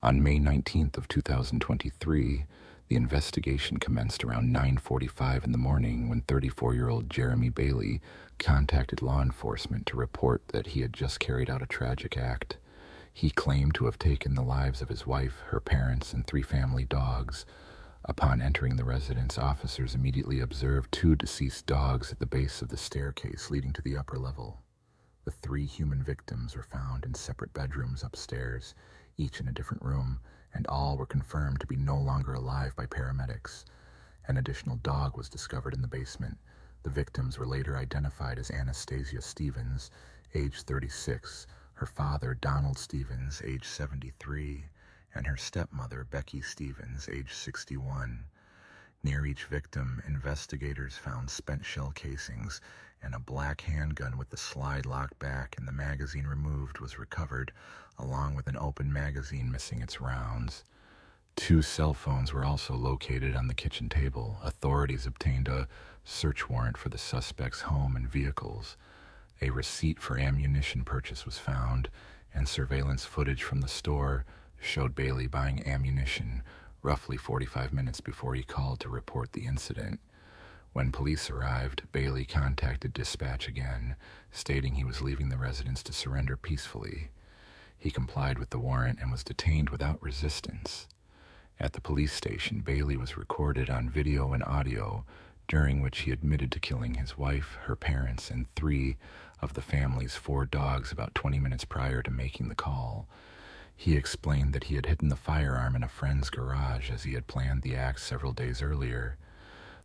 On May 19th of 2023, the investigation commenced around 9:45 in the morning when 34-year-old Jeremy Bailey contacted law enforcement to report that he had just carried out a tragic act. He claimed to have taken the lives of his wife, her parents, and 3 family dogs. Upon entering the residence, officers immediately observed 2 deceased dogs at the base of the staircase leading to the upper level. The 3 human victims were found in separate bedrooms upstairs, each in a different room, and all were confirmed to be no longer alive by paramedics. An additional dog was discovered in the basement. The victims were later identified as Anastasia Stevens, age 36, her father Donald Stevens, age 73, and her stepmother Becky Stevens, age 61. Near each victim, investigators found spent shell casings, and a black handgun with the slide locked back and the magazine removed was recovered, along with an open magazine missing its rounds. 2 cell phones were also located on the kitchen table. Authorities obtained a search warrant for the suspect's home and vehicles. A receipt for ammunition purchase was found, and surveillance footage from the store showed Bailey buying ammunition roughly 45 minutes before he called to report the incident. When police arrived, Bailey contacted dispatch again, stating he was leaving the residence to surrender peacefully. He complied with the warrant and was detained without resistance. At the police station, Bailey was recorded on video and audio, during which he admitted to killing his wife, her parents, and 3 of the family's 4 dogs about 20 minutes prior to making the call. He explained that he had hidden the firearm in a friend's garage as he had planned the act several days earlier.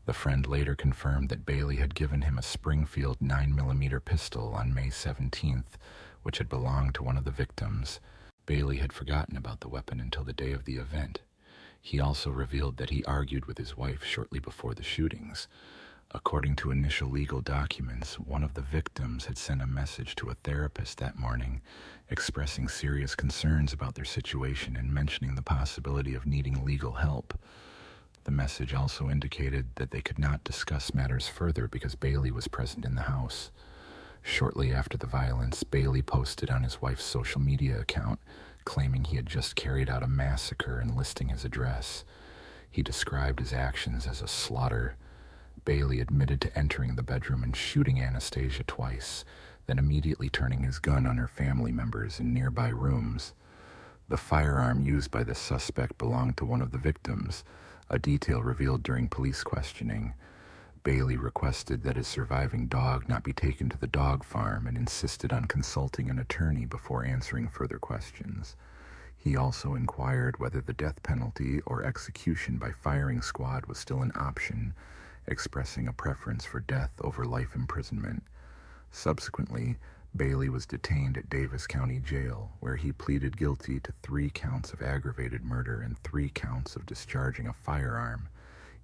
The friend later confirmed that Bailey had given him a Springfield 9mm pistol on May 17th, which had belonged to one of the victims. Bailey had forgotten about the weapon until the day of the event. He also revealed that he argued with his wife shortly before the shootings. According to initial legal documents, one of the victims had sent a message to a therapist that morning, expressing serious concerns about their situation and mentioning the possibility of needing legal help. The message also indicated that they could not discuss matters further because Bailey was present in the house. Shortly after the violence, Bailey posted on his wife's social media account, claiming he had just carried out a massacre and listing his address. He described his actions as a slaughter. Bailey admitted to entering the bedroom and shooting Anastasia twice, then immediately turning his gun on her family members in nearby rooms. The firearm used by the suspect belonged to one of the victims, a detail revealed during police questioning. Bailey requested that his surviving dog not be taken to the dog farm and insisted on consulting an attorney before answering further questions. He also inquired whether the death penalty or execution by firing squad was still an option, expressing a preference for death over life imprisonment. Subsequently, Bailey was detained at Davis County Jail, where he pleaded guilty to 3 counts of aggravated murder and 3 counts of discharging a firearm,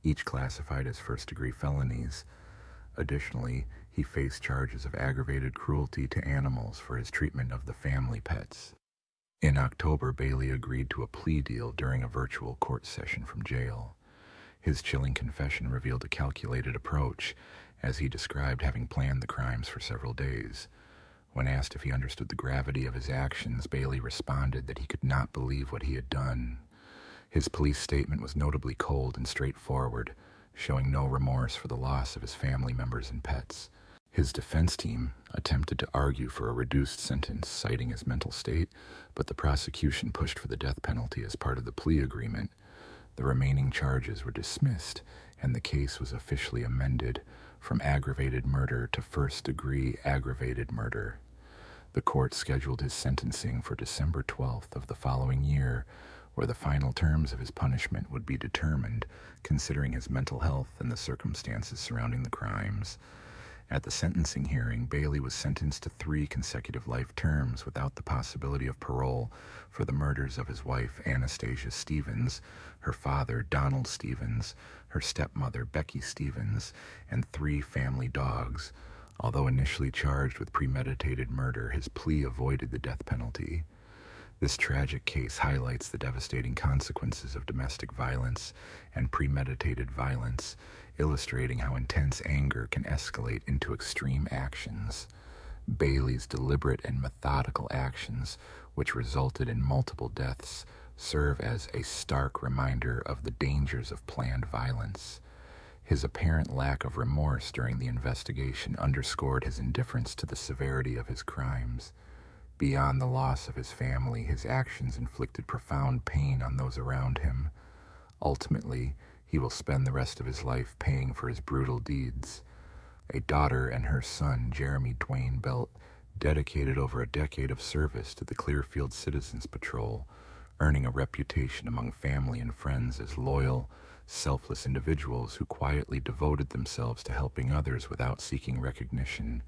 each classified as first-degree felonies. Additionally, he faced charges of aggravated cruelty to animals for his treatment of the family pets. In October, Bailey agreed to a plea deal during a virtual court session from jail. His chilling confession revealed a calculated approach, as he described having planned the crimes for several days. When asked if he understood the gravity of his actions, Bailey responded that he could not believe what he had done. His police statement was notably cold and straightforward, showing no remorse for the loss of his family members and pets. His defense team attempted to argue for a reduced sentence, citing his mental state, but the prosecution pushed for the death penalty as part of the plea agreement. The remaining charges were dismissed, and the case was officially amended from aggravated murder to first-degree aggravated murder. The court scheduled his sentencing for December 12th of the following year, where the final terms of his punishment would be determined, considering his mental health and the circumstances surrounding the crimes. At the sentencing hearing, Bailey was sentenced to 3 consecutive life terms without the possibility of parole for the murders of his wife, Anastasia Stevens, her father, Donald Stevens, her stepmother, Becky Stevens, and 3 family dogs. Although initially charged with premeditated murder, his plea avoided the death penalty. This tragic case highlights the devastating consequences of domestic violence and premeditated violence, illustrating how intense anger can escalate into extreme actions. Bailey's deliberate and methodical actions, which resulted in multiple deaths, serve as a stark reminder of the dangers of planned violence. His apparent lack of remorse during the investigation underscored his indifference to the severity of his crimes. Beyond the loss of his family, his actions inflicted profound pain on those around him. Ultimately, he will spend the rest of his life paying for his brutal deeds. A daughter and her son, Jeremy Dwayne Belt, dedicated over a decade of service to the Clearfield Citizens Patrol, earning a reputation among family and friends as loyal, selfless individuals who quietly devoted themselves to helping others without seeking recognition.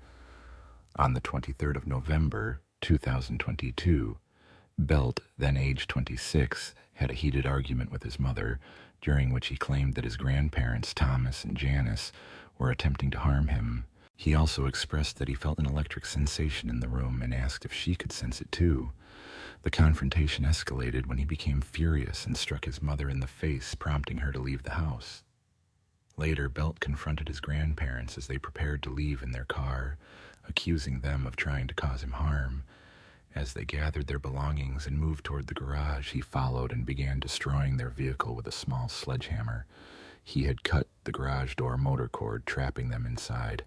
On the 23rd of November, 2022, Belt, then age 26, had a heated argument with his mother, during which he claimed that his grandparents, Thomas and Janice, were attempting to harm him. He also expressed that he felt an electric sensation in the room and asked if she could sense it too. The confrontation escalated when he became furious and struck his mother in the face, prompting her to leave the house. Later, Belt confronted his grandparents as they prepared to leave in their car, accusing them of trying to cause him harm. As they gathered their belongings and moved toward the garage, he followed and began destroying their vehicle with a small sledgehammer. He had cut the garage door motor cord, trapping them inside.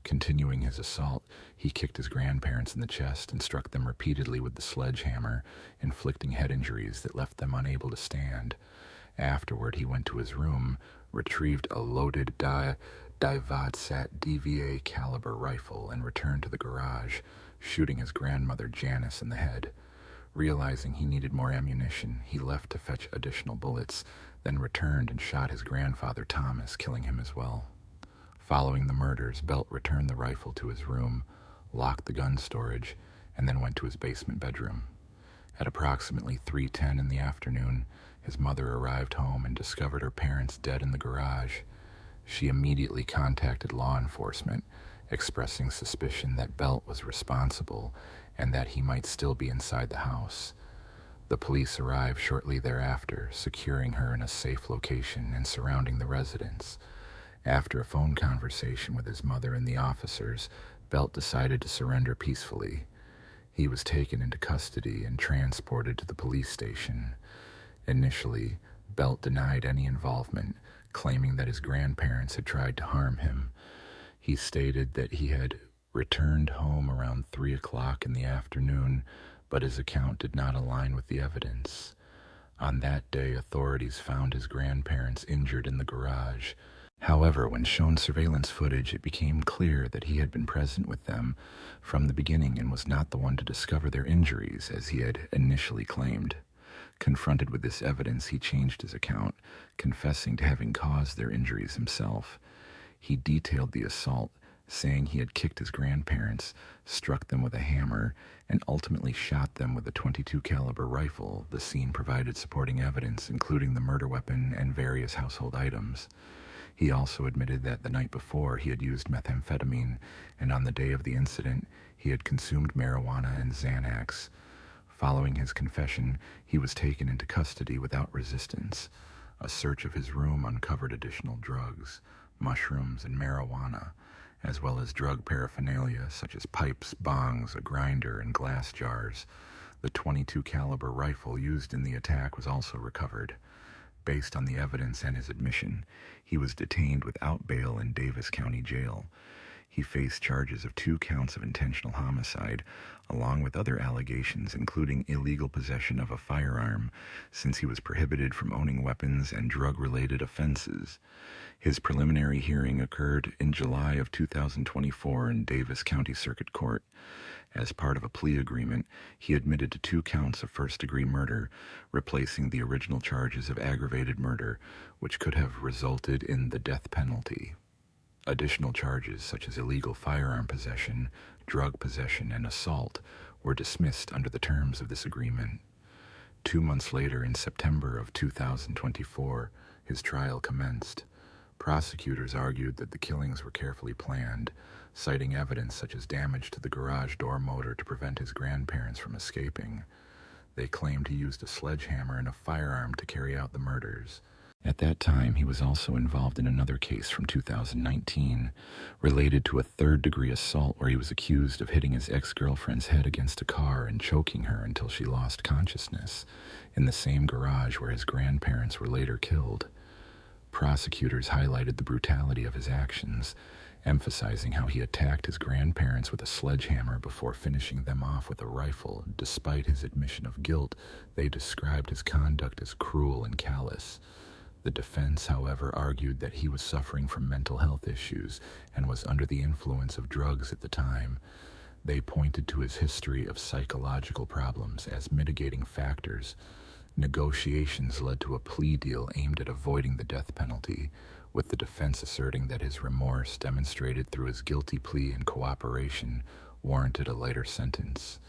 Continuing his assault, he kicked his grandparents in the chest and struck them repeatedly with the sledgehammer, inflicting head injuries that left them unable to stand. Afterward, he went to his room, retrieved a loaded Divatsat DVA caliber rifle, and returned to the garage, shooting his grandmother Janice in the head. Realizing he needed more ammunition, he left to fetch additional bullets, then returned and shot his grandfather Thomas, killing him as well. Following the murders, Belt returned the rifle to his room, locked the gun storage, and then went to his basement bedroom. At approximately 3:10 in the afternoon, his mother arrived home and discovered her parents dead in the garage. She immediately contacted law enforcement, expressing suspicion that Belt was responsible and that he might still be inside the house. The police arrived shortly thereafter, securing her in a safe location and surrounding the residence. After a phone conversation with his mother and the officers, Belt decided to surrender peacefully. He was taken into custody and transported to the police station. Initially, Belt denied any involvement, claiming that his grandparents had tried to harm him. He stated that he had returned home around 3 o'clock in the afternoon, but his account did not align with the evidence. On that day, authorities found his grandparents injured in the garage. However, when shown surveillance footage, it became clear that he had been present with them from the beginning and was not the one to discover their injuries, as he had initially claimed. Confronted with this evidence, he changed his account, confessing to having caused their injuries himself. He detailed the assault, saying he had kicked his grandparents, struck them with a hammer, and ultimately shot them with a .22 caliber rifle. The scene provided supporting evidence, including the murder weapon and various household items. He also admitted that the night before he had used methamphetamine, and on the day of the incident, he had consumed marijuana and Xanax. Following his confession, he was taken into custody without resistance. A search of his room uncovered additional drugs, mushrooms, and marijuana, as well as drug paraphernalia such as pipes, bongs, a grinder, and glass jars. The .22 caliber rifle used in the attack was also recovered. Based on the evidence and his admission, he was detained without bail in Davis County Jail. He faced charges of 2 counts of intentional homicide, along with other allegations including illegal possession of a firearm, since he was prohibited from owning weapons and drug-related offenses. His preliminary hearing occurred in July of 2024 in Davis County Circuit Court. As part of a plea agreement, he admitted to 2 counts of first-degree murder, replacing the original charges of aggravated murder, which could have resulted in the death penalty. Additional charges such as illegal firearm possession, drug possession, and assault were dismissed under the terms of this agreement. 2 months later, in September of 2024, his trial commenced. Prosecutors argued that the killings were carefully planned, citing evidence such as damage to the garage door motor to prevent his grandparents from escaping. They claimed he used a sledgehammer and a firearm to carry out the murders. At that time, he was also involved in another case from 2019 related to a third-degree assault where he was accused of hitting his ex-girlfriend's head against a car and choking her until she lost consciousness in the same garage where his grandparents were later killed. Prosecutors highlighted the brutality of his actions, emphasizing how he attacked his grandparents with a sledgehammer before finishing them off with a rifle. Despite his admission of guilt, they described his conduct as cruel and callous. The defense, however, argued that he was suffering from mental health issues and was under the influence of drugs at the time. They pointed to his history of psychological problems as mitigating factors. Negotiations led to a plea deal aimed at avoiding the death penalty, with the defense asserting that his remorse, demonstrated through his guilty plea and cooperation, warranted a lighter sentence.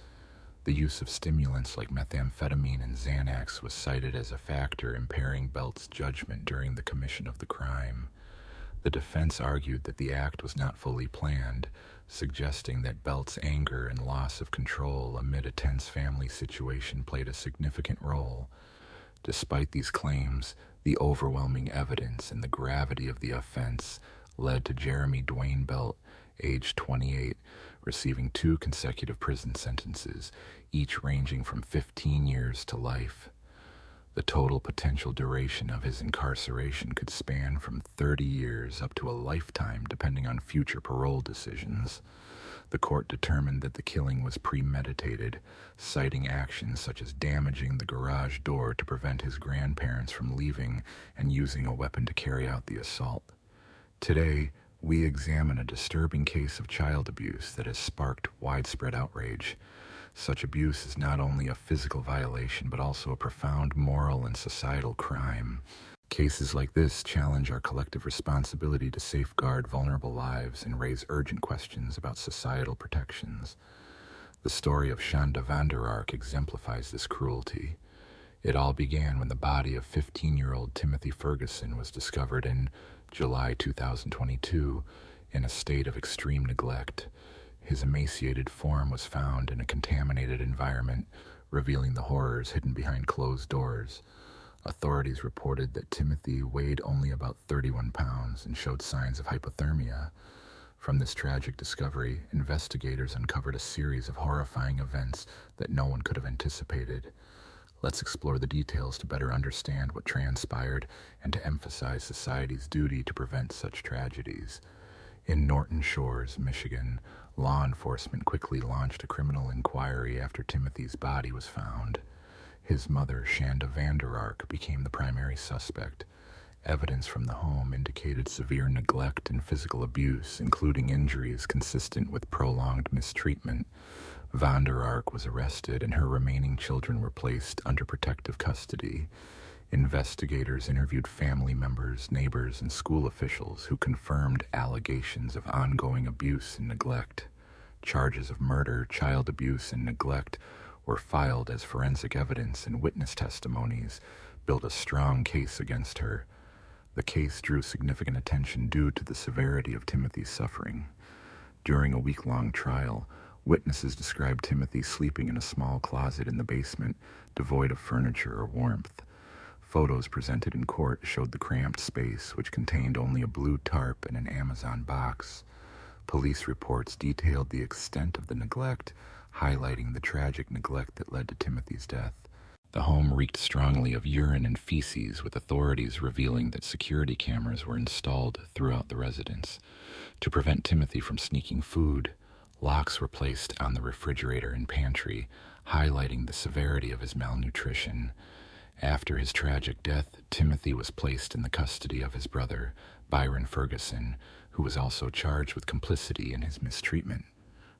The use of stimulants like methamphetamine and Xanax was cited as a factor impairing Belt's judgment during the commission of the crime. The defense argued that the act was not fully planned, suggesting that Belt's anger and loss of control amid a tense family situation played a significant role. Despite these claims, the overwhelming evidence and the gravity of the offense led to Jeremy Dwayne Belt, age 28, receiving 2 consecutive prison sentences, each ranging from 15 years to life. The total potential duration of his incarceration could span from 30 years up to a lifetime, depending on future parole decisions. The court determined that the killing was premeditated, citing actions such as damaging the garage door to prevent his grandparents from leaving and using a weapon to carry out the assault. Today, we examine a disturbing case of child abuse that has sparked widespread outrage. Such abuse is not only a physical violation, but also a profound moral and societal crime. Cases like this challenge our collective responsibility to safeguard vulnerable lives and raise urgent questions about societal protections. The story of Shonda Vander Ark exemplifies this cruelty. It all began when the body of 15-year-old Timothy Ferguson was discovered in July 2022 in a state of extreme neglect. His emaciated form was found in a contaminated environment, revealing the horrors hidden behind closed doors. Authorities reported that Timothy weighed only about 31 pounds and showed signs of hypothermia. From this tragic discovery, investigators uncovered a series of horrifying events that no one could have anticipated. Let's explore the details to better understand what transpired and to emphasize society's duty to prevent such tragedies. In Norton Shores, Michigan, law enforcement quickly launched a criminal inquiry after Timothy's body was found. His mother, Shonda Vander Ark, became the primary suspect. Evidence from the home indicated severe neglect and physical abuse, including injuries consistent with prolonged mistreatment. Vander Ark was arrested and her remaining children were placed under protective custody. Investigators interviewed family members, neighbors, and school officials who confirmed allegations of ongoing abuse and neglect. Charges of murder, child abuse, and neglect were filed as forensic evidence, and witness testimonies built a strong case against her. The case drew significant attention due to the severity of Timothy's suffering. During a week-long trial, witnesses described Timothy sleeping in a small closet in the basement, devoid of furniture or warmth. Photos presented in court showed the cramped space, which contained only a blue tarp and an Amazon box. Police reports detailed the extent of the neglect, highlighting the tragic neglect that led to Timothy's death. The home reeked strongly of urine and feces, with authorities revealing that security cameras were installed throughout the residence. To prevent Timothy from sneaking food, locks were placed on the refrigerator and pantry, highlighting the severity of his malnutrition. After his tragic death, Timothy was placed in the custody of his brother, Byron Ferguson, who was also charged with complicity in his mistreatment.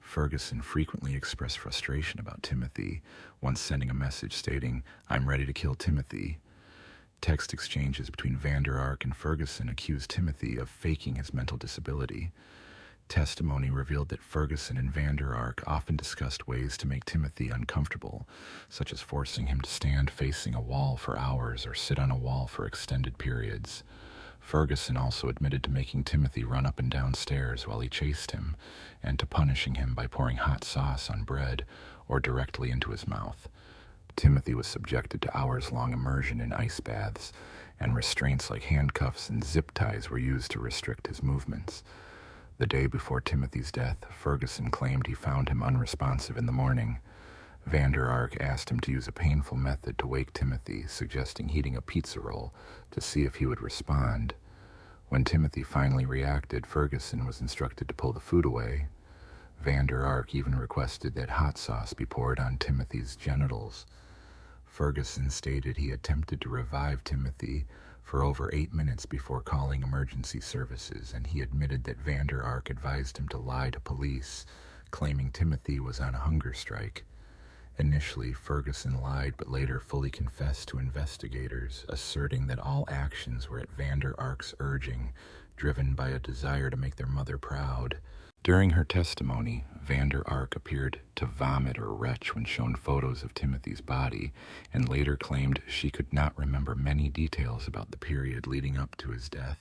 Ferguson frequently expressed frustration about Timothy, once sending a message stating, "I'm ready to kill Timothy." Text exchanges between Vander Ark and Ferguson accused Timothy of faking his mental disability. Testimony revealed that Ferguson and Vander Ark often discussed ways to make Timothy uncomfortable, such as forcing him to stand facing a wall for hours or sit on a wall for extended periods. Ferguson also admitted to making Timothy run up and down stairs while he chased him, and to punishing him by pouring hot sauce on bread or directly into his mouth. Timothy was subjected to hours-long immersion in ice baths, and restraints like handcuffs and zip ties were used to restrict his movements. The day before Timothy's death, Ferguson claimed he found him unresponsive in the morning. Vander Ark asked him to use a painful method to wake Timothy, suggesting heating a pizza roll to see if he would respond. When Timothy finally reacted, Ferguson was instructed to pull the food away. Vander Ark even requested that hot sauce be poured on Timothy's genitals. Ferguson stated he attempted to revive Timothy for over 8 minutes before calling emergency services, and he admitted that Vander Ark advised him to lie to police, claiming Timothy was on a hunger strike. Initially, Ferguson lied but later fully confessed to investigators, asserting that all actions were at Vander Ark's urging, driven by a desire to make their mother proud. During her testimony, Vander Ark appeared to vomit or retch when shown photos of Timothy's body, and later claimed she could not remember many details about the period leading up to his death.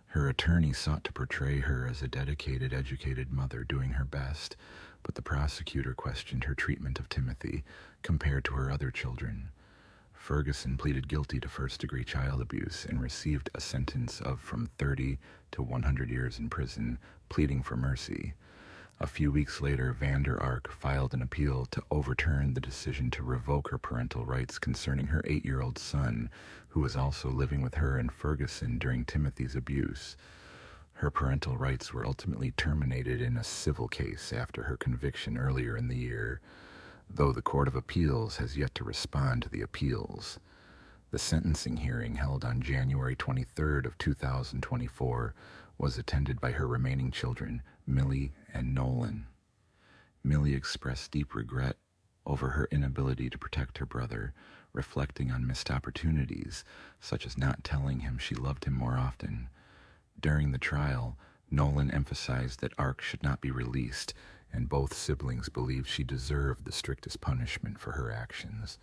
Her attorney sought to portray her as a dedicated, educated mother doing her best, but the prosecutor questioned her treatment of Timothy compared to her other children. Ferguson pleaded guilty to first-degree child abuse and received a sentence of from 30 to 100 years in prison, pleading for mercy. A few weeks later, Vander Ark filed an appeal to overturn the decision to revoke her parental rights concerning her 8-year-old son, who was also living with her and Ferguson during Timothy's abuse. Her parental rights were ultimately terminated in a civil case after her conviction earlier in the year, though the Court of Appeals has yet to respond to the appeals. The sentencing hearing held on January 23rd of 2024 was attended by her remaining children, Millie and Nolan. Millie expressed deep regret over her inability to protect her brother, reflecting on missed opportunities, such as not telling him she loved him more often. During the trial, Nolan emphasized that Ark should not be released, and both siblings believed she deserved the strictest punishment for her actions.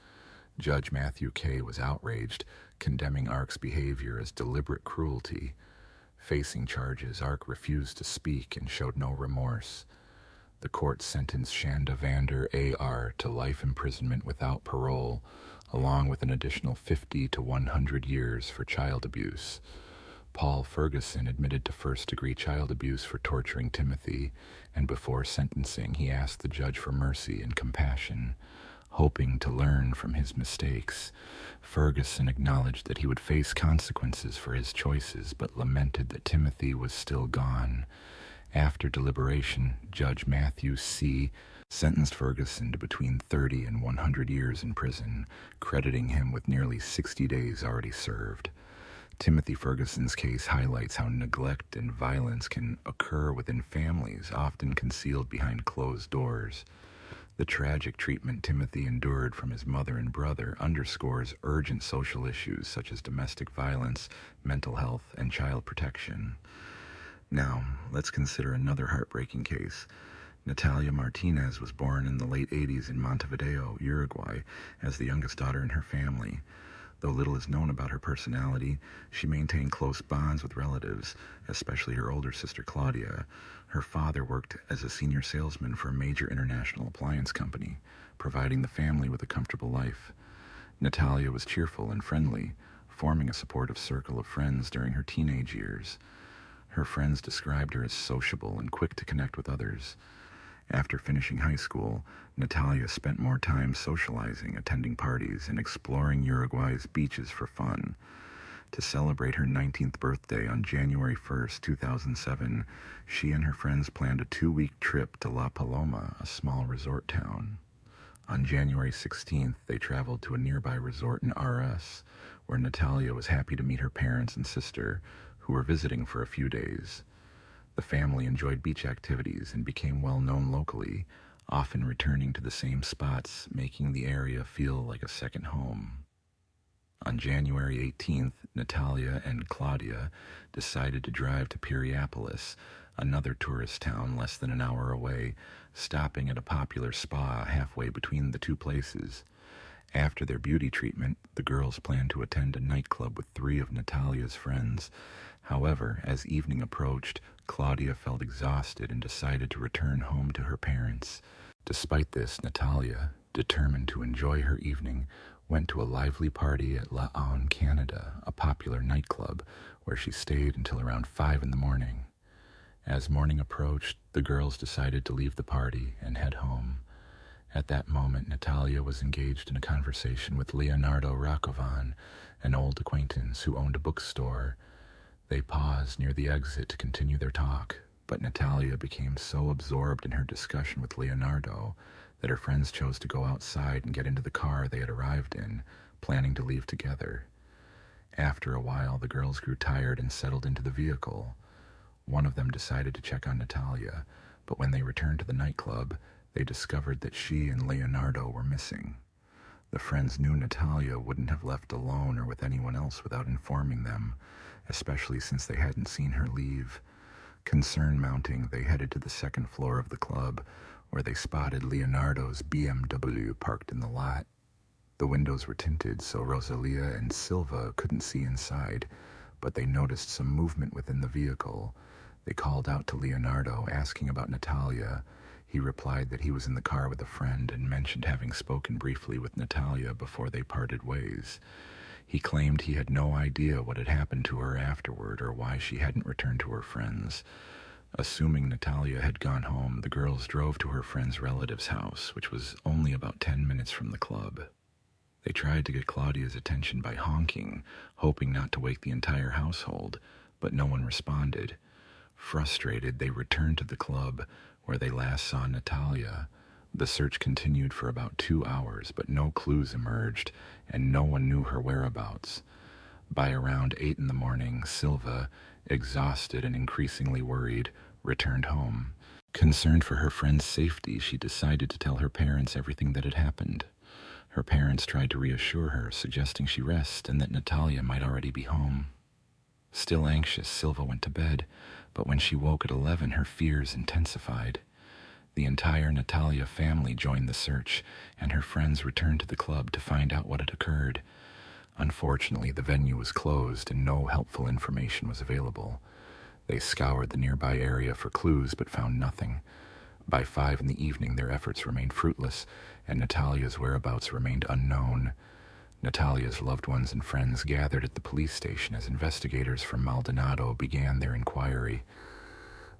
Judge Matthew Kay was outraged, condemning Ark's behavior as deliberate cruelty. Facing charges, Ark refused to speak and showed no remorse. The court sentenced Shanda Vander A.R. to life imprisonment without parole, along with an additional 50 to 100 years for child abuse. Paul Ferguson admitted to first-degree child abuse for torturing Timothy, and before sentencing he asked the judge for mercy and compassion, hoping to learn from his mistakes. Ferguson acknowledged that he would face consequences for his choices, but lamented that Timothy was still gone. After deliberation, Judge Matthew C. sentenced Ferguson to between 30 and 100 years in prison, crediting him with nearly 60 days already served. Timothy Ferguson's case highlights how neglect and violence can occur within families, often concealed behind closed doors. The tragic treatment Timothy endured from his mother and brother underscores urgent social issues such as domestic violence, mental health, and child protection. Now, let's consider another heartbreaking case. Natalia Martinez was born in the late 80s in Montevideo, Uruguay, as the youngest daughter in her family. Though little is known about her personality, she maintained close bonds with relatives, especially her older sister Claudia. Her father worked as a senior salesman for a major international appliance company, providing the family with a comfortable life. Natalia was cheerful and friendly, forming a supportive circle of friends during her teenage years. Her friends described her as sociable and quick to connect with others. After finishing high school, Natalia spent more time socializing, attending parties, and exploring Uruguay's beaches for fun. To celebrate her 19th birthday on January 1st, 2007, she and her friends planned a 2-week trip to La Paloma, a small resort town. On January 16th, they traveled to a nearby resort in RS, where Natalia was happy to meet her parents and sister, who were visiting for a few days. The family enjoyed beach activities and became well known locally, often returning to the same spots, making the area feel like a second home. On January 18th, Natalia and Claudia decided to drive to Piriápolis, another tourist town less than an hour away, stopping at a popular spa halfway between the two places. After their beauty treatment, the girls planned to attend a nightclub with 3 of Natalia's friends. However, as evening approached, Claudia felt exhausted and decided to return home to her parents. Despite this, Natalia, determined to enjoy her evening, went to a lively party at La Aune, Canada, a popular nightclub, where she stayed until around 5 in the morning. As morning approached, the girls decided to leave the party and head home. At that moment, Natalia was engaged in a conversation with Leonardo Rakovan, an old acquaintance who owned a bookstore. They paused near the exit to continue their talk, but Natalia became so absorbed in her discussion with Leonardo that her friends chose to go outside and get into the car they had arrived in, planning to leave together. After a while, the girls grew tired and settled into the vehicle. One of them decided to check on Natalia, but when they returned to the nightclub, they discovered that she and Leonardo were missing. The friends knew Natalia wouldn't have left alone or with anyone else without informing them, especially since they hadn't seen her leave. Concern mounting, they headed to the second floor of the club, where they spotted Leonardo's BMW parked in the lot. The windows were tinted, so Rosalia and Silva couldn't see inside, but they noticed some movement within the vehicle. They called out to Leonardo, asking about Natalia. He replied that he was in the car with a friend and mentioned having spoken briefly with Natalia before they parted ways. He claimed he had no idea what had happened to her afterward or why she hadn't returned to her friends. Assuming Natalia had gone home, the girls drove to her friend's relative's house, which was only about 10 minutes from the club. They tried to get Claudia's attention by honking, hoping not to wake the entire household, but no one responded. Frustrated, they returned to the club, where they last saw Natalia. The search continued for about 2 hours, but no clues emerged, and no one knew her whereabouts. By around 8 in the morning, Silva, exhausted and increasingly worried, returned home. Concerned for her friend's safety, she decided to tell her parents everything that had happened. Her parents tried to reassure her, suggesting she rest and that Natalia might already be home. Still anxious, Silva went to bed, but when she woke at 11, her fears intensified. The entire Natalia family joined the search, and her friends returned to the club to find out what had occurred. Unfortunately, the venue was closed and no helpful information was available. They scoured the nearby area for clues but found nothing. By 5 in the evening, their efforts remained fruitless, and Natalia's whereabouts remained unknown. Natalia's loved ones and friends gathered at the police station as investigators from Maldonado began their inquiry.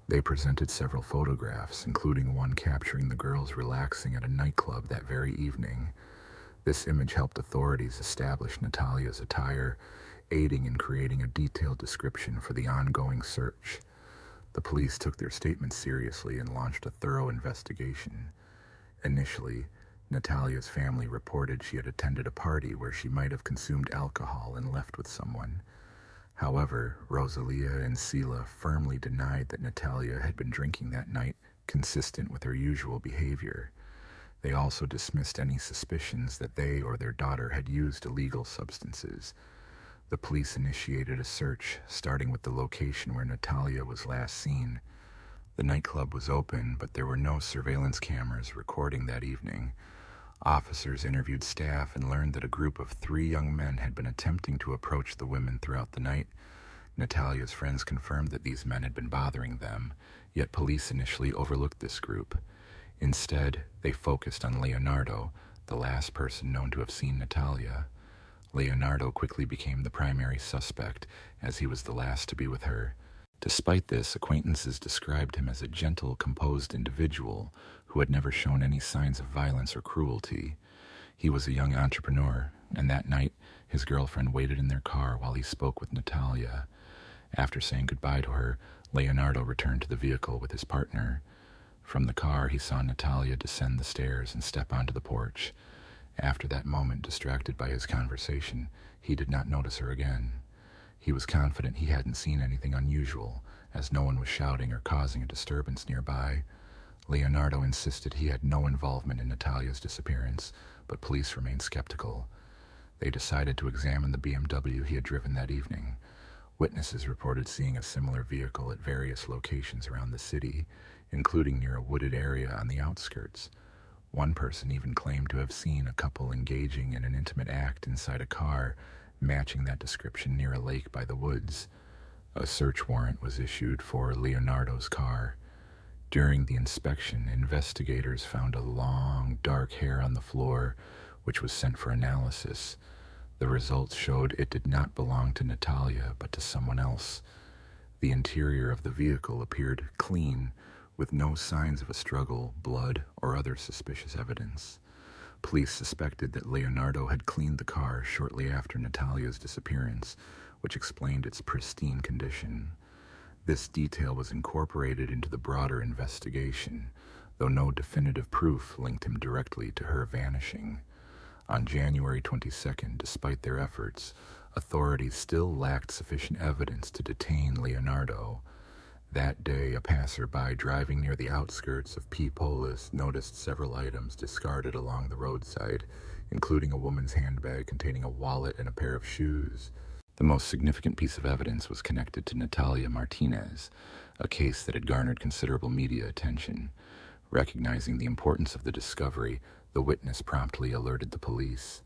They presented several photographs, including one capturing the girls relaxing at a nightclub that very evening. This image helped authorities establish Natalia's attire, aiding in creating a detailed description for the ongoing search. The police took their statements seriously and launched a thorough investigation. Initially, Natalia's family reported she had attended a party where she might have consumed alcohol and left with someone. However, Rosalia and Sila firmly denied that Natalia had been drinking that night, consistent with her usual behavior. They also dismissed any suspicions that they or their daughter had used illegal substances. The police initiated a search, starting with the location where Natalia was last seen. The nightclub was open, but there were no surveillance cameras recording that evening. Officers interviewed staff and learned that a group of 3 young men had been attempting to approach the women throughout the night. Natalia's friends confirmed that these men had been bothering them, yet police initially overlooked this group. Instead, they focused on Leonardo, the last person known to have seen Natalia. Leonardo quickly became the primary suspect, as he was the last to be with her. Despite this, acquaintances described him as a gentle, composed individual who had never shown any signs of violence or cruelty. He was a young entrepreneur, and that night, his girlfriend waited in their car while he spoke with Natalia. After saying goodbye to her, Leonardo returned to the vehicle with his partner. From the car, he saw Natalia descend the stairs and step onto the porch. After that moment, distracted by his conversation, he did not notice her again. He was confident he hadn't seen anything unusual, as no one was shouting or causing a disturbance nearby. Leonardo insisted he had no involvement in Natalia's disappearance, but police remained skeptical. They decided to examine the BMW he had driven that evening. Witnesses reported seeing a similar vehicle at various locations around the city, including near a wooded area on the outskirts. One person even claimed to have seen a couple engaging in an intimate act inside a car, matching that description near a lake by the woods. A search warrant was issued for Leonardo's car. During the inspection, investigators found a long, dark hair on the floor, which was sent for analysis. The results showed it did not belong to Natalia, but to someone else. The interior of the vehicle appeared clean, with no signs of a struggle, blood, or other suspicious evidence. Police suspected that Leonardo had cleaned the car shortly after Natalia's disappearance, which explained its pristine condition. This detail was incorporated into the broader investigation, though no definitive proof linked him directly to her vanishing. On January 22nd, despite their efforts, authorities still lacked sufficient evidence to detain Leonardo. That day, a passerby driving near the outskirts of P. Polis noticed several items discarded along the roadside, including a woman's handbag containing a wallet and a pair of shoes. The most significant piece of evidence was connected to Natalia Martinez, a case that had garnered considerable media attention. Recognizing the importance of the discovery, the witness promptly alerted the police.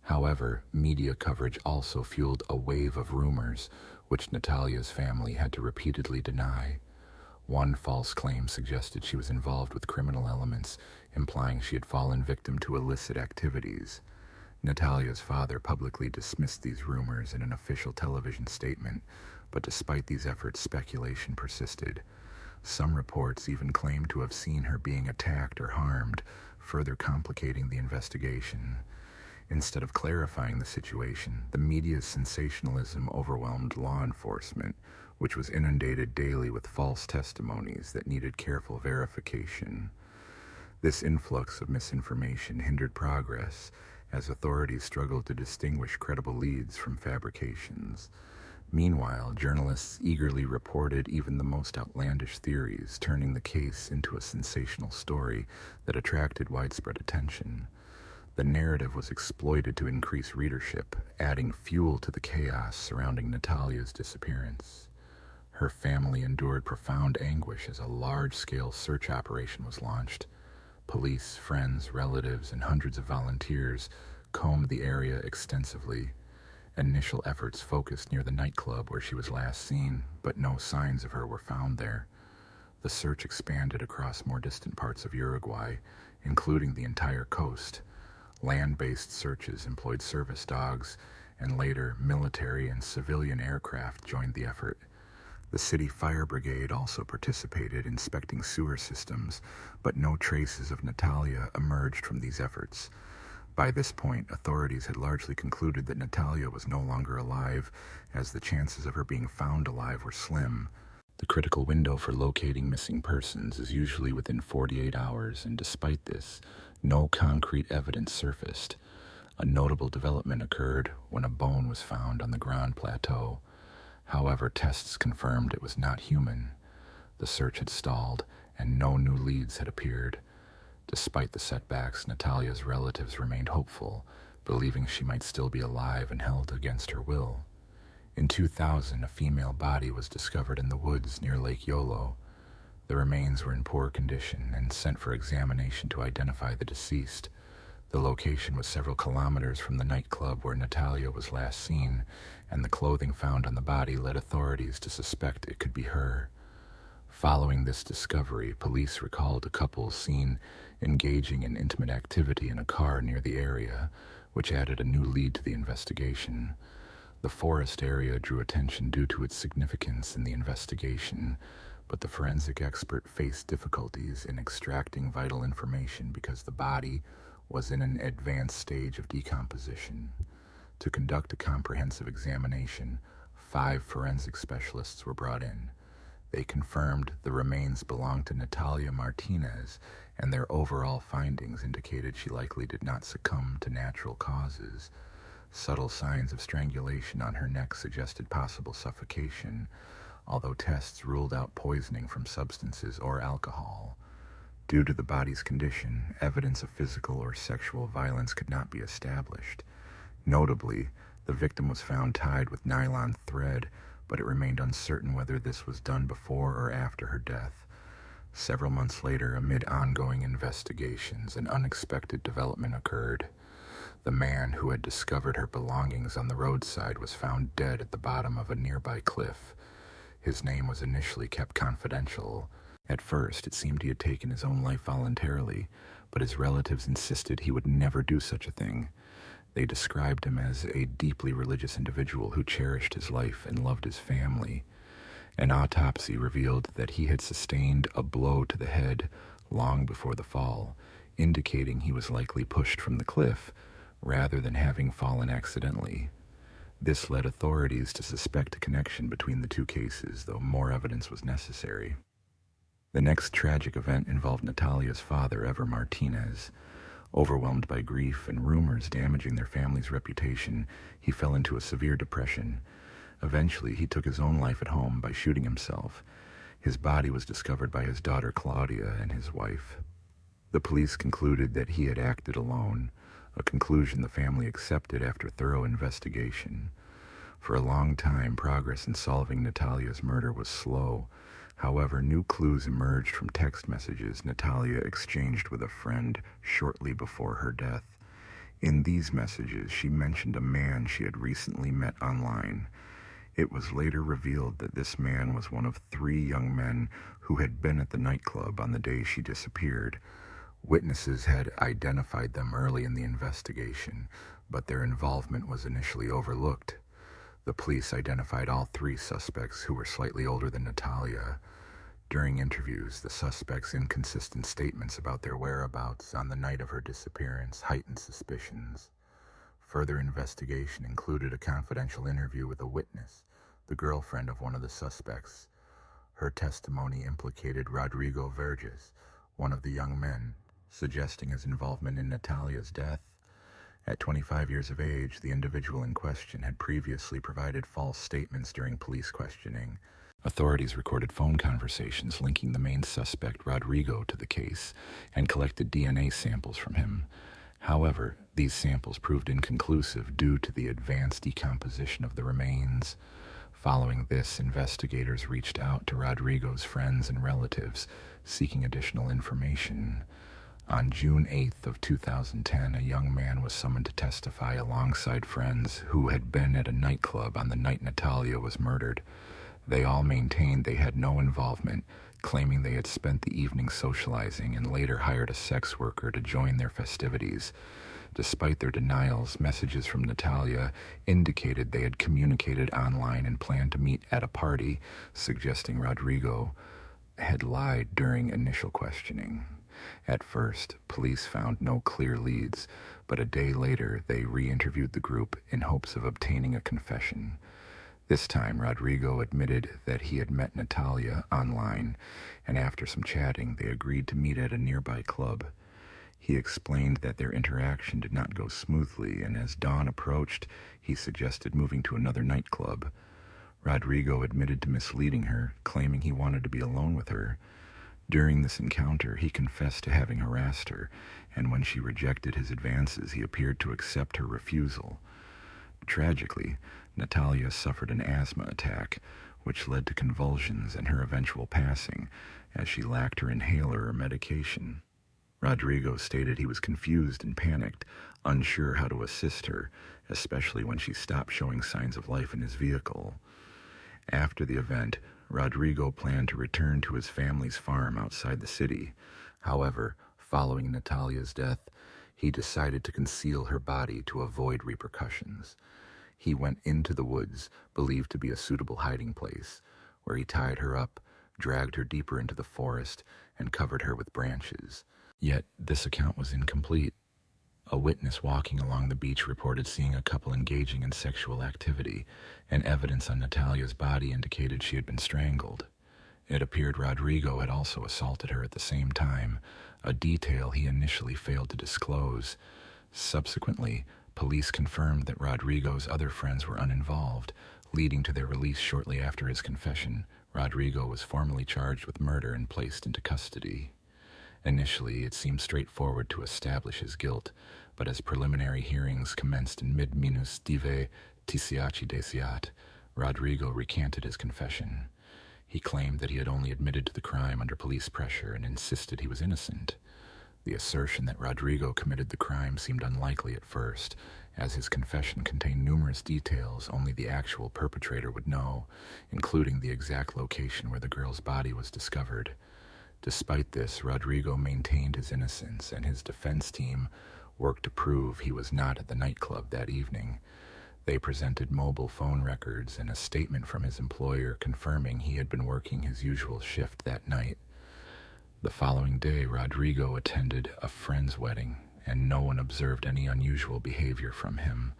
However, media coverage also fueled a wave of rumors, which Natalia's family had to repeatedly deny. One false claim suggested she was involved with criminal elements, implying she had fallen victim to illicit activities. Natalia's father publicly dismissed these rumors in an official television statement, but despite these efforts, speculation persisted. Some reports even claimed to have seen her being attacked or harmed, further complicating the investigation. Instead of clarifying the situation, the media's sensationalism overwhelmed law enforcement, which was inundated daily with false testimonies that needed careful verification. This influx of misinformation hindered progress, as authorities struggled to distinguish credible leads from fabrications. Meanwhile, journalists eagerly reported even the most outlandish theories, turning the case into a sensational story that attracted widespread attention. The narrative was exploited to increase readership, adding fuel to the chaos surrounding Natalia's disappearance. Her family endured profound anguish as a large-scale search operation was launched. Police, friends, relatives, and hundreds of volunteers combed the area extensively. Initial efforts focused near the nightclub where she was last seen, but no signs of her were found there. The search expanded across more distant parts of Uruguay, including the entire coast. Land-based searches employed service dogs, and later military and civilian aircraft joined the effort. The city fire brigade also participated, inspecting sewer systems, but no traces of Natalia emerged from these efforts. By this point, authorities had largely concluded that Natalia was no longer alive, as the chances of her being found alive were slim. The critical window for locating missing persons is usually within 48 hours, and despite this, no concrete evidence surfaced. A notable development occurred when a bone was found on the Grand Plateau. However, tests confirmed it was not human. The search had stalled, and no new leads had appeared. Despite the setbacks, Natalia's relatives remained hopeful, believing she might still be alive and held against her will. In 2000, a female body was discovered in the woods near Lake Yolo. The remains were in poor condition and sent for examination to identify the deceased. The location was several kilometers from the nightclub where Natalia was last seen, and the clothing found on the body led authorities to suspect it could be her. Following this discovery, police recalled a couple seen engaging in intimate activity in a car near the area, which added a new lead to the investigation. The forest area drew attention due to its significance in the investigation, but the forensic expert faced difficulties in extracting vital information because the body was in an advanced stage of decomposition. To conduct a comprehensive examination, 5 forensic specialists were brought in. They confirmed the remains belonged to Natalia Martinez, and their overall findings indicated she likely did not succumb to natural causes. Subtle signs of strangulation on her neck suggested possible suffocation, although tests ruled out poisoning from substances or alcohol. Due to the body's condition, evidence of physical or sexual violence could not be established. Notably, the victim was found tied with nylon thread, but it remained uncertain whether this was done before or after her death. Several months later, amid ongoing investigations, an unexpected development occurred. The man who had discovered her belongings on the roadside was found dead at the bottom of a nearby cliff. His name was initially kept confidential, At first, it seemed he had taken his own life voluntarily, but his relatives insisted he would never do such a thing. They described him as a deeply religious individual who cherished his life and loved his family. An autopsy revealed that he had sustained a blow to the head long before the fall, indicating he was likely pushed from the cliff rather than having fallen accidentally. This led authorities to suspect a connection between the two cases, though more evidence was necessary. The next tragic event involved Natalia's father, Ever Martinez. Overwhelmed by grief and rumors damaging their family's reputation, he fell into a severe depression. Eventually, he took his own life at home by shooting himself. His body was discovered by his daughter Claudia and his wife. The police concluded that he had acted alone, a conclusion the family accepted after thorough investigation. For a long time, progress in solving Natalia's murder was slow. However, new clues emerged from text messages Natalia exchanged with a friend shortly before her death. In these messages, she mentioned a man she had recently met online. It was later revealed that this man was one of 3 young men who had been at the nightclub on the day she disappeared. Witnesses had identified them early in the investigation, but their involvement was initially overlooked. The police identified all 3 suspects, who were slightly older than Natalia. During interviews, the suspects' inconsistent statements about their whereabouts on the night of her disappearance heightened suspicions. Further investigation included a confidential interview with a witness, the girlfriend of one of the suspects. Her testimony implicated Rodrigo Verges, one of the young men, suggesting his involvement in Natalia's death. At 25 years of age, the individual in question had previously provided false statements during police questioning. Authorities recorded phone conversations linking the main suspect, Rodrigo, to the case and collected DNA samples from him. However, these samples proved inconclusive due to the advanced decomposition of the remains. Following this, investigators reached out to Rodrigo's friends and relatives, seeking additional information. On June 8th of 2010, a young man was summoned to testify alongside friends who had been at a nightclub on the night Natalia was murdered. They all maintained they had no involvement, claiming they had spent the evening socializing and later hired a sex worker to join their festivities. Despite their denials, messages from Natalia indicated they had communicated online and planned to meet at a party, suggesting Rodrigo had lied during initial questioning. At first, police found no clear leads, but a day later they re-interviewed the group in hopes of obtaining a confession. This time, Rodrigo admitted that he had met Natalia online, and after some chatting, they agreed to meet at a nearby club. He explained that their interaction did not go smoothly, and as dawn approached, he suggested moving to another nightclub. Rodrigo admitted to misleading her, claiming he wanted to be alone with her. During this encounter, he confessed to having harassed her, and when she rejected his advances, he appeared to accept her refusal. Tragically, Natalia suffered an asthma attack, which led to convulsions and her eventual passing, as she lacked her inhaler or medication. Rodrigo stated he was confused and panicked, unsure how to assist her, especially when she stopped showing signs of life in his vehicle. After the event, Rodrigo planned to return to his family's farm outside the city. However, following Natalia's death, he decided to conceal her body to avoid repercussions. He went into the woods, believed to be a suitable hiding place, where he tied her up, dragged her deeper into the forest, and covered her with branches. Yet, this account was incomplete. A witness walking along the beach reported seeing a couple engaging in sexual activity, and evidence on Natalia's body indicated she had been strangled. It appeared Rodrigo had also assaulted her at the same time, a detail he initially failed to disclose. Subsequently, police confirmed that Rodrigo's other friends were uninvolved, leading to their release shortly after his confession. Rodrigo was formally charged with murder and placed into custody. Initially, it seemed straightforward to establish his guilt, but as preliminary hearings commenced in mid-minus dive ticiaci desiat, Rodrigo recanted his confession. He claimed that he had only admitted to the crime under police pressure and insisted he was innocent. The assertion that Rodrigo committed the crime seemed unlikely at first, as his confession contained numerous details only the actual perpetrator would know, including the exact location where the girl's body was discovered. Despite this, Rodrigo maintained his innocence, and his defense team worked to prove he was not at the nightclub that evening. They presented mobile phone records and a statement from his employer confirming he had been working his usual shift that night. The following day, Rodrigo attended a friend's wedding, and no one observed any unusual behavior from him.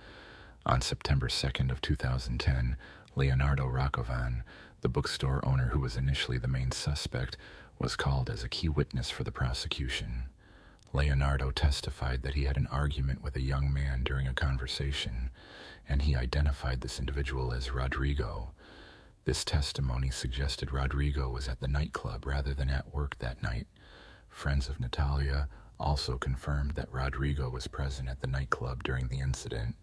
On September 2nd of 2010, Leonardo Roccovan, the bookstore owner who was initially the main suspect, was called as a key witness for the prosecution. Leonardo testified that he had an argument with a young man during a conversation, and he identified this individual as Rodrigo. This testimony suggested Rodrigo was at the nightclub rather than at work that night. Friends of Natalia also confirmed that Rodrigo was present at the nightclub during the incident.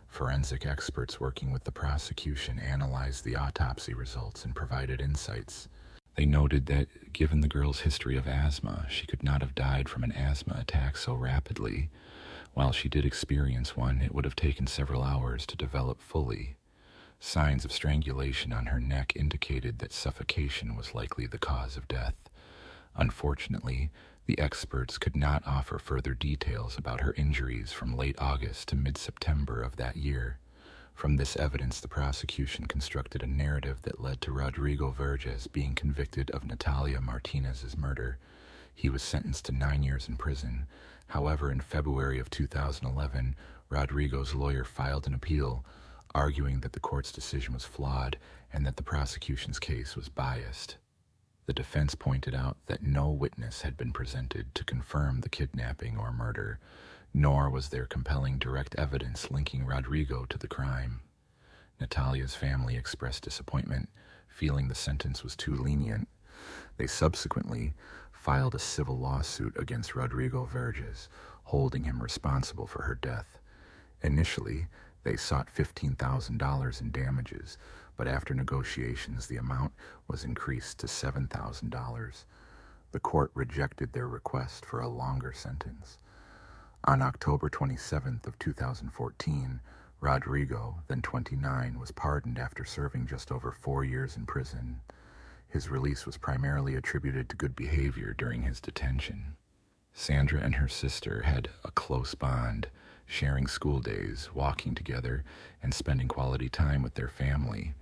Forensic experts working with the prosecution analyzed the autopsy results and provided insights. They noted that, given the girl's history of asthma, she could not have died from an asthma attack so rapidly. While she did experience one, it would have taken several hours to develop fully. Signs of strangulation on her neck indicated that suffocation was likely the cause of death. Unfortunately, the experts could not offer further details about her injuries from late August to mid-September of that year. From this evidence, the prosecution constructed a narrative that led to Rodrigo Verges being convicted of Natalia Martinez's murder. He was sentenced to 9 years in prison. However, in February of 2011, Rodrigo's lawyer filed an appeal, arguing that the court's decision was flawed and that the prosecution's case was biased. The defense pointed out that no witness had been presented to confirm the kidnapping or murder, nor was there compelling direct evidence linking Rodrigo to the crime. Natalia's family expressed disappointment, feeling the sentence was too lenient. They subsequently filed a civil lawsuit against Rodrigo Verges, holding him responsible for her death. Initially, they sought $15,000 in damages, but after negotiations, the amount was increased to $7,000. The court rejected their request for a longer sentence. On October 27th of 2014, Rodrigo, then 29, was pardoned after serving just over 4 years in prison. His release was primarily attributed to good behavior during his detention. Sandra and her sister had a close bond, sharing school days, walking together, and spending quality time with their family.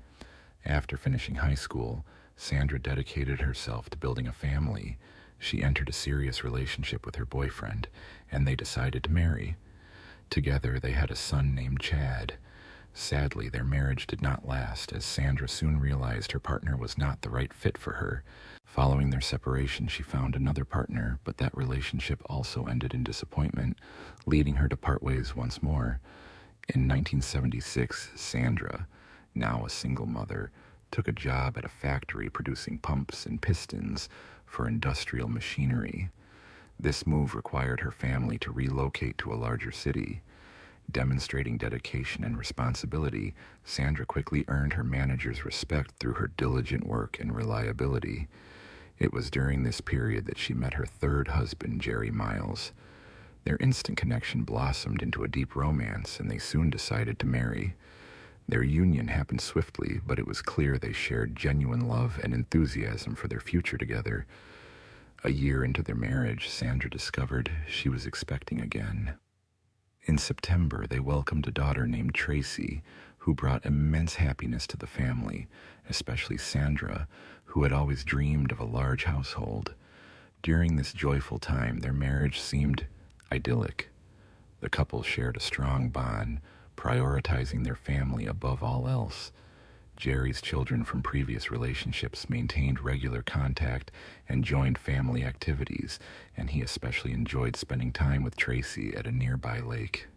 After finishing high school, Sandra dedicated herself to building a family. She entered a serious relationship with her boyfriend, and they decided to marry. Together, they had a son named Chad. Sadly, their marriage did not last, as Sandra soon realized her partner was not the right fit for her. Following their separation, she found another partner, but that relationship also ended in disappointment, leading her to part ways once more. In 1976, Sandra, now a single mother, took a job at a factory producing pumps and pistons for industrial machinery. This move required her family to relocate to a larger city. Demonstrating dedication and responsibility, Sandra quickly earned her manager's respect through her diligent work and reliability. It was during this period that she met her third husband, Jerry Miles. Their instant connection blossomed into a deep romance, and they soon decided to marry. Their union happened swiftly, but it was clear they shared genuine love and enthusiasm for their future together. A year into their marriage, Sandra discovered she was expecting again. In September, they welcomed a daughter named Tracy, who brought immense happiness to the family, especially Sandra, who had always dreamed of a large household. During this joyful time, their marriage seemed idyllic. The couple shared a strong bond, prioritizing their family above all else. Jerry's children from previous relationships maintained regular contact and joined family activities, and he especially enjoyed spending time with Tracy at a nearby lake.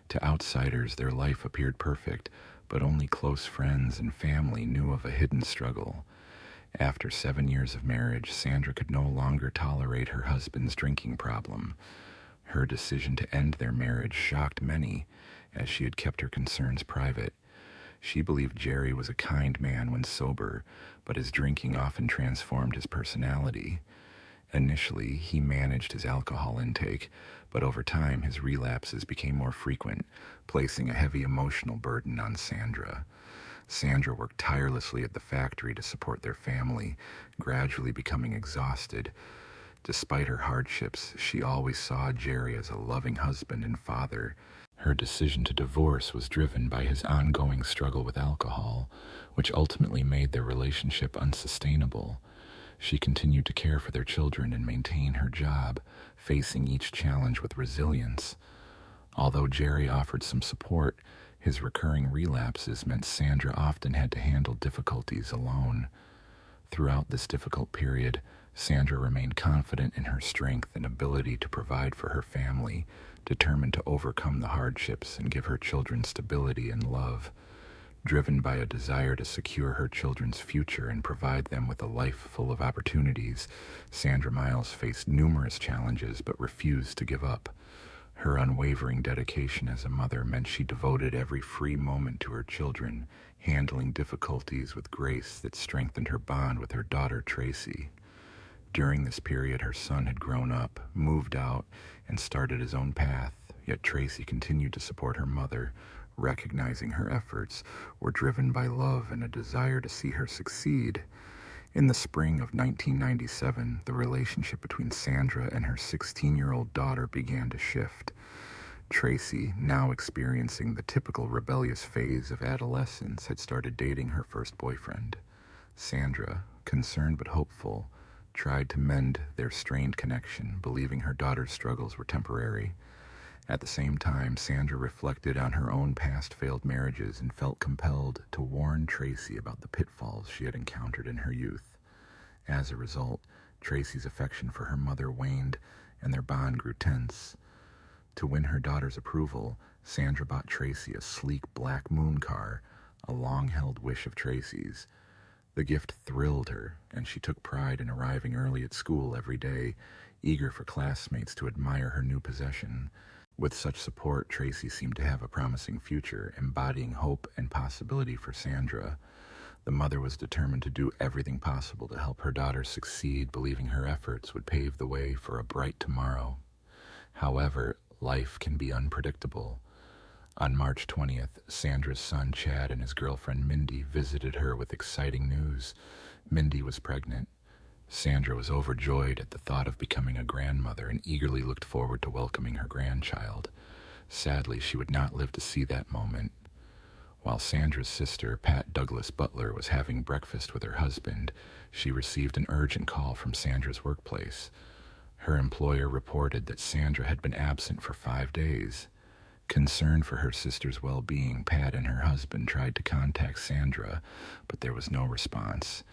To outsiders, their life appeared perfect, but only close friends and family knew of a hidden struggle. After 7 years of marriage, Sandra could no longer tolerate her husband's drinking problem. Her decision to end their marriage shocked many, as she had kept her concerns private. She believed Jerry was a kind man when sober, but his drinking often transformed his personality. Initially, he managed his alcohol intake, but over time his relapses became more frequent, placing a heavy emotional burden on Sandra. Sandra worked tirelessly at the factory to support their family, gradually becoming exhausted. Despite her hardships, she always saw Jerry as a loving husband and father. Her decision to divorce was driven by his ongoing struggle with alcohol, which ultimately made their relationship unsustainable. She continued to care for their children and maintain her job, facing each challenge with resilience. Although Jerry offered some support, his recurring relapses meant Sandra often had to handle difficulties alone. Throughout this difficult period, Sandra remained confident in her strength and ability to provide for her family, determined to overcome the hardships and give her children stability and love. Driven by a desire to secure her children's future and provide them with a life full of opportunities, Sandra Miles faced numerous challenges but refused to give up. Her unwavering dedication as a mother meant she devoted every free moment to her children, handling difficulties with grace that strengthened her bond with her daughter Tracy. During this period, her son had grown up, moved out, and started his own path, yet Tracy continued to support her mother, recognizing her efforts were driven by love and a desire to see her succeed. In the spring of 1997, the relationship between Sandra and her 16-year-old daughter began to shift. Tracy, now experiencing the typical rebellious phase of adolescence, had started dating her first boyfriend. Sandra, concerned but hopeful, tried to mend their strained connection, believing her daughter's struggles were temporary. At the same time, Sandra reflected on her own past failed marriages and felt compelled to warn Tracy about the pitfalls she had encountered in her youth. As a result, Tracy's affection for her mother waned, and their bond grew tense. To win her daughter's approval, Sandra bought Tracy a sleek black moon car, a long-held wish of Tracy's. The gift thrilled her, and she took pride in arriving early at school every day, eager for classmates to admire her new possession. With such support, Tracy seemed to have a promising future, embodying hope and possibility for Sandra. The mother was determined to do everything possible to help her daughter succeed, believing her efforts would pave the way for a bright tomorrow. However, life can be unpredictable. On March 20th, Sandra's son Chad and his girlfriend Mindy visited her with exciting news. Mindy was pregnant. Sandra was overjoyed at the thought of becoming a grandmother and eagerly looked forward to welcoming her grandchild. Sadly, she would not live to see that moment. While Sandra's sister, Pat Douglas Butler, was having breakfast with her husband, she received an urgent call from Sandra's workplace. Her employer reported that Sandra had been absent for 5 days. Concerned for her sister's well-being, Pat and her husband tried to contact Sandra, but there was no response.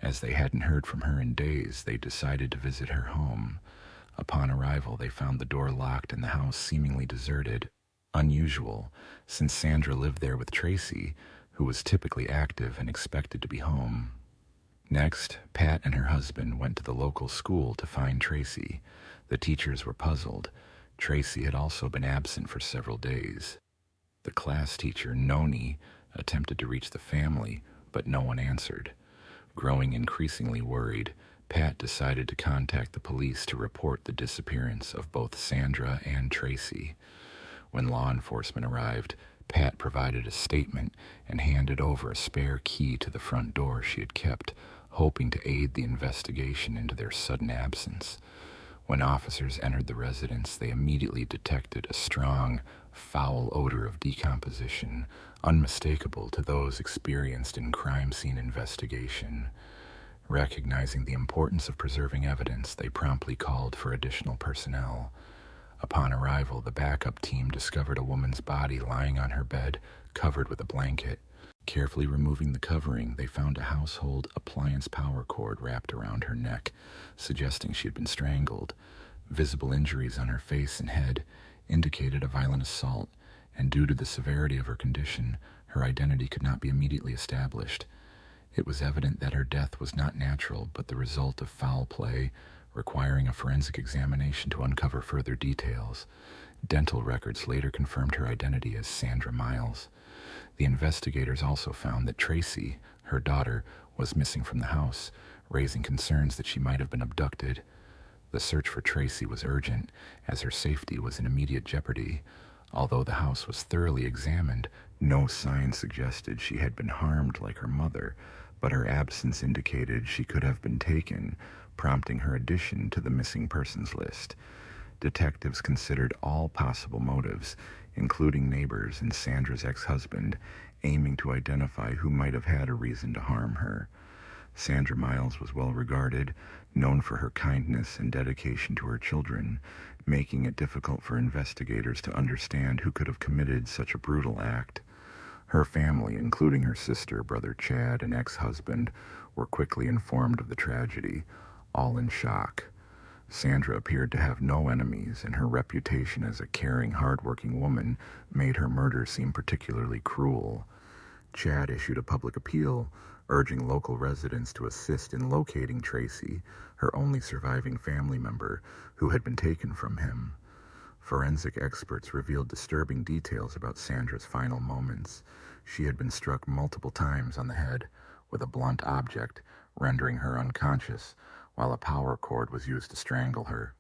As they hadn't heard from her in days, they decided to visit her home. Upon arrival, they found the door locked and the house seemingly deserted. Unusual, since Sandra lived there with Tracy, who was typically active and expected to be home. Next, Pat and her husband went to the local school to find Tracy. The teachers were puzzled. Tracy had also been absent for several days. The class teacher, Noni, attempted to reach the family, but no one answered. Growing increasingly worried, Pat decided to contact the police to report the disappearance of both Sandra and Tracy. When law enforcement arrived, Pat provided a statement and handed over a spare key to the front door she had kept, hoping to aid the investigation into their sudden absence. When officers entered the residence, they immediately detected a strong, foul odor of decomposition, unmistakable to those experienced in crime scene investigation. Recognizing the importance of preserving evidence, they promptly called for additional personnel. Upon arrival, the backup team discovered a woman's body lying on her bed, covered with a blanket. Carefully removing the covering, they found a household appliance power cord wrapped around her neck, suggesting she had been strangled. Visible injuries on her face and head indicated a violent assault, and due to the severity of her condition, her identity could not be immediately established. It was evident that her death was not natural, but the result of foul play, requiring a forensic examination to uncover further details. Dental records later confirmed her identity as Sandra Miles. The investigators also found that Tracy, her daughter, was missing from the house, raising concerns that she might have been abducted. The search for Tracy was urgent, as her safety was in immediate jeopardy. Although the house was thoroughly examined, No sign suggested she had been harmed like her mother, but her absence indicated she could have been taken, prompting her addition to the missing persons list. Detectives considered all possible motives, including neighbors and Sandra's ex-husband, aiming to identify who might have had a reason to harm her. Sandra Miles was well regarded, known for her kindness and dedication to her children, making it difficult for investigators to understand who could have committed such a brutal act. Her family, including her sister, brother Chad, and ex-husband, were quickly informed of the tragedy, all in shock. Sandra appeared to have no enemies, and her reputation as a caring, hard-working woman made her murder seem particularly cruel. Chad issued a public appeal, urging local residents to assist in locating Tracy, her only surviving family member, who had been taken from him. Forensic experts revealed disturbing details about Sandra's final moments. She had been struck multiple times on the head with a blunt object, rendering her unconscious, while a power cord was used to strangle her.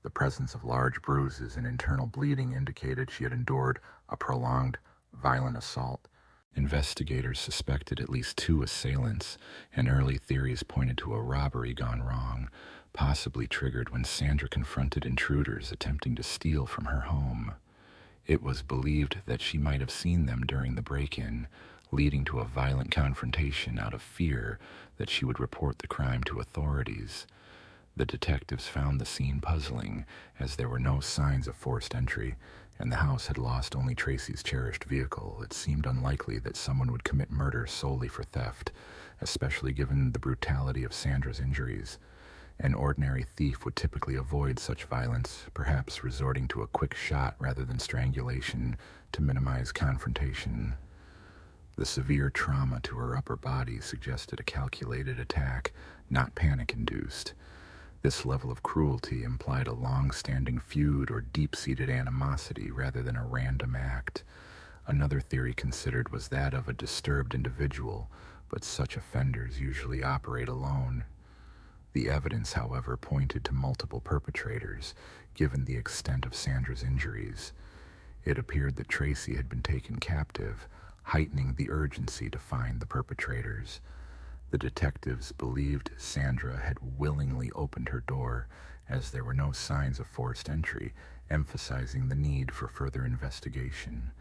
The presence of large bruises and internal bleeding indicated she had endured a prolonged, violent assault. Investigators suspected at least 2 assailants, and early theories pointed to a robbery gone wrong, possibly triggered when Sandra confronted intruders attempting to steal from her home. It was believed that she might have seen them during the break-in, leading to a violent confrontation out of fear that she would report the crime to authorities. The detectives found the scene puzzling, as there were no signs of forced entry, and the house had lost only Tracy's cherished vehicle. It seemed unlikely that someone would commit murder solely for theft, especially given the brutality of Sandra's injuries. An ordinary thief would typically avoid such violence, perhaps resorting to a quick shot rather than strangulation to minimize confrontation. The severe trauma to her upper body suggested a calculated attack, not panic-induced. This level of cruelty implied a long-standing feud or deep-seated animosity rather than a random act. Another theory considered was that of a disturbed individual, but such offenders usually operate alone. The evidence, however, pointed to multiple perpetrators, given the extent of Sandra's injuries. It appeared that Tracy had been taken captive, heightening the urgency to find the perpetrators. The detectives believed Sandra had willingly opened her door, as there were no signs of forced entry, emphasizing the need for further investigation.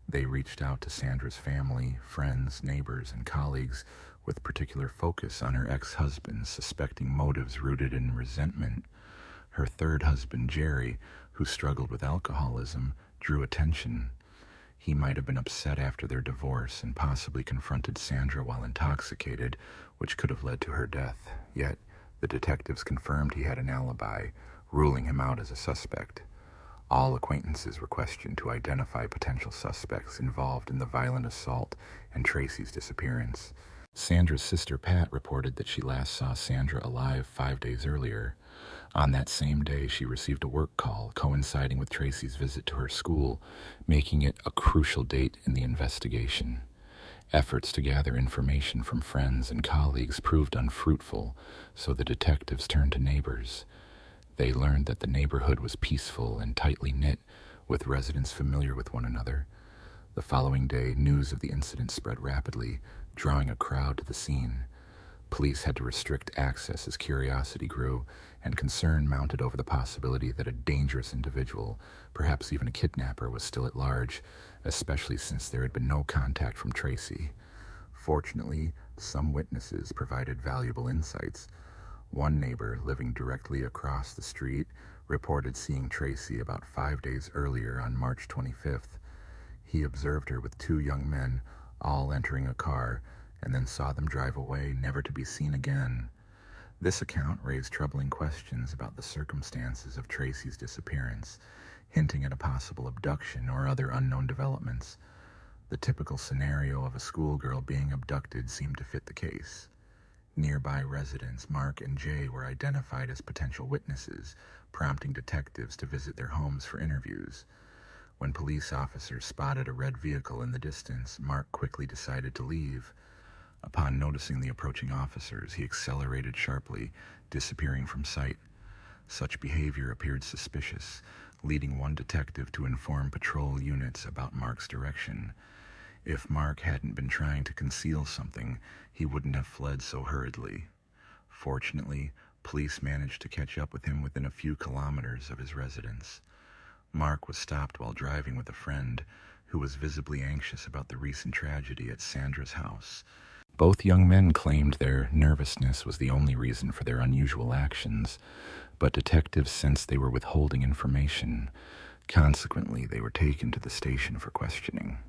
They reached out to Sandra's family, friends, neighbors, and colleagues, with particular focus on her ex-husband, suspecting motives rooted in resentment. Her third husband, Jerry, who struggled with alcoholism, drew attention. He might have been upset after their divorce and possibly confronted Sandra while intoxicated, which could have led to her death. Yet, the detectives confirmed he had an alibi, ruling him out as a suspect. All acquaintances were questioned to identify potential suspects involved in the violent assault and Tracy's disappearance. Sandra's sister Pat reported that she last saw Sandra alive 5 days earlier. On that same day, she received a work call coinciding with Tracy's visit to her school, making it a crucial date in the investigation. Efforts to gather information from friends and colleagues proved unfruitful, so the detectives turned to neighbors. They learned that the neighborhood was peaceful and tightly knit, with residents familiar with one another. The following day, news of the incident spread rapidly, drawing a crowd to the scene. Police had to restrict access as curiosity grew, and concern mounted over the possibility that a dangerous individual, perhaps even a kidnapper, was still at large, especially since there had been no contact from Tracy. Fortunately, some witnesses provided valuable insights. One neighbor, living directly across the street, reported seeing Tracy about 5 days earlier on March 25th. He observed her with 2 young men, all entering a car, and then saw them drive away, never to be seen again. This account raised troubling questions about the circumstances of Tracy's disappearance, hinting at a possible abduction or other unknown developments. The typical scenario of a schoolgirl being abducted seemed to fit the case. Nearby residents Mark and Jay were identified as potential witnesses, prompting detectives to visit their homes for interviews. When police officers spotted a red vehicle in the distance, Mark quickly decided to leave. Upon noticing the approaching officers, he accelerated sharply, disappearing from sight. Such behavior appeared suspicious, leading one detective to inform patrol units about Mark's direction. If Mark hadn't been trying to conceal something, he wouldn't have fled so hurriedly. Fortunately, police managed to catch up with him within a few kilometers of his residence. Mark was stopped while driving with a friend who was visibly anxious about the recent tragedy at Sandra's house. Both young men claimed their nervousness was the only reason for their unusual actions, but detectives sensed they were withholding information. Consequently, they were taken to the station for questioning.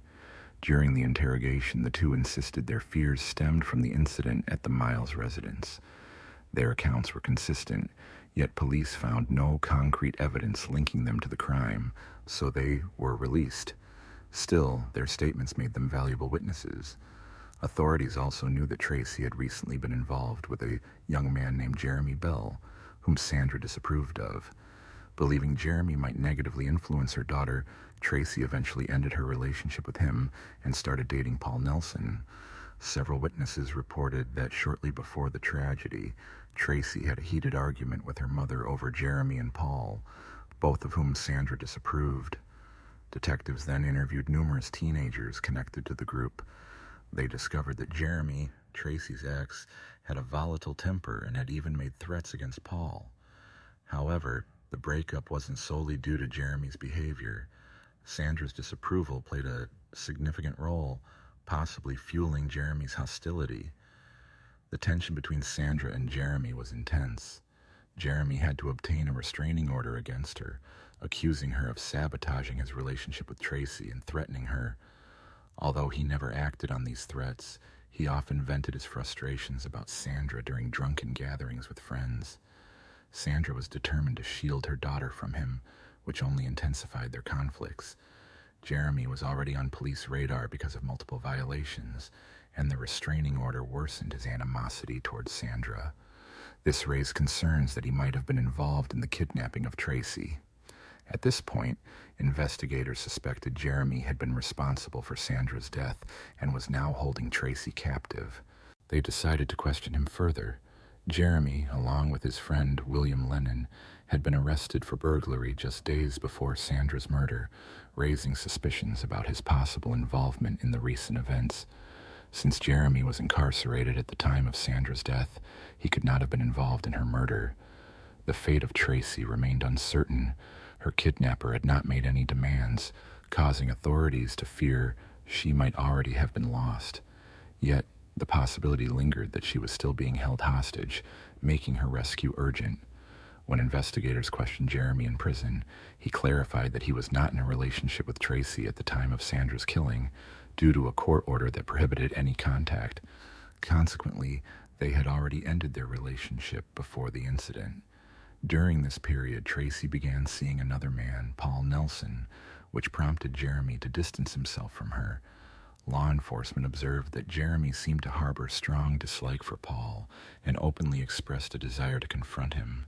During the interrogation, the two insisted their fears stemmed from the incident at the Miles residence. Their accounts were consistent, yet police found no concrete evidence linking them to the crime, so they were released. Still, their statements made them valuable witnesses. Authorities also knew that Tracy had recently been involved with a young man named Jeremy Belt, whom Sandra disapproved of. Believing Jeremy might negatively influence her daughter, Tracy eventually ended her relationship with him and started dating Paul Nelson. Several witnesses reported that shortly before the tragedy, Tracy had a heated argument with her mother over Jeremy and Paul, both of whom Sandra disapproved. Detectives then interviewed numerous teenagers connected to the group. They discovered that Jeremy, Tracy's ex, had a volatile temper and had even made threats against Paul. However, the breakup wasn't solely due to Jeremy's behavior. Sandra's disapproval played a significant role, possibly fueling Jeremy's hostility. The tension between Sandra and Jeremy was intense. Jeremy had to obtain a restraining order against her, accusing her of sabotaging his relationship with Tracy and threatening her. Although he never acted on these threats, he often vented his frustrations about Sandra during drunken gatherings with friends. Sandra was determined to shield her daughter from him, which only intensified their conflicts. Jeremy was already on police radar because of multiple violations, and the restraining order worsened his animosity towards Sandra. This raised concerns that he might have been involved in the kidnapping of Tracy. At this point, investigators suspected Jeremy had been responsible for Sandra's death and was now holding Tracy captive. They decided to question him further. Jeremy, along with his friend William Lennon, had been arrested for burglary just days before Sandra's murder, raising suspicions about his possible involvement in the recent events. Since Jeremy was incarcerated at the time of Sandra's death, he could not have been involved in her murder. The fate of Tracy remained uncertain. Her kidnapper had not made any demands, causing authorities to fear she might already have been lost. Yet, the possibility lingered that she was still being held hostage, making her rescue urgent. When investigators questioned Jeremy in prison, he clarified that he was not in a relationship with Tracy at the time of Sandra's killing, due to a court order that prohibited any contact. Consequently, they had already ended their relationship before the incident. During this period, Tracy began seeing another man, Paul Nelson, which prompted Jeremy to distance himself from her. Law enforcement observed that Jeremy seemed to harbor strong dislike for Paul and openly expressed a desire to confront him.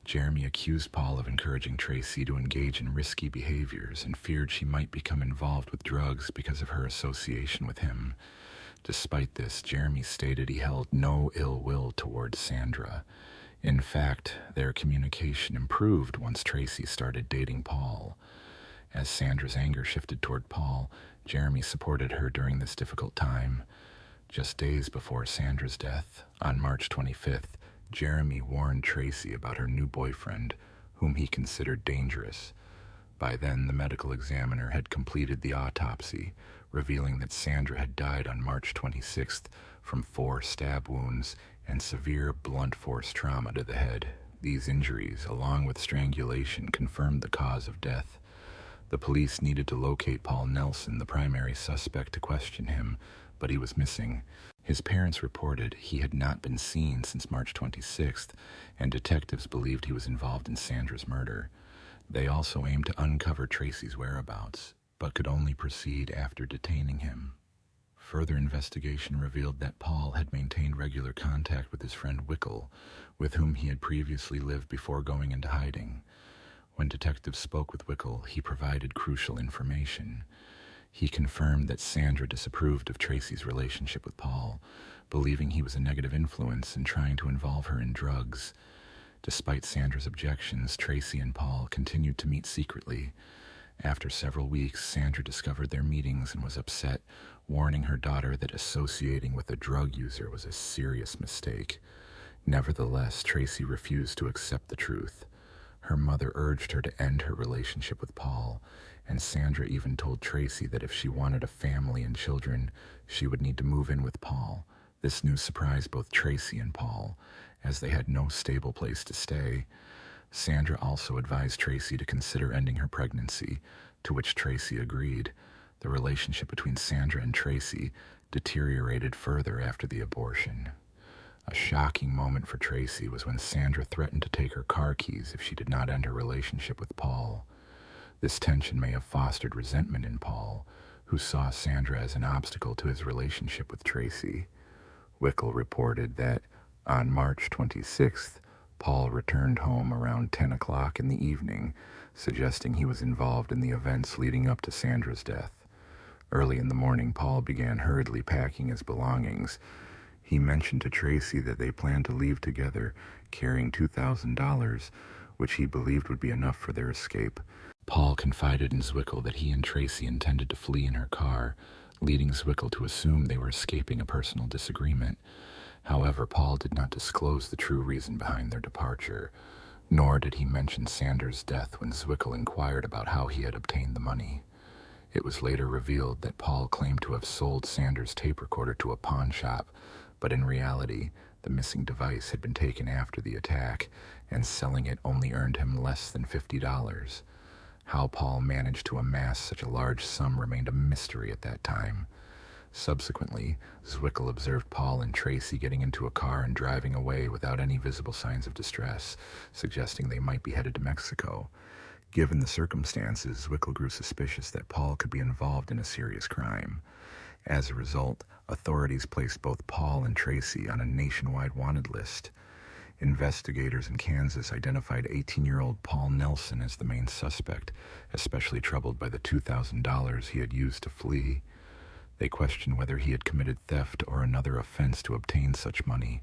Jeremy accused Paul of encouraging Tracy to engage in risky behaviors and feared she might become involved with drugs because of her association with him. Despite this, Jeremy stated he held no ill will towards Sandra. In fact, their communication improved once Tracy started dating Paul. As Sandra's anger shifted toward Paul, Jeremy supported her during this difficult time. Just days before Sandra's death, on March 25th, Jeremy warned Tracy about her new boyfriend, whom he considered dangerous. By then, the medical examiner had completed the autopsy, revealing that Sandra had died on March 26th from 4 stab wounds and severe blunt force trauma to the head. These injuries, along with strangulation, confirmed the cause of death. The police needed to locate Paul Nelson, the primary suspect, to question him, but he was missing. His parents reported he had not been seen since March 26th, and detectives believed he was involved in Sandra's murder. They also aimed to uncover Tracy's whereabouts, but could only proceed after detaining him. Further investigation revealed that Paul had maintained regular contact with his friend Wickle, with whom he had previously lived before going into hiding. When detectives spoke with Wickle, he provided crucial information. He confirmed that Sandra disapproved of Tracy's relationship with Paul, believing he was a negative influence and trying to involve her in drugs. Despite Sandra's objections, Tracy and Paul continued to meet secretly. After several weeks, Sandra discovered their meetings and was upset, warning her daughter that associating with a drug user was a serious mistake. Nevertheless, Tracy refused to accept the truth. Her mother urged her to end her relationship with Paul, and Sandra even told Tracy that if she wanted a family and children, she would need to move in with Paul. This news surprised both Tracy and Paul, as they had no stable place to stay. Sandra also advised Tracy to consider ending her pregnancy, to which Tracy agreed. The relationship between Sandra and Tracy deteriorated further after the abortion. A shocking moment for Tracy was when Sandra threatened to take her car keys if she did not end her relationship with Paul. This tension may have fostered resentment in Paul, who saw Sandra as an obstacle to his relationship with Tracy. Wickel reported that on March 26th, Paul returned home around 10 o'clock in the evening, suggesting he was involved in the events leading up to Sandra's death. Early in the morning, Paul began hurriedly packing his belongings. He mentioned to Tracy that they planned to leave together, carrying $2,000, which he believed would be enough for their escape. Paul confided in Zwickel that he and Tracy intended to flee in her car, leading Zwickel to assume they were escaping a personal disagreement. However, Paul did not disclose the true reason behind their departure, nor did he mention Sandra's death when Zwickel inquired about how he had obtained the money. It was later revealed that Paul claimed to have sold Sandra's tape recorder to a pawn shop, but in reality, the missing device had been taken after the attack, and selling it only earned him less than $50. How Paul managed to amass such a large sum remained a mystery at that time. Subsequently, Zwickel observed Paul and Tracy getting into a car and driving away without any visible signs of distress, suggesting they might be headed to Mexico. Given the circumstances, Zwickel grew suspicious that Paul could be involved in a serious crime. As a result, authorities placed both Paul and Tracy on a nationwide wanted list. Investigators in Kansas identified 18-year-old Paul Nelson as the main suspect, especially troubled by the $2,000 he had used to flee. They questioned whether he had committed theft or another offense to obtain such money.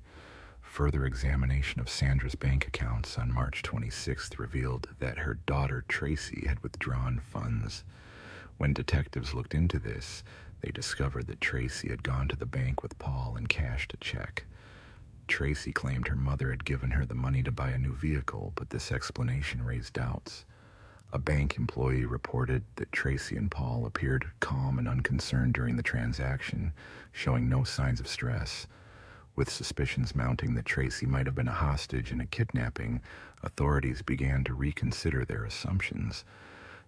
Further examination of Sandra's bank accounts on March 26th revealed that her daughter Tracy had withdrawn funds. When detectives looked into this, they discovered that Tracy had gone to the bank with Paul and cashed a check. Tracy claimed her mother had given her the money to buy a new vehicle, but this explanation raised doubts. A bank employee reported that Tracy and Paul appeared calm and unconcerned during the transaction, showing no signs of stress. With suspicions mounting that Tracy might have been a hostage in a kidnapping, authorities began to reconsider their assumptions.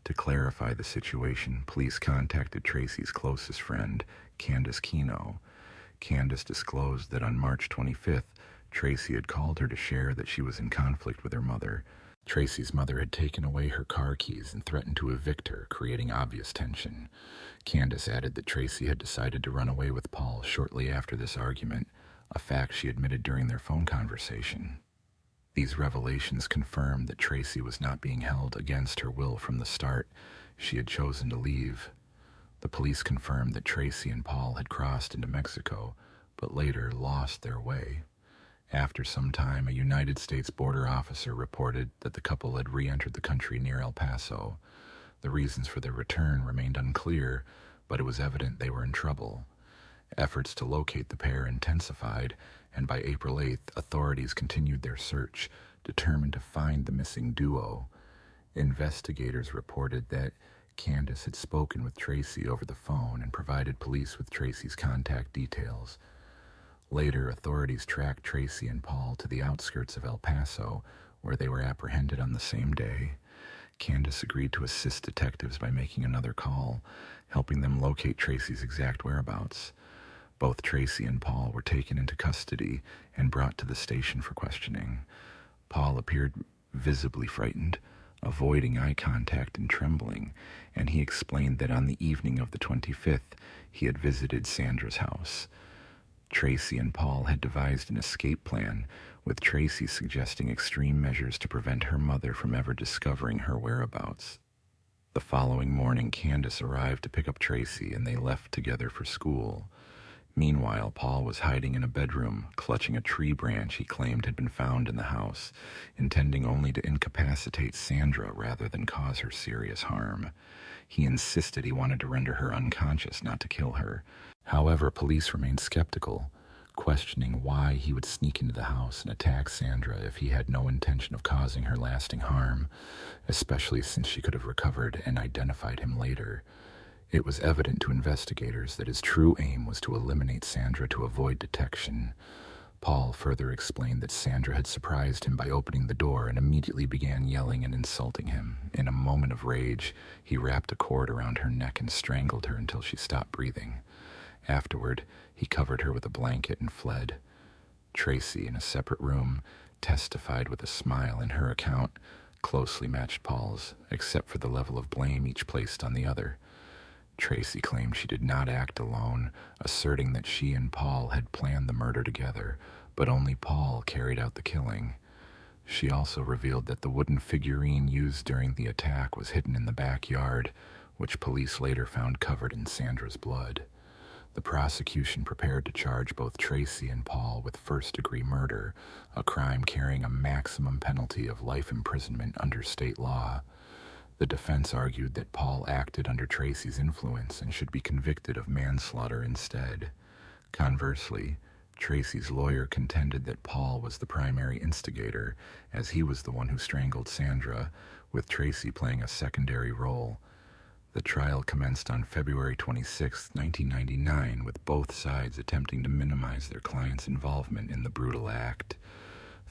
To clarify the situation, police contacted Tracy's closest friend, Candace Keno. Candace disclosed that on March 25th, Tracy had called her to share that she was in conflict with her mother. Tracy's mother had taken away her car keys and threatened to evict her, creating obvious tension. Candace added that Tracy had decided to run away with Paul shortly after this argument, a fact she admitted during their phone conversation. These revelations confirmed that Tracy was not being held against her will from the start. She had chosen to leave. The police confirmed that Tracy and Paul had crossed into Mexico, but later lost their way. After some time, a United States border officer reported that the couple had re-entered the country near El Paso. The reasons for their return remained unclear, but it was evident they were in trouble. Efforts to locate the pair intensified, and by April 8th, authorities continued their search, determined to find the missing duo. Investigators reported that Candace had spoken with Tracy over the phone and provided police with Tracy's contact details. Later, authorities tracked Tracy and Paul to the outskirts of El Paso, where they were apprehended on the same day. Candace agreed to assist detectives by making another call, helping them locate Tracy's exact whereabouts. Both Tracy and Paul were taken into custody and brought to the station for questioning. Paul appeared visibly frightened, avoiding eye contact and trembling, and he explained that on the evening of the 25th, he had visited Sandra's house. Tracy and Paul had devised an escape plan, with Tracy suggesting extreme measures to prevent her mother from ever discovering her whereabouts. The following morning, Candace arrived to pick up Tracy, and they left together for school. Meanwhile, Paul was hiding in a bedroom, clutching a tree branch he claimed had been found in the house, intending only to incapacitate Sandra rather than cause her serious harm. He insisted he wanted to render her unconscious, not to kill her. However, police remained skeptical, questioning why he would sneak into the house and attack Sandra if he had no intention of causing her lasting harm, especially since she could have recovered and identified him later. It was evident to investigators that his true aim was to eliminate Sandra to avoid detection. Paul further explained that Sandra had surprised him by opening the door and immediately began yelling and insulting him. In a moment of rage, he wrapped a cord around her neck and strangled her until she stopped breathing. Afterward, he covered her with a blanket and fled. Tracy, in a separate room, testified with a smile, and her account closely matched Paul's, except for the level of blame each placed on the other. Tracy claimed she did not act alone, asserting that she and Paul had planned the murder together, but only Paul carried out the killing. She also revealed that the wooden figurine used during the attack was hidden in the backyard, which police later found covered in Sandra's blood. The prosecution prepared to charge both Tracy and Paul with first-degree murder, a crime carrying a maximum penalty of life imprisonment under state law. The defense argued that Paul acted under Tracy's influence and should be convicted of manslaughter instead. Conversely, Tracy's lawyer contended that Paul was the primary instigator, as he was the one who strangled Sandra, with Tracy playing a secondary role. The trial commenced on February 26, 1999, with both sides attempting to minimize their client's involvement in the brutal act.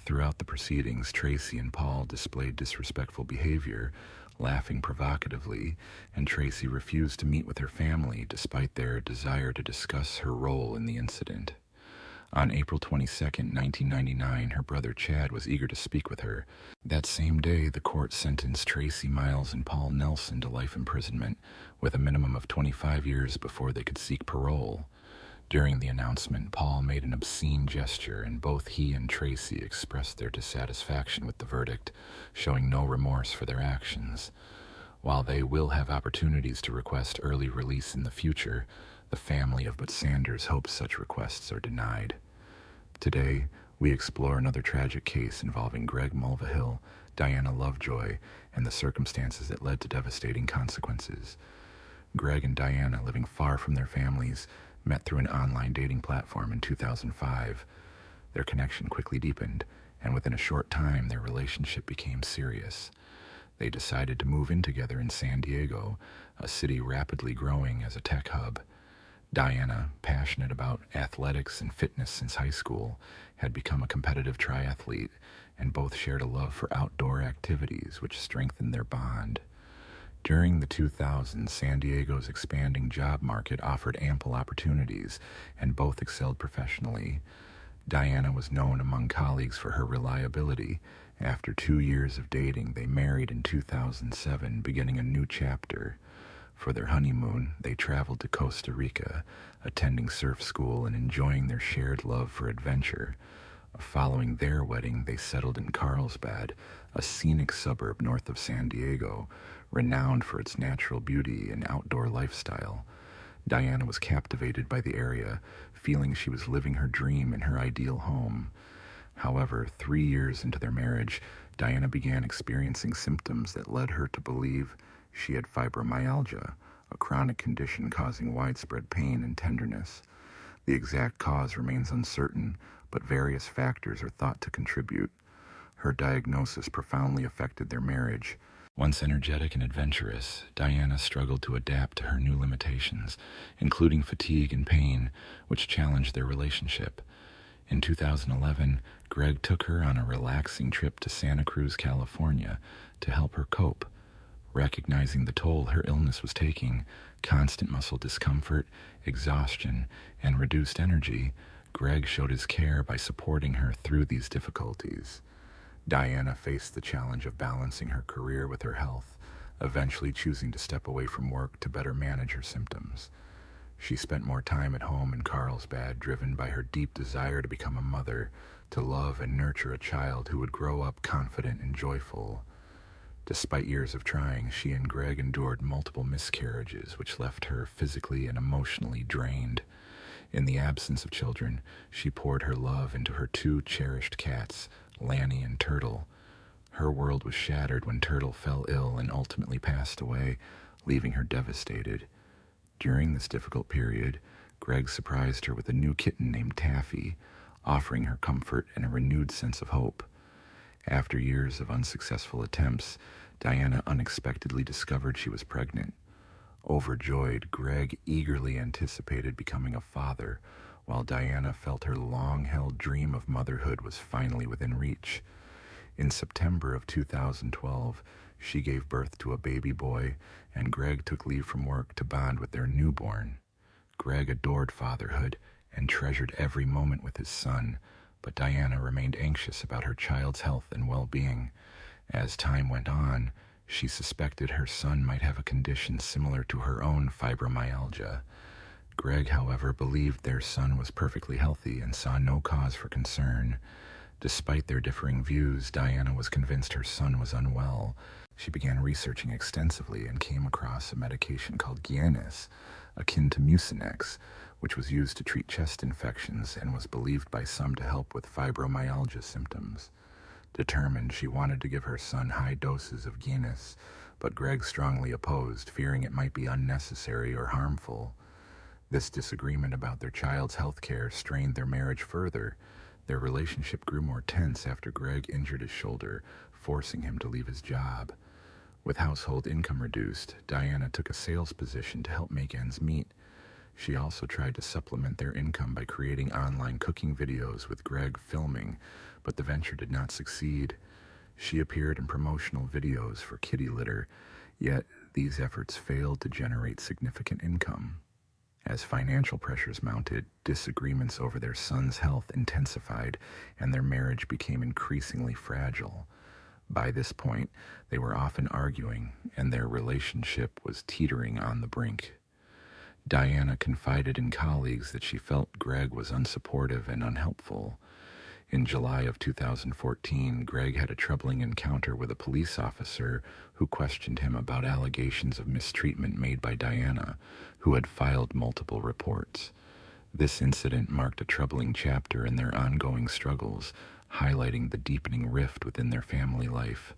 Throughout the proceedings, Tracy and Paul displayed disrespectful behavior, laughing provocatively, and Tracy refused to meet with her family despite their desire to discuss her role in the incident. On April 22, 1999, her brother Chad was eager to speak with her. That same day, the court sentenced Tracy Miles and Paul Nelson to life imprisonment, with a minimum of 25 years before they could seek parole. During the announcement, Paul made an obscene gesture, and both he and Tracy expressed their dissatisfaction with the verdict, showing no remorse for their actions. While they will have opportunities to request early release in the future, the family of But Sanders hopes such requests are denied. Today, we explore another tragic case involving Greg Mulvihill, Diana Lovejoy, and the circumstances that led to devastating consequences. Greg and Diana, living far from their families, met through an online dating platform in 2005. Their connection quickly deepened, and within a short time, their relationship became serious. They decided to move in together in San Diego, a city rapidly growing as a tech hub. Diana, passionate about athletics and fitness since high school, had become a competitive triathlete, and both shared a love for outdoor activities, which strengthened their bond. During the 2000s, San Diego's expanding job market offered ample opportunities, and both excelled professionally. Diana was known among colleagues for her reliability. After 2 years of dating, they married in 2007, beginning a new chapter. For their honeymoon, they traveled to Costa Rica, attending surf school and enjoying their shared love for adventure. Following their wedding, they settled in Carlsbad, a scenic suburb north of San Diego, renowned for its natural beauty and outdoor lifestyle. Diana was captivated by the area, feeling she was living her dream in her ideal home. However, 3 years into their marriage, Diana began experiencing symptoms that led her to believe she had fibromyalgia, a chronic condition causing widespread pain and tenderness. The exact cause remains uncertain, but various factors are thought to contribute. Her diagnosis profoundly affected their marriage. Once energetic and adventurous, Diana struggled to adapt to her new limitations, including fatigue and pain, which challenged their relationship. In 2011, Greg took her on a relaxing trip to Santa Cruz, California, to help her cope. Recognizing the toll her illness was taking, constant muscle discomfort, exhaustion, and reduced energy, Greg showed his care by supporting her through these difficulties. Diana faced the challenge of balancing her career with her health, eventually choosing to step away from work to better manage her symptoms. She spent more time at home in Carlsbad, driven by her deep desire to become a mother, to love and nurture a child who would grow up confident and joyful. Despite years of trying, she and Greg endured multiple miscarriages, which left her physically and emotionally drained. In the absence of children, she poured her love into her two cherished cats, Lanny and Turtle. Her world was shattered when Turtle fell ill and ultimately passed away, leaving her devastated. During this difficult period, Greg surprised her with a new kitten named Taffy, offering her comfort and a renewed sense of hope. After years of unsuccessful attempts, Diana unexpectedly discovered she was pregnant. Overjoyed, Greg eagerly anticipated becoming a father, while Diana felt her long-held dream of motherhood was finally within reach. In September of 2012, she gave birth to a baby boy, and Greg took leave from work to bond with their newborn. Greg adored fatherhood and treasured every moment with his son, but Diana remained anxious about her child's health and well-being. As time went on, she suspected her son might have a condition similar to her own fibromyalgia. Greg, however, believed their son was perfectly healthy and saw no cause for concern. Despite their differing views, Diana was convinced her son was unwell. She began researching extensively and came across a medication called Guinness, akin to Mucinex, which was used to treat chest infections and was believed by some to help with fibromyalgia symptoms. Determined, she wanted to give her son high doses of Guinness, but Greg strongly opposed, fearing it might be unnecessary or harmful. This disagreement about their child's health care strained their marriage further. Their relationship grew more tense after Greg injured his shoulder, forcing him to leave his job. With household income reduced, Diana took a sales position to help make ends meet. She also tried to supplement their income by creating online cooking videos with Greg filming, but the venture did not succeed. She appeared in promotional videos for kitty litter, yet these efforts failed to generate significant income. As financial pressures mounted, disagreements over their son's health intensified, and their marriage became increasingly fragile. By this point, they were often arguing, and their relationship was teetering on the brink. Diana confided in colleagues that she felt Greg was unsupportive and unhelpful. In July of 2014, Greg had a troubling encounter with a police officer who questioned him about allegations of mistreatment made by Diana, who had filed multiple reports. This incident marked a troubling chapter in their ongoing struggles, highlighting the deepening rift within their family life.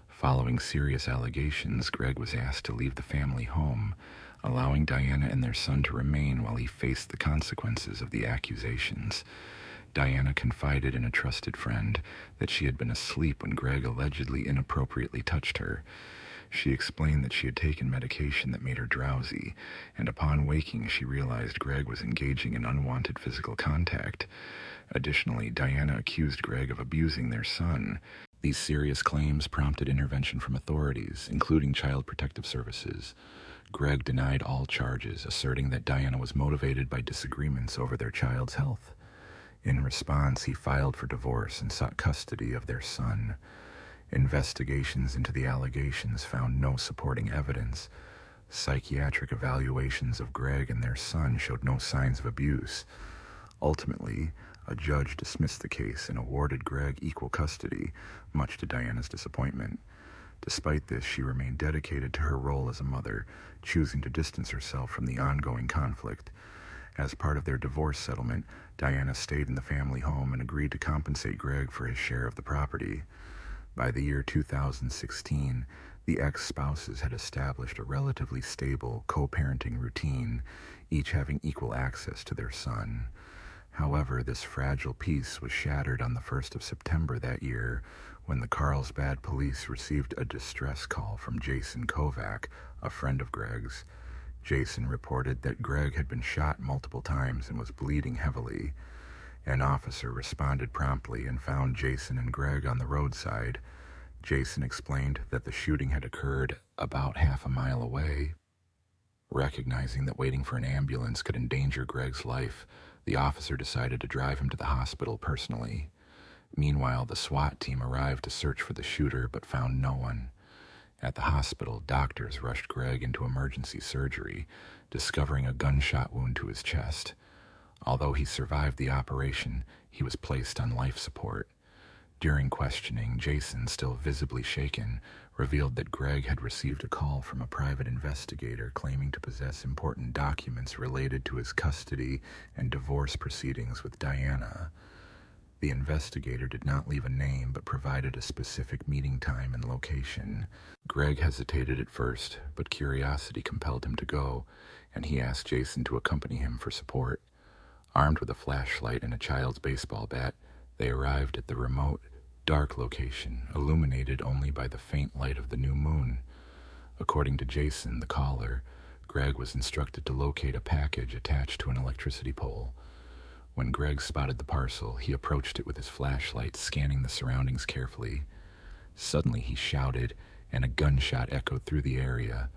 Following serious allegations, Greg was asked to leave the family home, allowing Diana and their son to remain while he faced the consequences of the accusations. Diana confided in a trusted friend that she had been asleep when Greg allegedly inappropriately touched her. She explained that she had taken medication that made her drowsy, and upon waking she realized Greg was engaging in unwanted physical contact. Additionally, Diana accused Greg of abusing their son. These serious claims prompted intervention from authorities, including Child Protective Services. Greg denied all charges, asserting that Diana was motivated by disagreements over their child's health. In response, he filed for divorce and sought custody of their son. Investigations into the allegations found no supporting evidence. Psychiatric evaluations of Greg and their son showed no signs of abuse. Ultimately, a judge dismissed the case and awarded Greg equal custody, much to Diana's disappointment. Despite this, she remained dedicated to her role as a mother, choosing to distance herself from the ongoing conflict. As part of their divorce settlement, Diana stayed in the family home and agreed to compensate Greg for his share of the property. By the year 2016, the ex-spouses had established a relatively stable co-parenting routine, each having equal access to their son. However, this fragile peace was shattered on the 1st of September that year when the Carlsbad police received a distress call from Jason Kovac, a friend of Greg's. Jason reported that Greg had been shot multiple times and was bleeding heavily. An officer responded promptly and found Jason and Greg on the roadside. Jason explained that the shooting had occurred about half a mile away. Recognizing that waiting for an ambulance could endanger Greg's life, the officer decided to drive him to the hospital personally. Meanwhile, the SWAT team arrived to search for the shooter but found no one. At the hospital, doctors rushed Greg into emergency surgery, discovering a gunshot wound to his chest. Although he survived the operation, he was placed on life support. During questioning, Jason, still visibly shaken, revealed that Greg had received a call from a private investigator claiming to possess important documents related to his custody and divorce proceedings with Diana. The investigator did not leave a name but provided a specific meeting time and location. Greg hesitated at first, but curiosity compelled him to go, and he asked Jason to accompany him for support. Armed with a flashlight and a child's baseball bat, they arrived at the remote, dark location, illuminated only by the faint light of the new moon. According to Jason, the caller, Greg was instructed to locate a package attached to an electricity pole. When Greg spotted the parcel, he approached it with his flashlight, scanning the surroundings carefully. Suddenly he shouted, and a gunshot echoed through the area.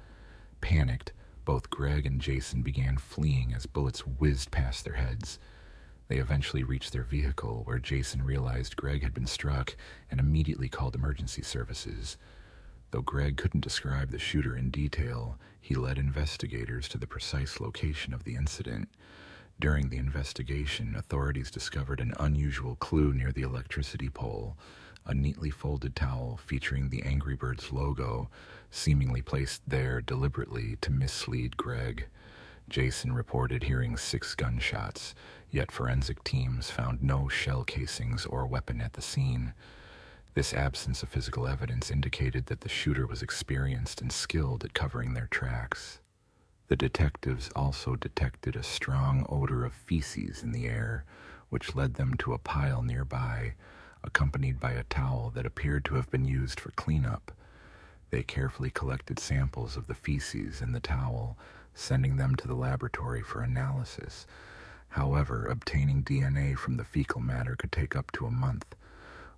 Panicked, both Greg and Jason began fleeing as bullets whizzed past their heads. They eventually reached their vehicle, where Jason realized Greg had been struck and immediately called emergency services. Though Greg couldn't describe the shooter in detail, he led investigators to the precise location of the incident. During the investigation, authorities discovered an unusual clue near the electricity pole, a neatly folded towel featuring the Angry Birds logo, seemingly placed there deliberately to mislead Greg. Jason reported hearing 6 gunshots, yet forensic teams found no shell casings or weapon at the scene. This absence of physical evidence indicated that the shooter was experienced and skilled at covering their tracks. The detectives also detected a strong odor of feces in the air, which led them to a pile nearby, accompanied by a towel that appeared to have been used for cleanup. They carefully collected samples of the feces and the towel, sending them to the laboratory for analysis. However, obtaining DNA from the fecal matter could take up to a month.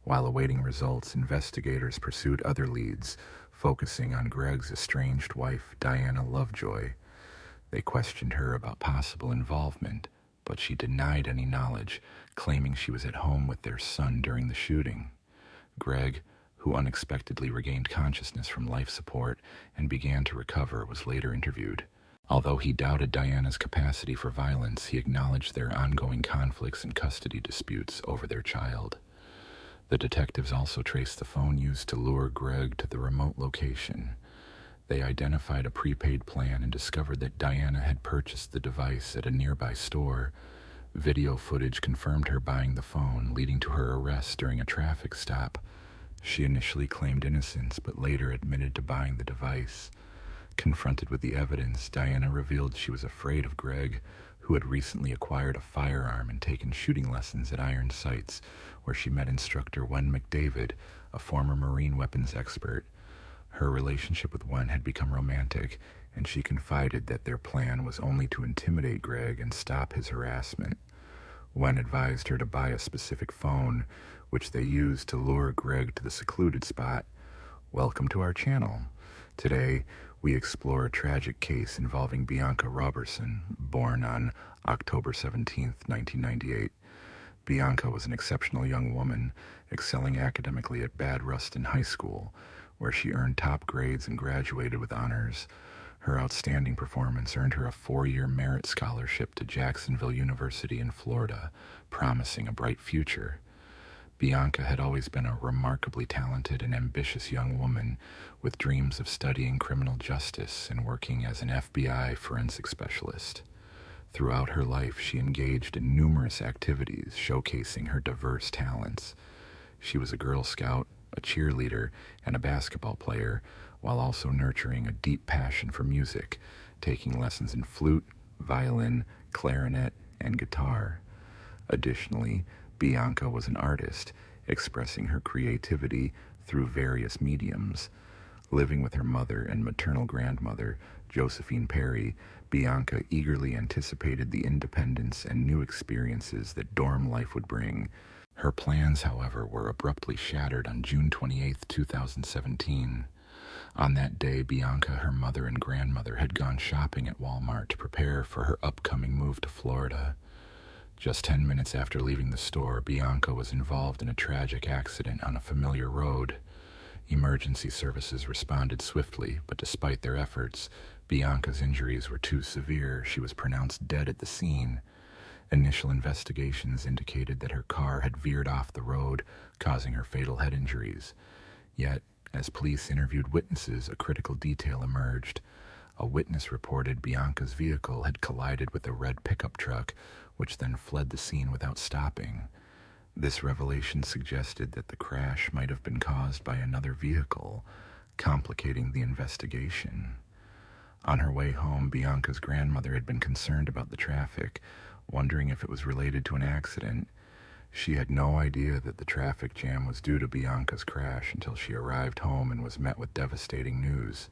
While awaiting results, investigators pursued other leads, focusing on Greg's estranged wife, Diana Lovejoy. They questioned her about possible involvement, but she denied any knowledge, claiming she was at home with their son during the shooting. Greg, who unexpectedly regained consciousness from life support and began to recover, was later interviewed. Although he doubted Diana's capacity for violence, he acknowledged their ongoing conflicts and custody disputes over their child. The detectives also traced the phone used to lure Greg to the remote location. They identified a prepaid plan and discovered that Diana had purchased the device at a nearby store. Video footage confirmed her buying the phone, leading to her arrest during a traffic stop. She initially claimed innocence, but later admitted to buying the device. Confronted with the evidence, Diana revealed she was afraid of Greg, who had recently acquired a firearm and taken shooting lessons at Iron Sights, where she met instructor Wen McDavid, a former Marine weapons expert. Her relationship with Wen had become romantic, and she confided that their plan was only to intimidate Greg and stop his harassment. Wen advised her to buy a specific phone, which they used to lure Greg to the secluded spot. Welcome to our channel. Today, we explore a tragic case involving Bianca Robertson, born on October 17, 1998. Bianca was an exceptional young woman, excelling academically at Bad Ruston High School, where she earned top grades and graduated with honors. Her outstanding performance earned her a 4-year merit scholarship to Jacksonville University in Florida, promising a bright future. Bianca had always been a remarkably talented and ambitious young woman, with dreams of studying criminal justice and working as an FBI forensic specialist. Throughout her life, she engaged in numerous activities showcasing her diverse talents. She was a Girl Scout, a cheerleader, and a basketball player, while also nurturing a deep passion for music, taking lessons in flute, violin, clarinet, and guitar. Additionally, Bianca was an artist, expressing her creativity through various mediums. Living with her mother and maternal grandmother, Josephine Perry, Bianca eagerly anticipated the independence and new experiences that dorm life would bring. Her plans, however, were abruptly shattered on June 28, 2017. On that day, Bianca, her mother, and grandmother had gone shopping at Walmart to prepare for her upcoming move to Florida. Just 10 minutes after leaving the store, Bianca was involved in a tragic accident on a familiar road. Emergency services responded swiftly, but despite their efforts, Bianca's injuries were too severe. She was pronounced dead at the scene. Initial investigations indicated that her car had veered off the road, causing her fatal head injuries. Yet, as police interviewed witnesses, a critical detail emerged. A witness reported Bianca's vehicle had collided with a red pickup truck, which then fled the scene without stopping. This revelation suggested that the crash might have been caused by another vehicle, complicating the investigation. On her way home, Bianca's grandmother had been concerned about the traffic, wondering if it was related to an accident. She had no idea that the traffic jam was due to Bianca's crash until she arrived home and was met with devastating news.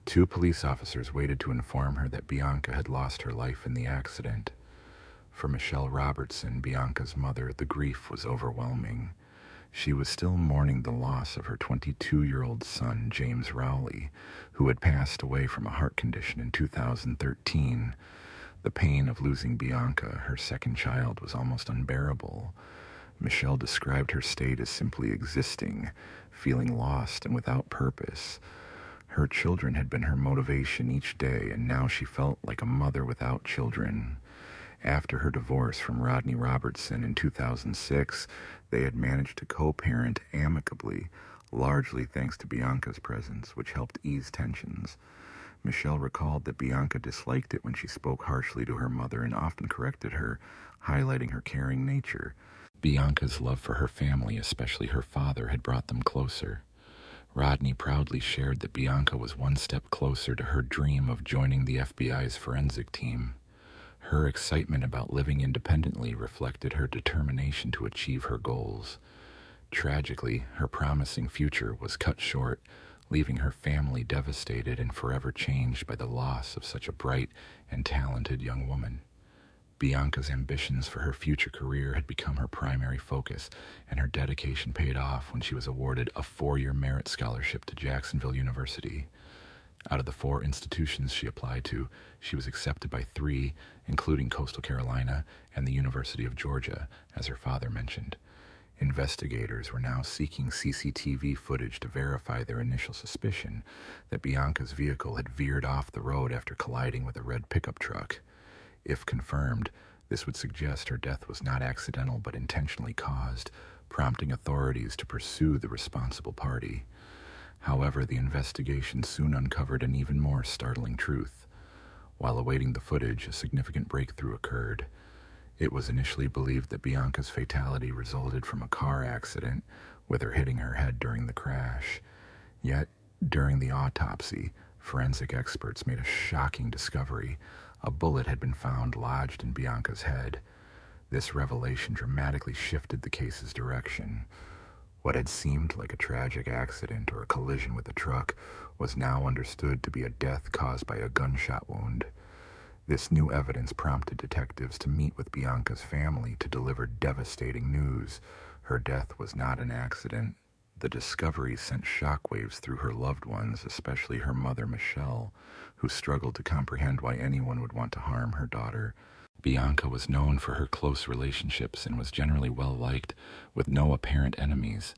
2 police officers waited to inform her that Bianca had lost her life in the accident. For Michelle Robertson, Bianca's mother, the grief was overwhelming. She was still mourning the loss of her 22-year-old son, James Rowley, who had passed away from a heart condition in 2013. The pain of losing Bianca, her second child, was almost unbearable. Michelle described her state as simply existing, feeling lost and without purpose. Her children had been her motivation each day, and now she felt like a mother without children. After her divorce from Rodney Robertson in 2006, they had managed to co-parent amicably, largely thanks to Bianca's presence, which helped ease tensions. Michelle recalled that Bianca disliked it when she spoke harshly to her mother and often corrected her, highlighting her caring nature. Bianca's love for her family, especially her father, had brought them closer. Rodney proudly shared that Bianca was one step closer to her dream of joining the FBI's forensic team. Her excitement about living independently reflected her determination to achieve her goals. Tragically, her promising future was cut short, leaving her family devastated and forever changed by the loss of such a bright and talented young woman. Bianca's ambitions for her future career had become her primary focus, and her dedication paid off when she was awarded a 4-year merit scholarship to Jacksonville University. Out of the 4 institutions she applied to, she was accepted by 3, including Coastal Carolina and the University of Georgia, as her father mentioned. Investigators were now seeking CCTV footage to verify their initial suspicion that Bianca's vehicle had veered off the road after colliding with a red pickup truck. If confirmed, this would suggest her death was not accidental but intentionally caused, prompting authorities to pursue the responsible party. However, the investigation soon uncovered an even more startling truth. While awaiting the footage, a significant breakthrough occurred. It was initially believed that Bianca's fatality resulted from a car accident, with her hitting her head during the crash. Yet, during the autopsy, forensic experts made a shocking discovery. A bullet had been found lodged in Bianca's head. This revelation dramatically shifted the case's direction. What had seemed like a tragic accident or a collision with a truck was now understood to be a death caused by a gunshot wound. This new evidence prompted detectives to meet with Bianca's family to deliver devastating news. Her death was not an accident. The discovery sent shockwaves through her loved ones, especially her mother, Michelle, who struggled to comprehend why anyone would want to harm her daughter. Bianca was known for her close relationships and was generally well-liked, with no apparent enemies.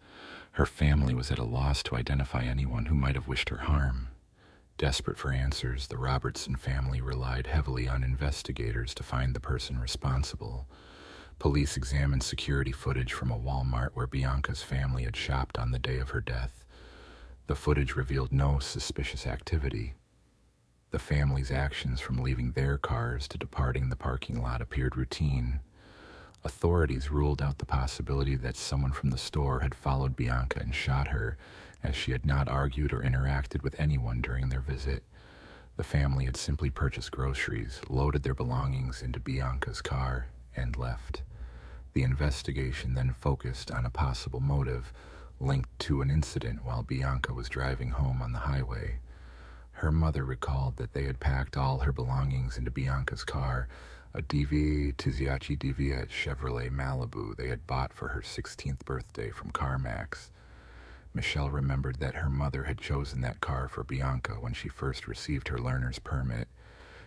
Her family was at a loss to identify anyone who might have wished her harm. Desperate for answers, the Robertson family relied heavily on investigators to find the person responsible. Police examined security footage from a Walmart where Bianca's family had shopped on the day of her death. The footage revealed no suspicious activity. The family's actions from leaving their cars to departing the parking lot appeared routine. Authorities ruled out the possibility that someone from the store had followed Bianca and shot her, as she had not argued or interacted with anyone during their visit. The family had simply purchased groceries, loaded their belongings into Bianca's car, and left. The investigation then focused on a possible motive linked to an incident while Bianca was driving home on the highway. Her mother recalled that they had packed all her belongings into Bianca's car, a Tiziachi Deviat Chevrolet Malibu they had bought for her 16th birthday from CarMax. Michelle remembered that her mother had chosen that car for Bianca when she first received her learner's permit.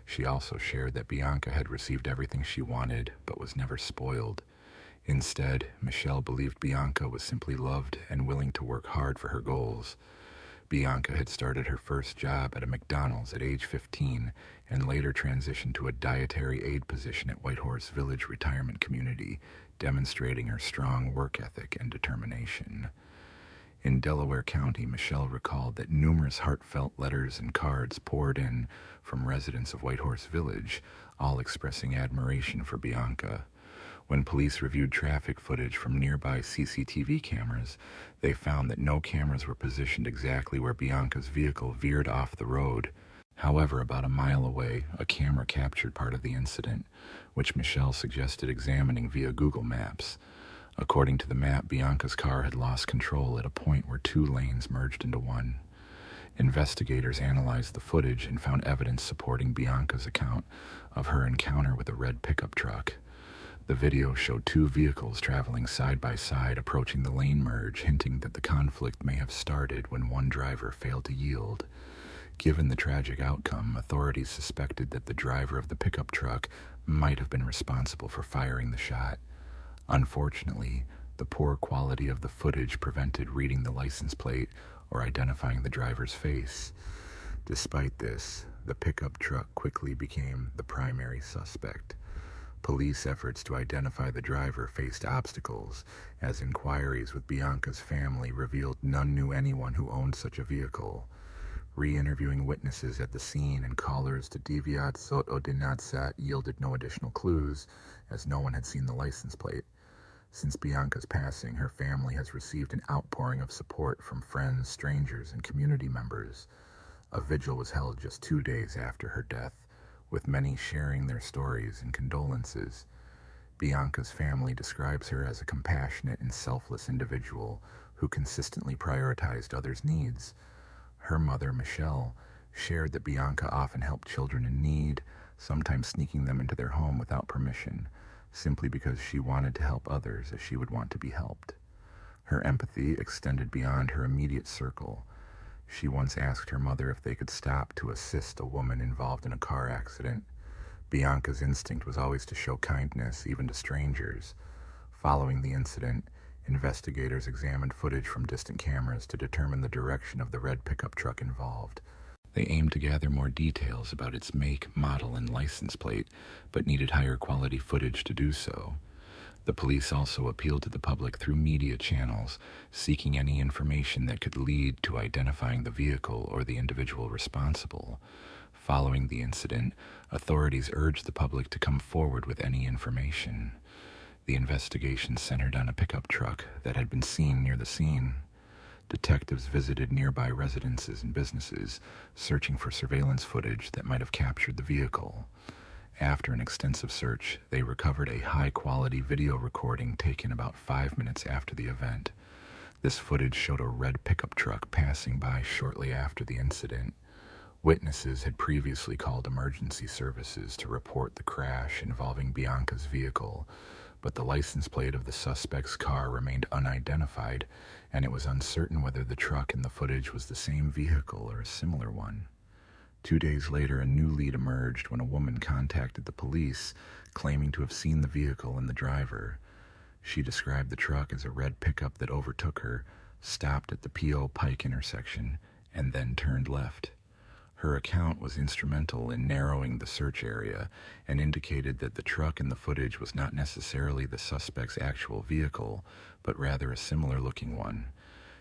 She also shared that Bianca had received everything she wanted, but was never spoiled. Instead, Michelle believed Bianca was simply loved and willing to work hard for her goals. Bianca had started her first job at a McDonald's at age 15 and later transitioned to a dietary aid position at Whitehorse Village Retirement Community, demonstrating her strong work ethic and determination. In Delaware County, Michelle recalled that numerous heartfelt letters and cards poured in from residents of Whitehorse Village, all expressing admiration for Bianca. When police reviewed traffic footage from nearby CCTV cameras, they found that no cameras were positioned exactly where Bianca's vehicle veered off the road. However, about a mile away, a camera captured part of the incident, which Michelle suggested examining via Google Maps. According to the map, Bianca's car had lost control at a point where two lanes merged into one. Investigators analyzed the footage and found evidence supporting Bianca's account of her encounter with a red pickup truck. The video showed two vehicles traveling side by side approaching the lane merge, hinting that the conflict may have started when one driver failed to yield. Given the tragic outcome, authorities suspected that the driver of the pickup truck might have been responsible for firing the shot. Unfortunately, the poor quality of the footage prevented reading the license plate or identifying the driver's face. Despite this, the pickup truck quickly became the primary suspect. Police efforts to identify the driver faced obstacles, as inquiries with Bianca's family revealed none knew anyone who owned such a vehicle. Re-interviewing witnesses at the scene and callers to Deviat Sot Odinatsat yielded no additional clues, as no one had seen the license plate. Since Bianca's passing, her family has received an outpouring of support from friends, strangers, and community members. A vigil was held just 2 days after her death, with many sharing their stories and condolences. Bianca's family describes her as a compassionate and selfless individual who consistently prioritized others' needs. Her mother, Michelle, shared that Bianca often helped children in need, sometimes sneaking them into their home without permission, simply because she wanted to help others as she would want to be helped. Her empathy extended beyond her immediate circle. She once asked her mother if they could stop to assist a woman involved in a car accident. Bianca's instinct was always to show kindness, even to strangers. Following the incident, investigators examined footage from distant cameras to determine the direction of the red pickup truck involved. They aimed to gather more details about its make, model, and license plate, but needed higher quality footage to do so. The police also appealed to the public through media channels, seeking any information that could lead to identifying the vehicle or the individual responsible. Following the incident, authorities urged the public to come forward with any information. The investigation centered on a pickup truck that had been seen near the scene. Detectives visited nearby residences and businesses, searching for surveillance footage that might have captured the vehicle. After an extensive search, they recovered a high-quality video recording taken about 5 minutes after the event. This footage showed a red pickup truck passing by shortly after the incident. Witnesses had previously called emergency services to report the crash involving Bianca's vehicle, but the license plate of the suspect's car remained unidentified, and it was uncertain whether the truck in the footage was the same vehicle or a similar one. 2 days later, a new lead emerged when a woman contacted the police, claiming to have seen the vehicle and the driver. She described the truck as a red pickup that overtook her, stopped at the P.O. Pike intersection, and then turned left. Her account was instrumental in narrowing the search area and indicated that the truck in the footage was not necessarily the suspect's actual vehicle, but rather a similar-looking one.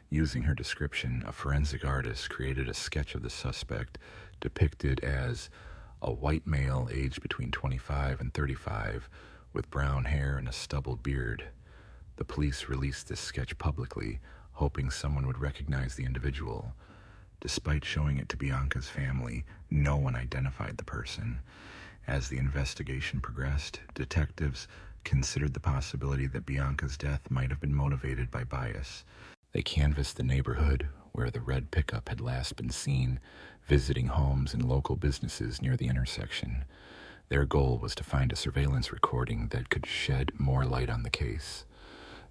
Using her description, a forensic artist created a sketch of the suspect depicted as a white male aged between 25 and 35 with brown hair and a stubbled beard. The police released this sketch publicly, hoping someone would recognize the individual. Despite showing it to Bianca's family, no one identified the person. As the investigation progressed, detectives considered the possibility that Bianca's death might have been motivated by bias. They canvassed the neighborhood where the red pickup had last been seen, visiting homes and local businesses near the intersection. Their goal was to find a surveillance recording that could shed more light on the case.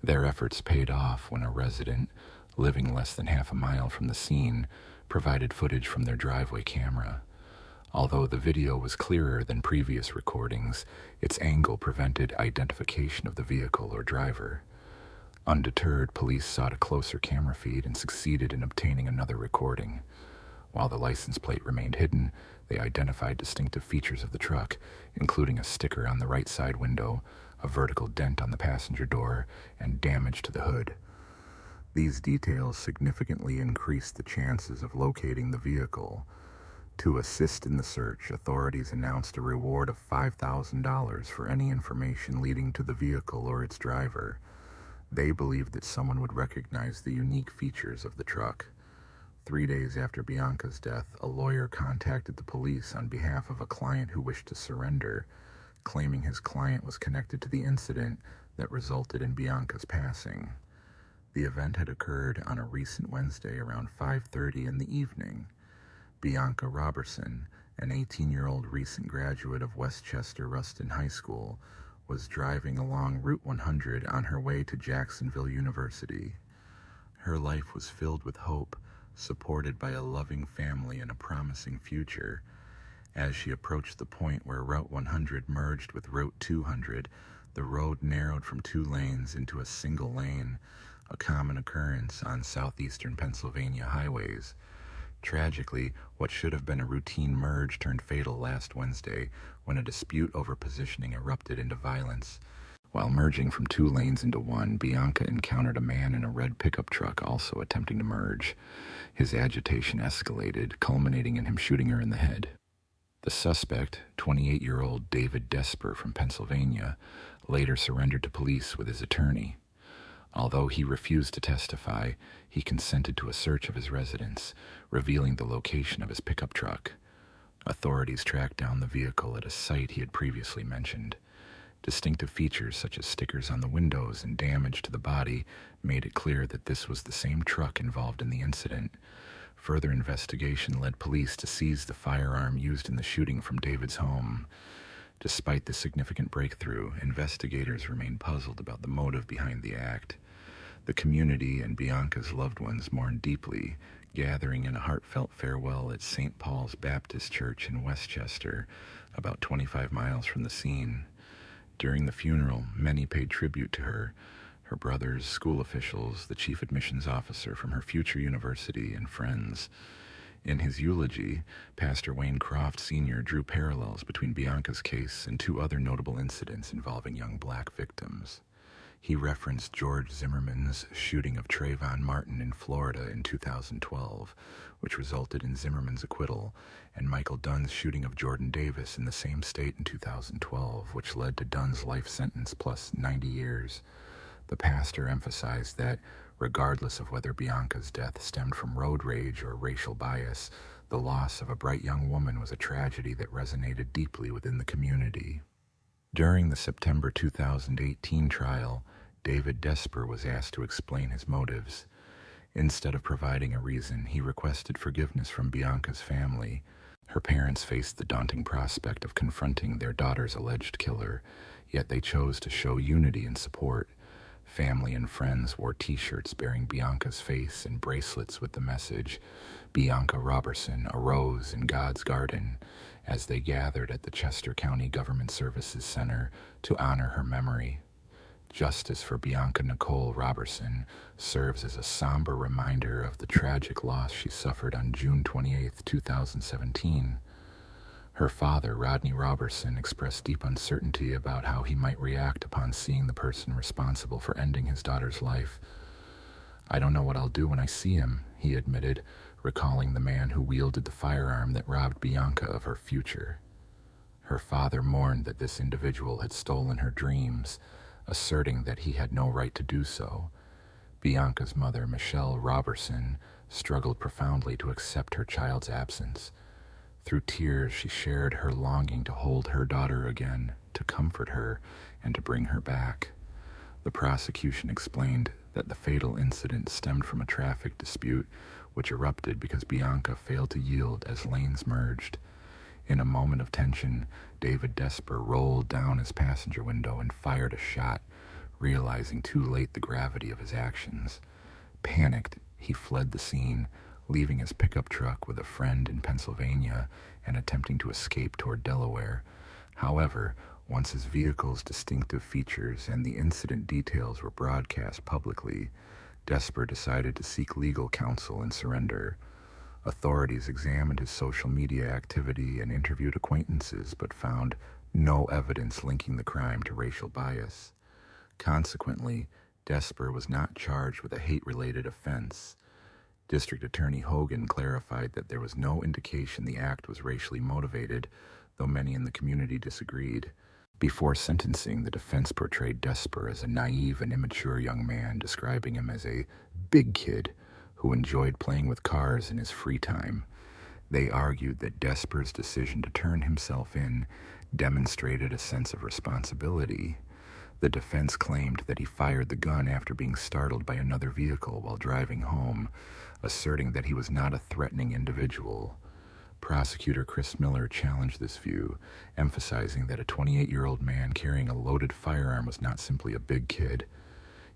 Their efforts paid off when a resident, living less than half a mile from the scene, provided footage from their driveway camera. Although the video was clearer than previous recordings, its angle prevented identification of the vehicle or driver. Undeterred, police sought a closer camera feed and succeeded in obtaining another recording. While the license plate remained hidden, they identified distinctive features of the truck, including a sticker on the right side window, a vertical dent on the passenger door, and damage to the hood. These details significantly increased the chances of locating the vehicle. To assist in the search, authorities announced a reward of $5,000 for any information leading to the vehicle or its driver. They believed that someone would recognize the unique features of the truck. 3 days after Bianca's death, a lawyer contacted the police on behalf of a client who wished to surrender, claiming his client was connected to the incident that resulted in Bianca's passing. The event had occurred on a recent Wednesday around 5:30 in the evening. Bianca Robertson, an 18-year-old recent graduate of Westchester Ruston High School, was driving along Route 100 on her way to Jacksonville University. Her life was filled with hope, supported by a loving family and a promising future. As she approached the point where Route 100 merged with Route 200, the road narrowed from 2 lanes into a single lane, a common occurrence on southeastern Pennsylvania highways. Tragically, what should have been a routine merge turned fatal last Wednesday when a dispute over positioning erupted into violence. While merging from 2 lanes into one, Bianca encountered a man in a red pickup truck also attempting to merge. His agitation escalated, culminating in him shooting her in the head. The suspect, 28-year-old David Desper from Pennsylvania, later surrendered to police with his attorney. Although he refused to testify, he consented to a search of his residence, revealing the location of his pickup truck. Authorities tracked down the vehicle at a site he had previously mentioned. Distinctive features such as stickers on the windows and damage to the body made it clear that this was the same truck involved in the incident. Further investigation led police to seize the firearm used in the shooting from David's home. Despite the significant breakthrough, investigators remain puzzled about the motive behind the act. The community and Bianca's loved ones mourned deeply, gathering in a heartfelt farewell at St. Paul's Baptist Church in Westchester, about 25 miles from the scene. During the funeral, many paid tribute to her, her brothers, school officials, the chief admissions officer from her future university, and friends. In his eulogy, Pastor Wayne Croft Sr. drew parallels between Bianca's case and 2 other notable incidents involving young black victims. He referenced George Zimmerman's shooting of Trayvon Martin in Florida in 2012, which resulted in Zimmerman's acquittal, and Michael Dunn's shooting of Jordan Davis in the same state in 2012, which led to Dunn's life sentence plus 90 years. The pastor emphasized that, regardless of whether Bianca's death stemmed from road rage or racial bias, the loss of a bright young woman was a tragedy that resonated deeply within the community. During the September 2018 trial, David Desper was asked to explain his motives. Instead of providing a reason, he requested forgiveness from Bianca's family. Her parents faced the daunting prospect of confronting their daughter's alleged killer, yet they chose to show unity and support. Family and friends wore T-shirts bearing Bianca's face and bracelets with the message, "Bianca Robertson arose in God's garden," as they gathered at the Chester County Government Services Center to honor her memory. Justice for Bianca Nicole Robertson serves as a somber reminder of the tragic loss she suffered on June 28, 2017. Her father, Rodney Robertson, expressed deep uncertainty about how he might react upon seeing the person responsible for ending his daughter's life. "I don't know what I'll do when I see him," he admitted, recalling the man who wielded the firearm that robbed Bianca of her future. Her father mourned that this individual had stolen her dreams, asserting that he had no right to do so. Bianca's mother, Michelle Robertson, struggled profoundly to accept her child's absence. Through tears, she shared her longing to hold her daughter again, to comfort her, and to bring her back. The prosecution explained that the fatal incident stemmed from a traffic dispute which erupted because Bianca failed to yield as lanes merged. In a moment of tension, David Desper rolled down his passenger window and fired a shot, realizing too late the gravity of his actions. Panicked, he fled the scene, leaving his pickup truck with a friend in Pennsylvania and attempting to escape toward Delaware. However, Once his vehicle's distinctive features and the incident details were broadcast publicly, Desper decided to seek legal counsel and surrender. Authorities examined his social media activity and interviewed acquaintances, but found no evidence linking the crime to racial bias. Consequently, Desper was not charged with a hate-related offense. District Attorney Hogan clarified that there was no indication the act was racially motivated, though many in the community disagreed. Before sentencing, the defense portrayed Desper as a naive and immature young man, describing him as a big kid who enjoyed playing with cars in his free time. They argued that Desper's decision to turn himself in demonstrated a sense of responsibility. The defense claimed that he fired the gun after being startled by another vehicle while driving home, asserting that he was not a threatening individual. Prosecutor Chris Miller challenged this view, emphasizing that a 28-year-old man carrying a loaded firearm was not simply a big kid.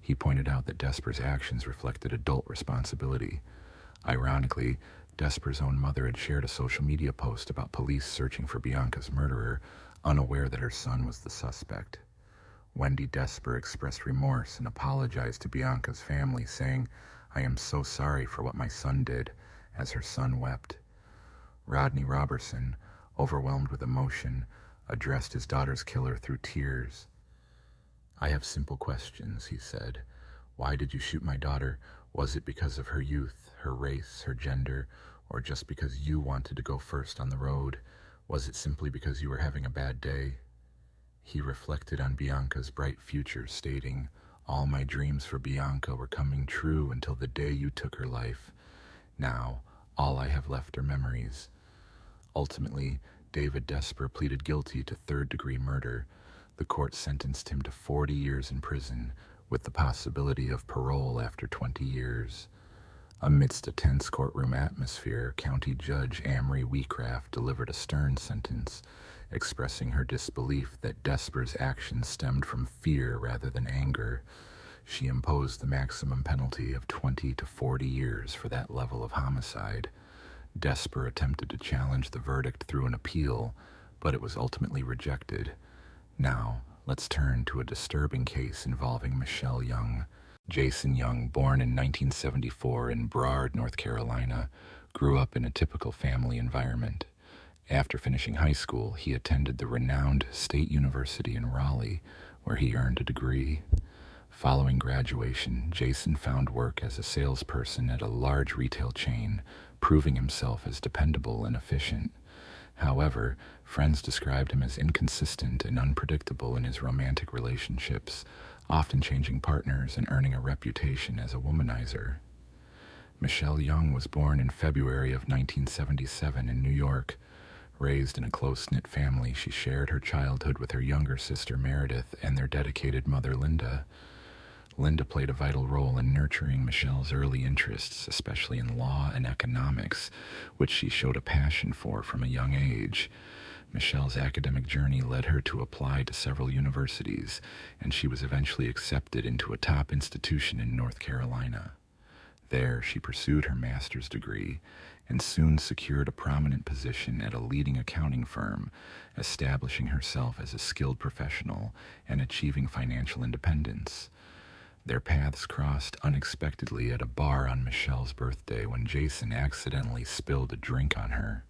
He pointed out that Desper's actions reflected adult responsibility. Ironically, Desper's own mother had shared a social media post about police searching for Bianca's murderer, unaware that her son was the suspect. Wendy Desper expressed remorse and apologized to Bianca's family, saying, "I am so sorry for what my son did," as her son wept. Rodney Robertson, overwhelmed with emotion, addressed his daughter's killer through tears. "I have simple questions," he said. "Why did you shoot my daughter? Was it because of her youth, her race, her gender, or just because you wanted to go first on the road? Was it simply because you were having a bad day?" He reflected on Bianca's bright future, stating, "All my dreams for Bianca were coming true until the day you took her life. Now, all I have left are memories." Ultimately, David Desper pleaded guilty to third-degree murder. The court sentenced him to 40 years in prison, with the possibility of parole after 20 years. Amidst a tense courtroom atmosphere, County Judge Amory Wheatcraft delivered a stern sentence, expressing her disbelief that Desper's actions stemmed from fear rather than anger. She imposed the maximum penalty of 20 to 40 years for that level of homicide. Desper attempted to challenge the verdict through an appeal, but it was ultimately rejected. Now, let's turn to a disturbing case involving Michelle Young. Jason Young, born in 1974 in Broward, North Carolina, grew up in a typical family environment. After finishing high school, he attended the renowned State University in Raleigh, where he earned a degree. Following graduation, Jason found work as a salesperson at a large retail chain, proving himself as dependable and efficient. However, friends described him as inconsistent and unpredictable in his romantic relationships, often changing partners and earning a reputation as a womanizer. Michelle Young was born in February of 1977 in New York. Raised in a close-knit family, she shared her childhood with her younger sister Meredith and their dedicated mother Linda. Linda played a vital role in nurturing Michelle's early interests, especially in law and economics, which she showed a passion for from a young age. Michelle's academic journey led her to apply to several universities, and she was eventually accepted into a top institution in North Carolina. There, she pursued her master's degree and soon secured a prominent position at a leading accounting firm, establishing herself as a skilled professional and achieving financial independence. Their paths crossed unexpectedly at a bar on Michelle's birthday when Jason accidentally spilled a drink on her.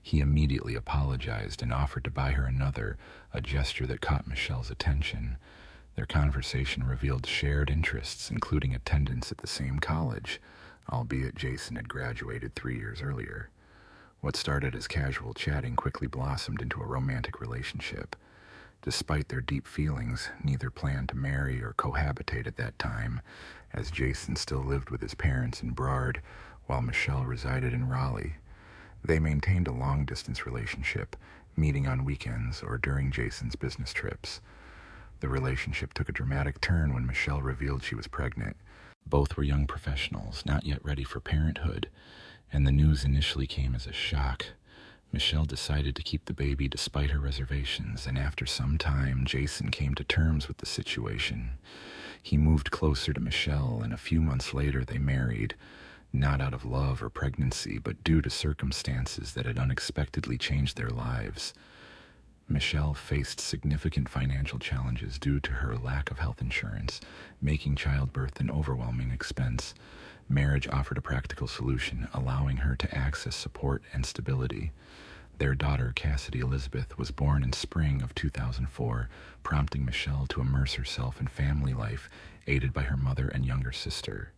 He immediately apologized and offered to buy her another, a gesture that caught Michelle's attention. Their conversation revealed shared interests, including attendance at the same college, albeit Jason had graduated 3 years earlier. What started as casual chatting quickly blossomed into a romantic relationship. Despite their deep feelings, neither planned to marry or cohabitate at that time, as Jason still lived with his parents in Broward, while Michelle resided in Raleigh. They maintained a long-distance relationship, meeting on weekends or during Jason's business trips. The relationship took a dramatic turn when Michelle revealed she was pregnant. Both were young professionals, not yet ready for parenthood, and the news initially came as a shock. Michelle decided to keep the baby despite her reservations, and after some time, Jason came to terms with the situation. He moved closer to Michelle, and a few months later they married, not out of love or pregnancy, but due to circumstances that had unexpectedly changed their lives. Michelle faced significant financial challenges due to her lack of health insurance, making childbirth an overwhelming expense. Marriage offered a practical solution, allowing her to access support and stability. Their daughter, Cassidy Elizabeth, was born in spring of 2004, prompting Michelle to immerse herself in family life, aided by her mother and younger sister.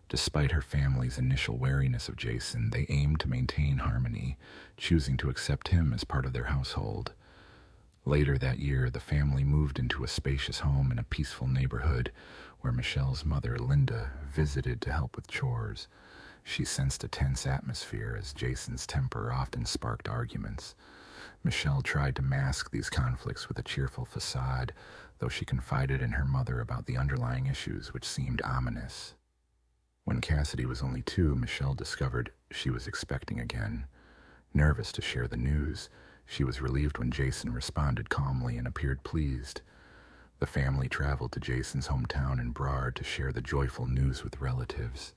Despite her family's initial wariness of Jason, they aimed to maintain harmony, choosing to accept him as part of their household. Later that year, the family moved into a spacious home in a peaceful neighborhood where Michelle's mother, Linda, visited to help with chores. She sensed a tense atmosphere as Jason's temper often sparked arguments. Michelle tried to mask these conflicts with a cheerful facade, though she confided in her mother about the underlying issues, which seemed ominous. When Cassidy was only 2, Michelle discovered she was expecting again. Nervous to share the news, she was relieved when Jason responded calmly and appeared pleased. The family traveled to Jason's hometown in Brard to share the joyful news with relatives.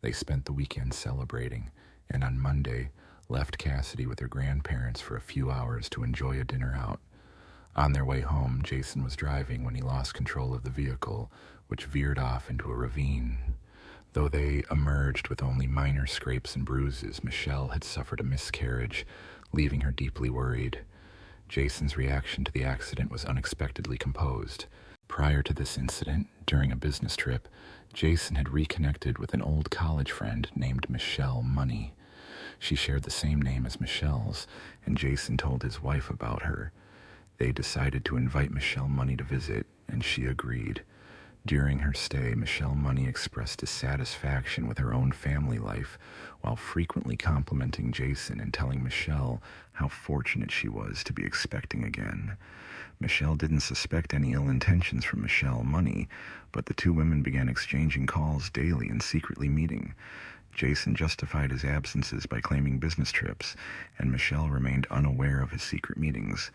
They spent the weekend celebrating, and on Monday, left Cassidy with her grandparents for a few hours to enjoy a dinner out. On their way home, Jason was driving when he lost control of the vehicle, which veered off into a ravine. Though they emerged with only minor scrapes and bruises, Michelle had suffered a miscarriage, leaving her deeply worried. Jason's reaction to the accident was unexpectedly composed. Prior to this incident, during a business trip, Jason had reconnected with an old college friend named Michelle Money. She shared the same name as Michelle's, and Jason told his wife about her. They decided to invite Michelle Money to visit, and she agreed. During her stay, Michelle Money expressed dissatisfaction with her own family life, while frequently complimenting Jason and telling Michelle how fortunate she was to be expecting again. Michelle didn't suspect any ill intentions from Michelle Money, but the two women began exchanging calls daily and secretly meeting. Jason justified his absences by claiming business trips, and Michelle remained unaware of his secret meetings.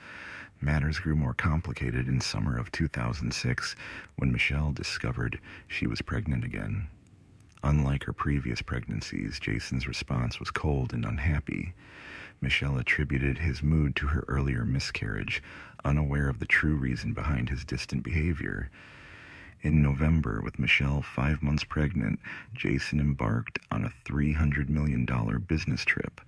Matters grew more complicated in summer of 2006 when Michelle discovered she was pregnant again. Unlike her previous pregnancies, Jason's response was cold and unhappy. Michelle attributed his mood to her earlier miscarriage, unaware of the true reason behind his distant behavior. In November, with Michelle 5 months pregnant, Jason embarked on a $300 million business trip.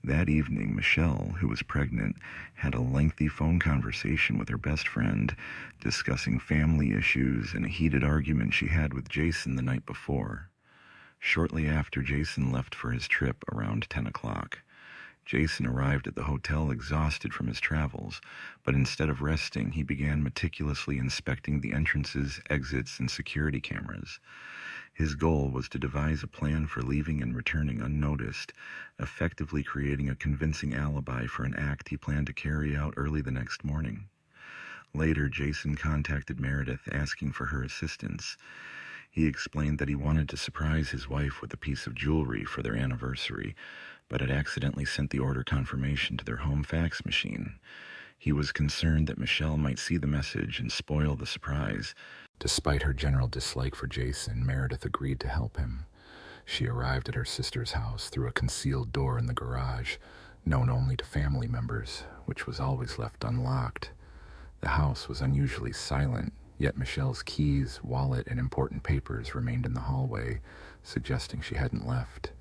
That evening, Michelle, who was pregnant, had a lengthy phone conversation with her best friend, discussing family issues and a heated argument she had with Jason the night before. Shortly after Jason left for his trip around 10 o'clock, Jason arrived at the hotel exhausted from his travels, but instead of resting, he began meticulously inspecting the entrances, exits, and security cameras. His goal was to devise a plan for leaving and returning unnoticed, effectively creating a convincing alibi for an act he planned to carry out early the next morning. Later, Jason contacted Meredith asking for her assistance. He explained that he wanted to surprise his wife with a piece of jewelry for their anniversary, but had accidentally sent the order confirmation to their home fax machine. He was concerned that Michelle might see the message and spoil the surprise. Despite her general dislike for Jason, Meredith agreed to help him. She arrived at her sister's house through a concealed door in the garage, known only to family members, which was always left unlocked. The house was unusually silent, yet Michelle's keys, wallet, and important papers remained in the hallway, suggesting she hadn't left.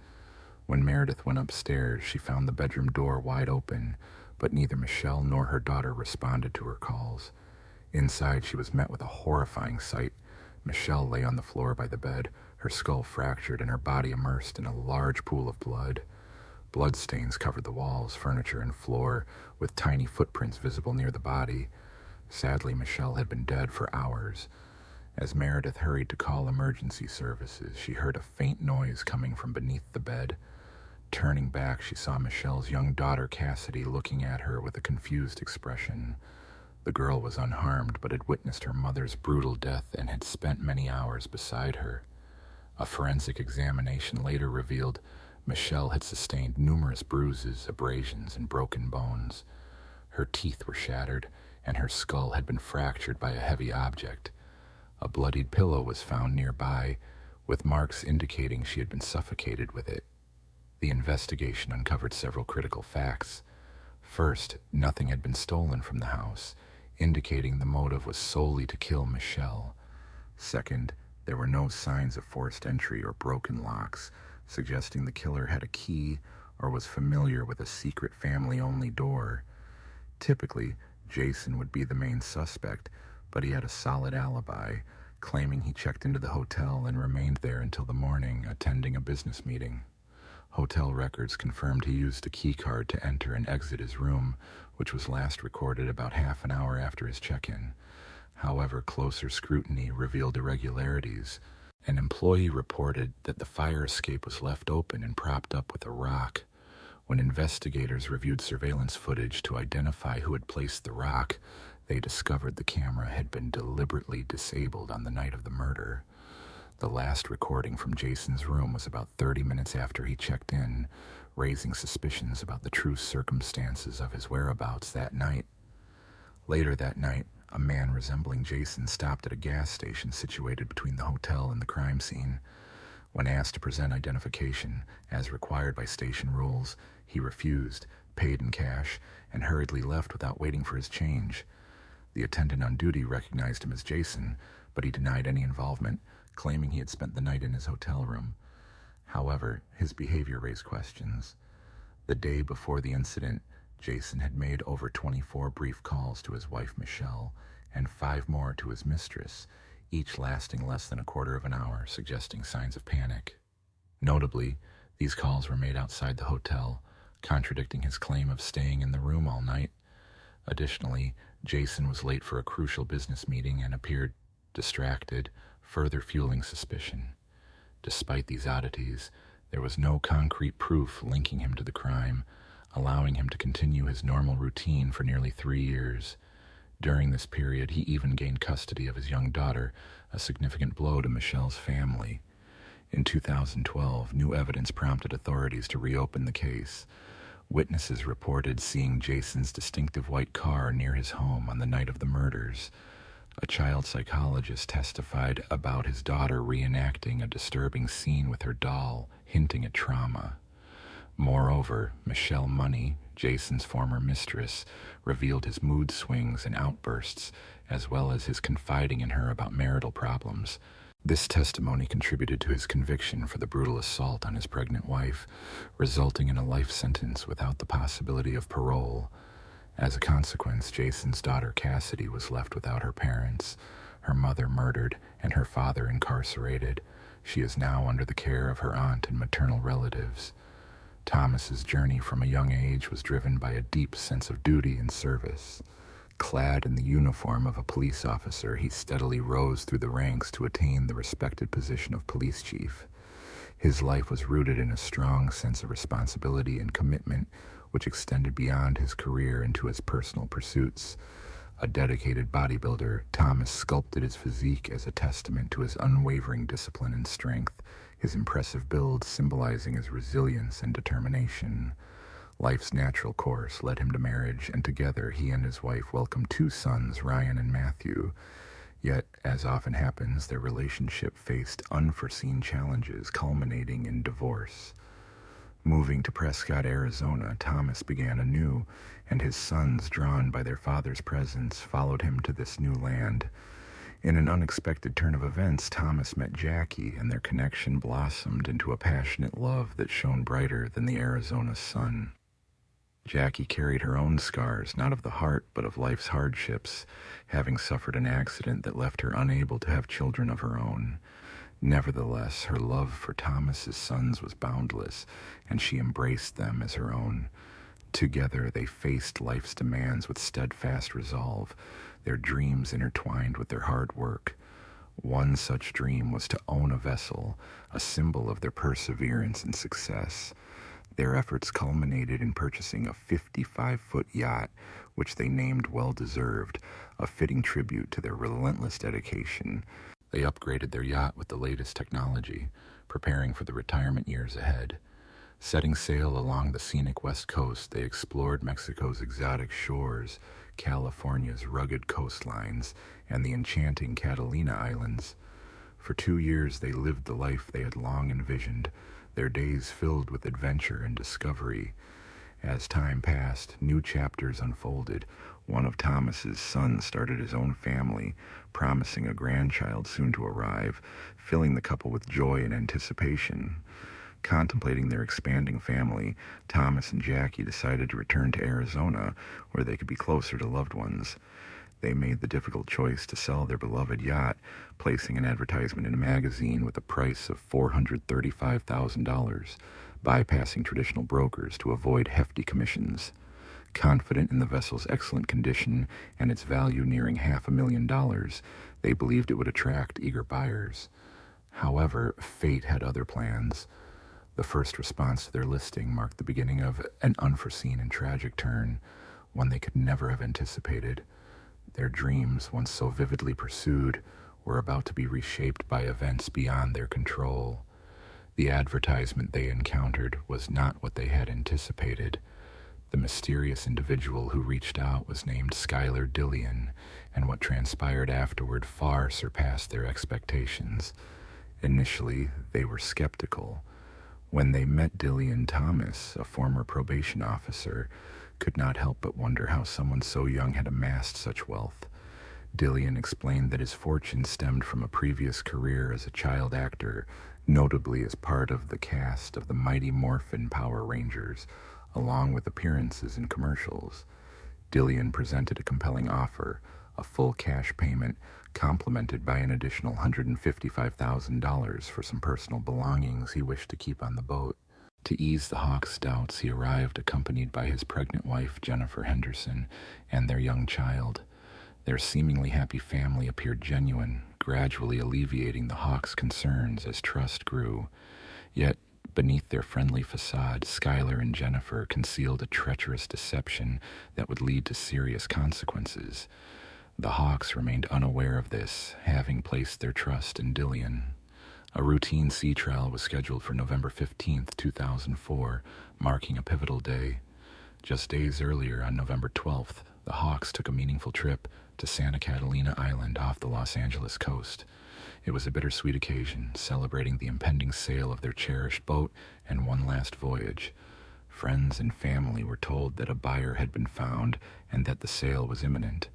When Meredith went upstairs, she found the bedroom door wide open, but neither Michelle nor her daughter responded to her calls. Inside, she was met with a horrifying sight. Michelle lay on the floor by the bed, her skull fractured and her body immersed in a large pool of blood. Bloodstains covered the walls, furniture, and floor, with tiny footprints visible near the body. Sadly, Michelle had been dead for hours. As Meredith hurried to call emergency services, she heard a faint noise coming from beneath the bed. Turning back, she saw Michelle's young daughter, Cassidy, looking at her with a confused expression. The girl was unharmed, but had witnessed her mother's brutal death and had spent many hours beside her. A forensic examination later revealed Michelle had sustained numerous bruises, abrasions, and broken bones. Her teeth were shattered, and her skull had been fractured by a heavy object. A bloodied pillow was found nearby, with marks indicating she had been suffocated with it. The investigation uncovered several critical facts. First, nothing had been stolen from the house, indicating the motive was solely to kill Michelle. Second, there were no signs of forced entry or broken locks, suggesting the killer had a key or was familiar with a secret family-only door. Typically, Jason would be the main suspect, but he had a solid alibi, claiming he checked into the hotel and remained there until the morning, attending a business meeting. Hotel records confirmed he used a key card to enter and exit his room, which was last recorded about half an hour after his check-in. However, closer scrutiny revealed irregularities. An employee reported that the fire escape was left open and propped up with a rock. When investigators reviewed surveillance footage to identify who had placed the rock, they discovered the camera had been deliberately disabled on the night of the murder. The last recording from Jason's room was about 30 minutes after he checked in, raising suspicions about the true circumstances of his whereabouts that night. Later that night, a man resembling Jason stopped at a gas station situated between the hotel and the crime scene. When asked to present identification, as required by station rules, he refused, paid in cash, and hurriedly left without waiting for his change. The attendant on duty recognized him as Jason, but he denied any involvement, claiming he had spent the night in his hotel room. However, his behavior raised questions. The day before the incident, Jason had made over 24 brief calls to his wife Michelle and 5 more to his mistress, each lasting less than a quarter of an hour, suggesting signs of panic. Notably, these calls were made outside the hotel, contradicting his claim of staying in the room all night. Additionally, Jason was late for a crucial business meeting and appeared distracted, further fueling suspicion. Despite these oddities, there was no concrete proof linking him to the crime, allowing him to continue his normal routine for nearly 3 years. During this period, he even gained custody of his young daughter, a significant blow to Michelle's family. In 2012, new evidence prompted authorities to reopen the case. Witnesses reported seeing Jason's distinctive white car near his home on the night of the murders. A child psychologist testified about his daughter reenacting a disturbing scene with her doll, hinting at trauma. Moreover, Michelle Money, Jason's former mistress, revealed his mood swings and outbursts, as well as his confiding in her about marital problems. This testimony contributed to his conviction for the brutal assault on his pregnant wife, resulting in a life sentence without the possibility of parole. As a consequence, Jason's daughter Cassidy was left without her parents, her mother murdered, and her father incarcerated. She is now under the care of her aunt and maternal relatives. Thomas's journey from a young age was driven by a deep sense of duty and service. Clad in the uniform of a police officer, he steadily rose through the ranks to attain the respected position of police chief. His life was rooted in a strong sense of responsibility and commitment, which extended beyond his career into his personal pursuits. A dedicated bodybuilder, Thomas sculpted his physique as a testament to his unwavering discipline and strength, his impressive build symbolizing his resilience and determination. Life's natural course led him to marriage, and together he and his wife welcomed 2 sons, Ryan and Matthew. Yet, as often happens, their relationship faced unforeseen challenges, culminating in divorce. Moving to Prescott, Arizona, Thomas began anew, and his sons, drawn by their father's presence, followed him to this new land. In an unexpected turn of events, Thomas met Jackie, and their connection blossomed into a passionate love that shone brighter than the Arizona sun. Jackie carried her own scars, not of the heart, but of life's hardships, having suffered an accident that left her unable to have children of her own. Nevertheless, her love for Thomas's sons was boundless, and she embraced them as her own. Together, they faced life's demands with steadfast resolve, their dreams intertwined with their hard work. One such dream was to own a vessel, a symbol of their perseverance and success. Their efforts culminated in purchasing a 55-foot yacht, which they named Well-Deserved, a fitting tribute to their relentless dedication. They upgraded their yacht with the latest technology, preparing for the retirement years ahead. Setting sail along the scenic west coast, they explored Mexico's exotic shores, California's rugged coastlines, and the enchanting Catalina Islands. For 2 years they lived the life they had long envisioned, their days filled with adventure and discovery. As time passed, new chapters unfolded. One of Thomas's sons started his own family, promising a grandchild soon to arrive, filling the couple with joy and anticipation. Contemplating their expanding family, Thomas and Jackie decided to return to Arizona, where they could be closer to loved ones. They made the difficult choice to sell their beloved yacht, placing an advertisement in a magazine with a price of $435,000, bypassing traditional brokers to avoid hefty commissions. Confident in the vessel's excellent condition and its value nearing $500,000, they believed it would attract eager buyers. However, fate had other plans. The first response to their listing marked the beginning of an unforeseen and tragic turn, one they could never have anticipated. Their dreams, once so vividly pursued, were about to be reshaped by events beyond their control. The advertisement they encountered was not what they had anticipated. The mysterious individual who reached out was named Skylar Dillion, and what transpired afterward far surpassed their expectations. Initially, they were skeptical. When they met Dillion, Thomas, a former probation officer, could not help but wonder how someone so young had amassed such wealth. Dillion explained that his fortune stemmed from a previous career as a child actor, notably as part of the cast of the Mighty Morphin Power Rangers, along with appearances in commercials. Dillion presented a compelling offer, a full cash payment, complemented by an additional $155,000 for some personal belongings he wished to keep on the boat. To ease the Hawks' doubts, he arrived accompanied by his pregnant wife, Jennifer Henderson, and their young child. Their seemingly happy family appeared genuine, gradually alleviating the Hawks' concerns as trust grew. Yet, beneath their friendly facade, Skylar and Jennifer concealed a treacherous deception that would lead to serious consequences. The Hawks remained unaware of this, having placed their trust in Dillion. A routine sea trial was scheduled for November 15, 2004, marking a pivotal day. Just days earlier, on November 12th, the Hawks took a meaningful trip to Santa Catalina Island off the Los Angeles coast. It was a bittersweet occasion, celebrating the impending sale of their cherished boat and one last voyage. Friends and family were told that a buyer had been found and that the sale was imminent.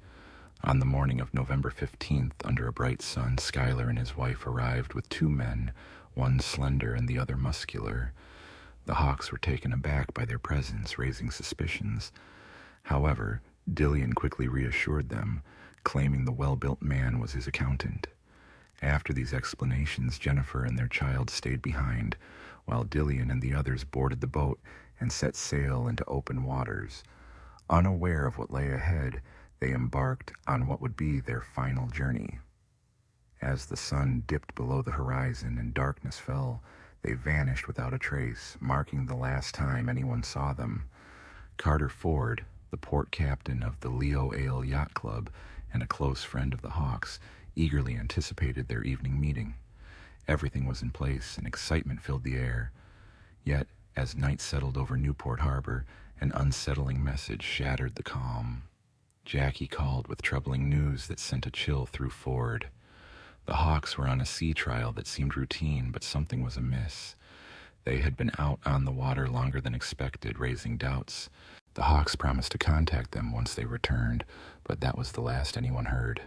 On the morning of November 15th, under a bright sun, Skylar and his wife arrived with two men, one slender and the other muscular. The Hawks were taken aback by their presence, raising suspicions. However, Dillion quickly reassured them, claiming the well-built man was his accountant. After these explanations, Jennifer and their child stayed behind, while Dillion and the others boarded the boat and set sail into open waters. Unaware of what lay ahead, they embarked on what would be their final journey. As the sun dipped below the horizon and darkness fell, they vanished without a trace, marking the last time anyone saw them. Carter Ford, the port captain of the Leo Ale Yacht Club and a close friend of the Hawks, eagerly anticipated their evening meeting. Everything was in place and excitement filled the air. Yet, as night settled over Newport Harbor, an unsettling message shattered the calm. Jackie called with troubling news that sent a chill through Ford. The Hawks were on a sea trial that seemed routine, but something was amiss. They had been out on the water longer than expected, raising doubts. The Hawks promised to contact them once they returned, but that was the last anyone heard.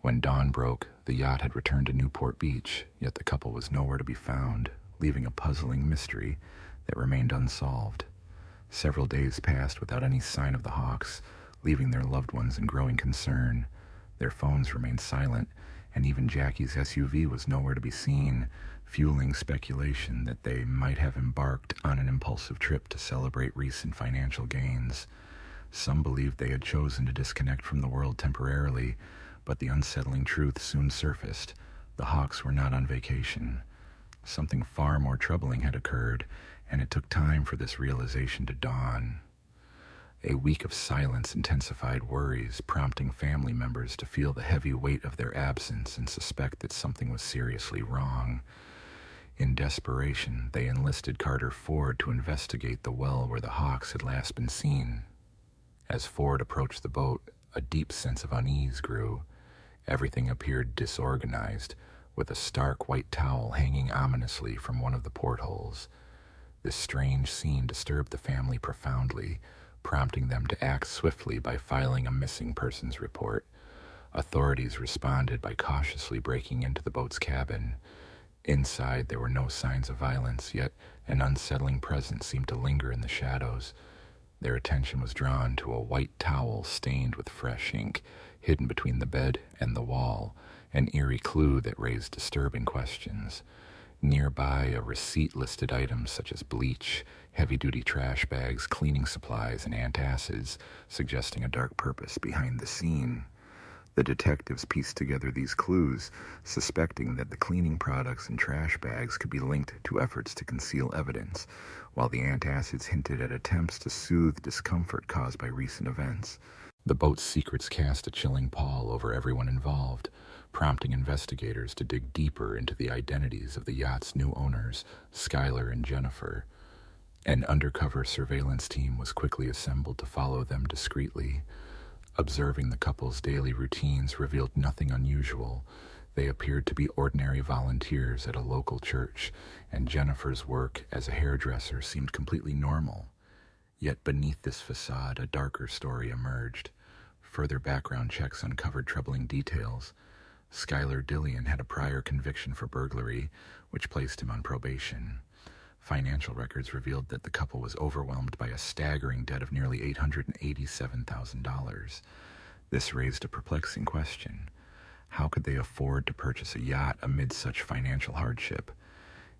When dawn broke, the yacht had returned to Newport Beach, yet the couple was nowhere to be found, leaving a puzzling mystery that remained unsolved. Several days passed without any sign of the Hawks, leaving their loved ones in growing concern. Their phones remained silent, and even Jackie's SUV was nowhere to be seen, fueling speculation that they might have embarked on an impulsive trip to celebrate recent financial gains. Some believed they had chosen to disconnect from the world temporarily, but the unsettling truth soon surfaced. The Hawks were not on vacation. Something far more troubling had occurred, and it took time for this realization to dawn. A week of silence intensified worries, prompting family members to feel the heavy weight of their absence and suspect that something was seriously wrong. In desperation, they enlisted Carter Ford to investigate the well where the Hawks had last been seen. As Ford approached the boat, a deep sense of unease grew. Everything appeared disorganized, with a stark white towel hanging ominously from one of the portholes. This strange scene disturbed the family profoundly, prompting them to act swiftly by filing a missing persons report. Authorities responded by cautiously breaking into the boat's cabin. Inside, there were no signs of violence, yet an unsettling presence seemed to linger in the shadows. Their attention was drawn to a white towel stained with fresh ink, hidden between the bed and the wall, an eerie clue that raised disturbing questions. Nearby, a receipt listed items such as bleach, heavy-duty trash bags, cleaning supplies, and antacids, suggesting a dark purpose behind the scene. The detectives pieced together these clues, suspecting that the cleaning products and trash bags could be linked to efforts to conceal evidence, while the antacids hinted at attempts to soothe discomfort caused by recent events. The boat's secrets cast a chilling pall over everyone involved, prompting investigators to dig deeper into the identities of the yacht's new owners, Skylar and Jennifer. An undercover surveillance team was quickly assembled to follow them discreetly. Observing the couple's daily routines revealed nothing unusual. They appeared to be ordinary volunteers at a local church, and Jennifer's work as a hairdresser seemed completely normal. Yet beneath this facade, a darker story emerged. Further background checks uncovered troubling details. Skylar Dillian had a prior conviction for burglary, which placed him on probation. Financial records revealed that the couple was overwhelmed by a staggering debt of nearly $887,000. This raised a perplexing question. How could they afford to purchase a yacht amid such financial hardship?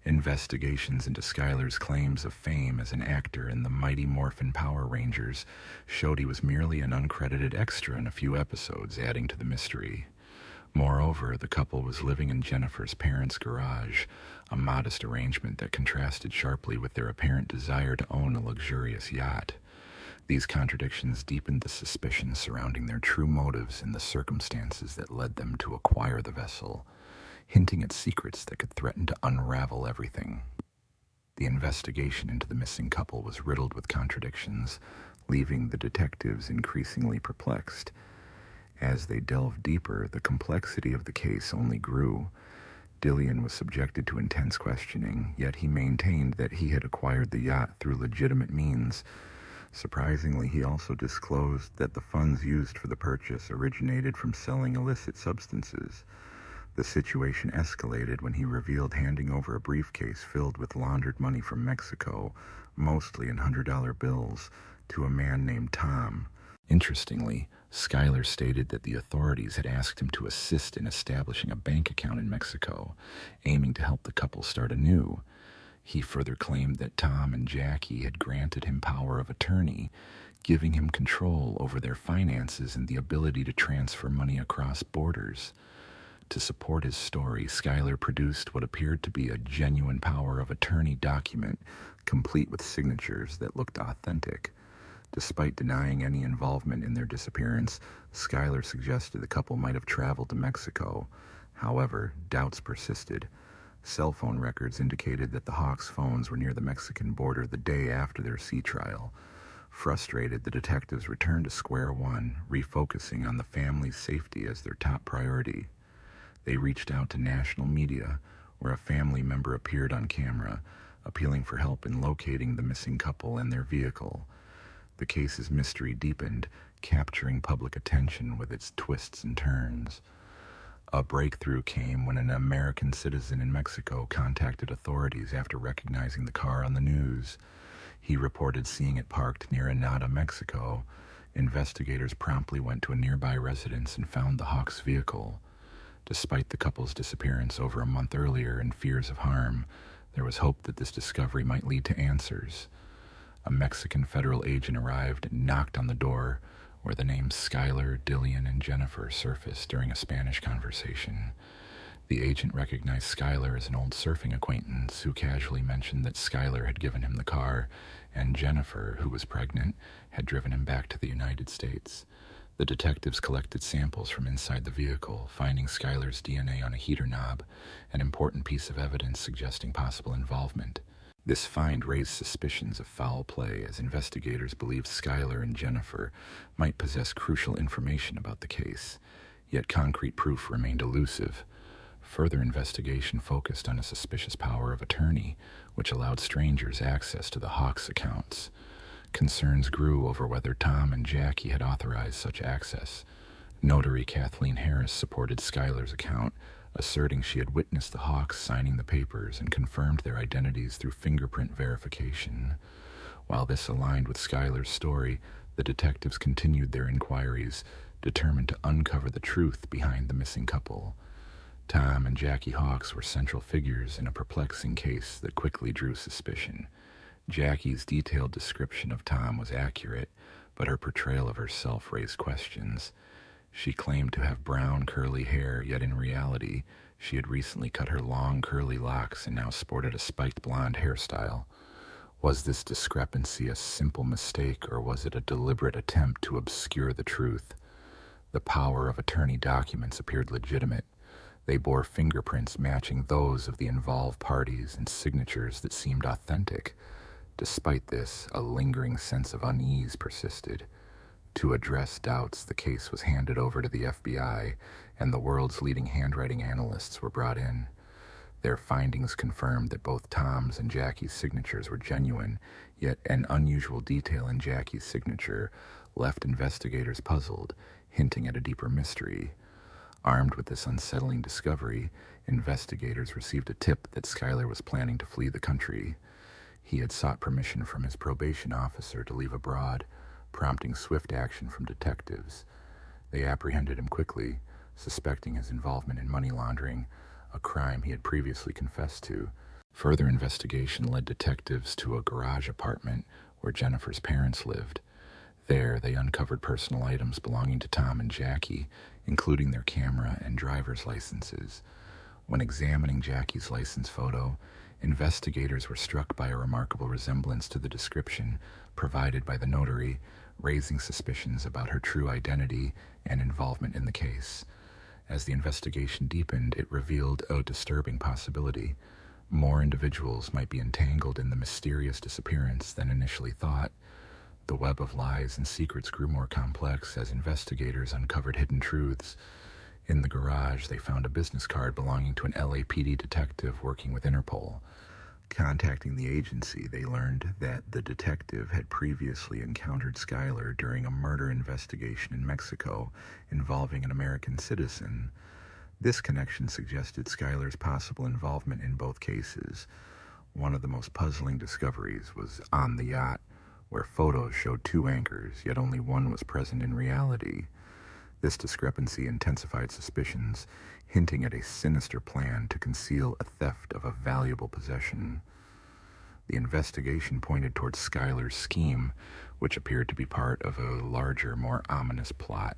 Investigations into Skylar's claims of fame as an actor in the Mighty Morphin Power Rangers showed he was merely an uncredited extra in a few episodes, adding to the mystery. Moreover, the couple was living in Jennifer's parents' garage, a modest arrangement that contrasted sharply with their apparent desire to own a luxurious yacht. These contradictions deepened the suspicions surrounding their true motives and the circumstances that led them to acquire the vessel, hinting at secrets that could threaten to unravel everything. The investigation into the missing couple was riddled with contradictions, leaving the detectives increasingly perplexed. As they delved deeper, the complexity of the case only grew. Dillian was subjected to intense questioning, yet he maintained that he had acquired the yacht through legitimate means. Surprisingly, he also disclosed that the funds used for the purchase originated from selling illicit substances. The situation escalated when he revealed handing over a briefcase filled with laundered money from Mexico, mostly in $100 bills, to a man named Tom. Interestingly, Skylar stated that the authorities had asked him to assist in establishing a bank account in Mexico, aiming to help the couple start anew. He further claimed that Tom and Jackie had granted him power of attorney, giving him control over their finances and the ability to transfer money across borders. To support his story, Skylar produced what appeared to be a genuine power of attorney document, complete with signatures that looked authentic. Despite denying any involvement in their disappearance, Skylar suggested the couple might have traveled to Mexico. However, doubts persisted. Cell phone records indicated that the Hawks' phones were near the Mexican border the day after their sea trial. Frustrated, the detectives returned to square one, refocusing on the family's safety as their top priority. They reached out to national media, where a family member appeared on camera, appealing for help in locating the missing couple and their vehicle. The case's mystery deepened, capturing public attention with its twists and turns. A breakthrough came when an American citizen in Mexico contacted authorities after recognizing the car on the news. He reported seeing it parked near Enada, Mexico. Investigators promptly went to a nearby residence and found the Hawks' vehicle. Despite the couple's disappearance over a month earlier and fears of harm, there was hope that this discovery might lead to answers. A Mexican federal agent arrived and knocked on the door, where the names Skylar, Dillian, and Jennifer surfaced during a Spanish conversation. The agent recognized Skylar as an old surfing acquaintance who casually mentioned that Skylar had given him the car, and Jennifer, who was pregnant, had driven him back to the United States. The detectives collected samples from inside the vehicle, finding Skylar's DNA on a heater knob, an important piece of evidence suggesting possible involvement. This find raised suspicions of foul play, as investigators believed Skylar and Jennifer might possess crucial information about the case, yet concrete proof remained elusive. Further investigation focused on a suspicious power of attorney, which allowed strangers access to the Hawks accounts. Concerns grew over whether Tom and Jackie had authorized such access. Notary Kathleen Harris supported Schuyler's account, asserting she had witnessed the Hawks signing the papers and confirmed their identities through fingerprint verification. While this aligned with Schuyler's story, the detectives continued their inquiries, determined to uncover the truth behind the missing couple. Tom and Jackie Hawks were central figures in a perplexing case that quickly drew suspicion. Jackie's detailed description of Tom was accurate, but her portrayal of herself raised questions. She claimed to have brown, curly hair, yet in reality, she had recently cut her long, curly locks and now sported a spiked blonde hairstyle. Was this discrepancy a simple mistake, or was it a deliberate attempt to obscure the truth? The power of attorney documents appeared legitimate. They bore fingerprints matching those of the involved parties and signatures that seemed authentic. Despite this, a lingering sense of unease persisted. To address doubts, the case was handed over to the FBI, and the world's leading handwriting analysts were brought in. Their findings confirmed that both Tom's and Jackie's signatures were genuine, yet an unusual detail in Jackie's signature left investigators puzzled, hinting at a deeper mystery. Armed with this unsettling discovery, investigators received a tip that Schuyler was planning to flee the country. He had sought permission from his probation officer to leave abroad, prompting swift action from detectives. They apprehended him quickly, suspecting his involvement in money laundering, a crime he had previously confessed to. Further investigation led detectives to a garage apartment where Jennifer's parents lived. There, they uncovered personal items belonging to Tom and Jackie, including their camera and driver's licenses. When examining Jackie's license photo, investigators were struck by a remarkable resemblance to the description provided by the notary, raising suspicions about her true identity and involvement in the case. As the investigation deepened, it revealed a disturbing possibility. More individuals might be entangled in the mysterious disappearance than initially thought. The web of lies and secrets grew more complex as investigators uncovered hidden truths. In the garage, they found a business card belonging to an LAPD detective working with Interpol. Contacting the agency, they learned that the detective had previously encountered Schuyler during a murder investigation in Mexico involving an American citizen. This connection suggested Schuyler's possible involvement in both cases. One of the most puzzling discoveries was on the yacht, where photos showed two anchors, yet only one was present in reality. This discrepancy intensified suspicions, hinting at a sinister plan to conceal a theft of a valuable possession. The investigation pointed towards Schuyler's scheme, which appeared to be part of a larger, more ominous plot.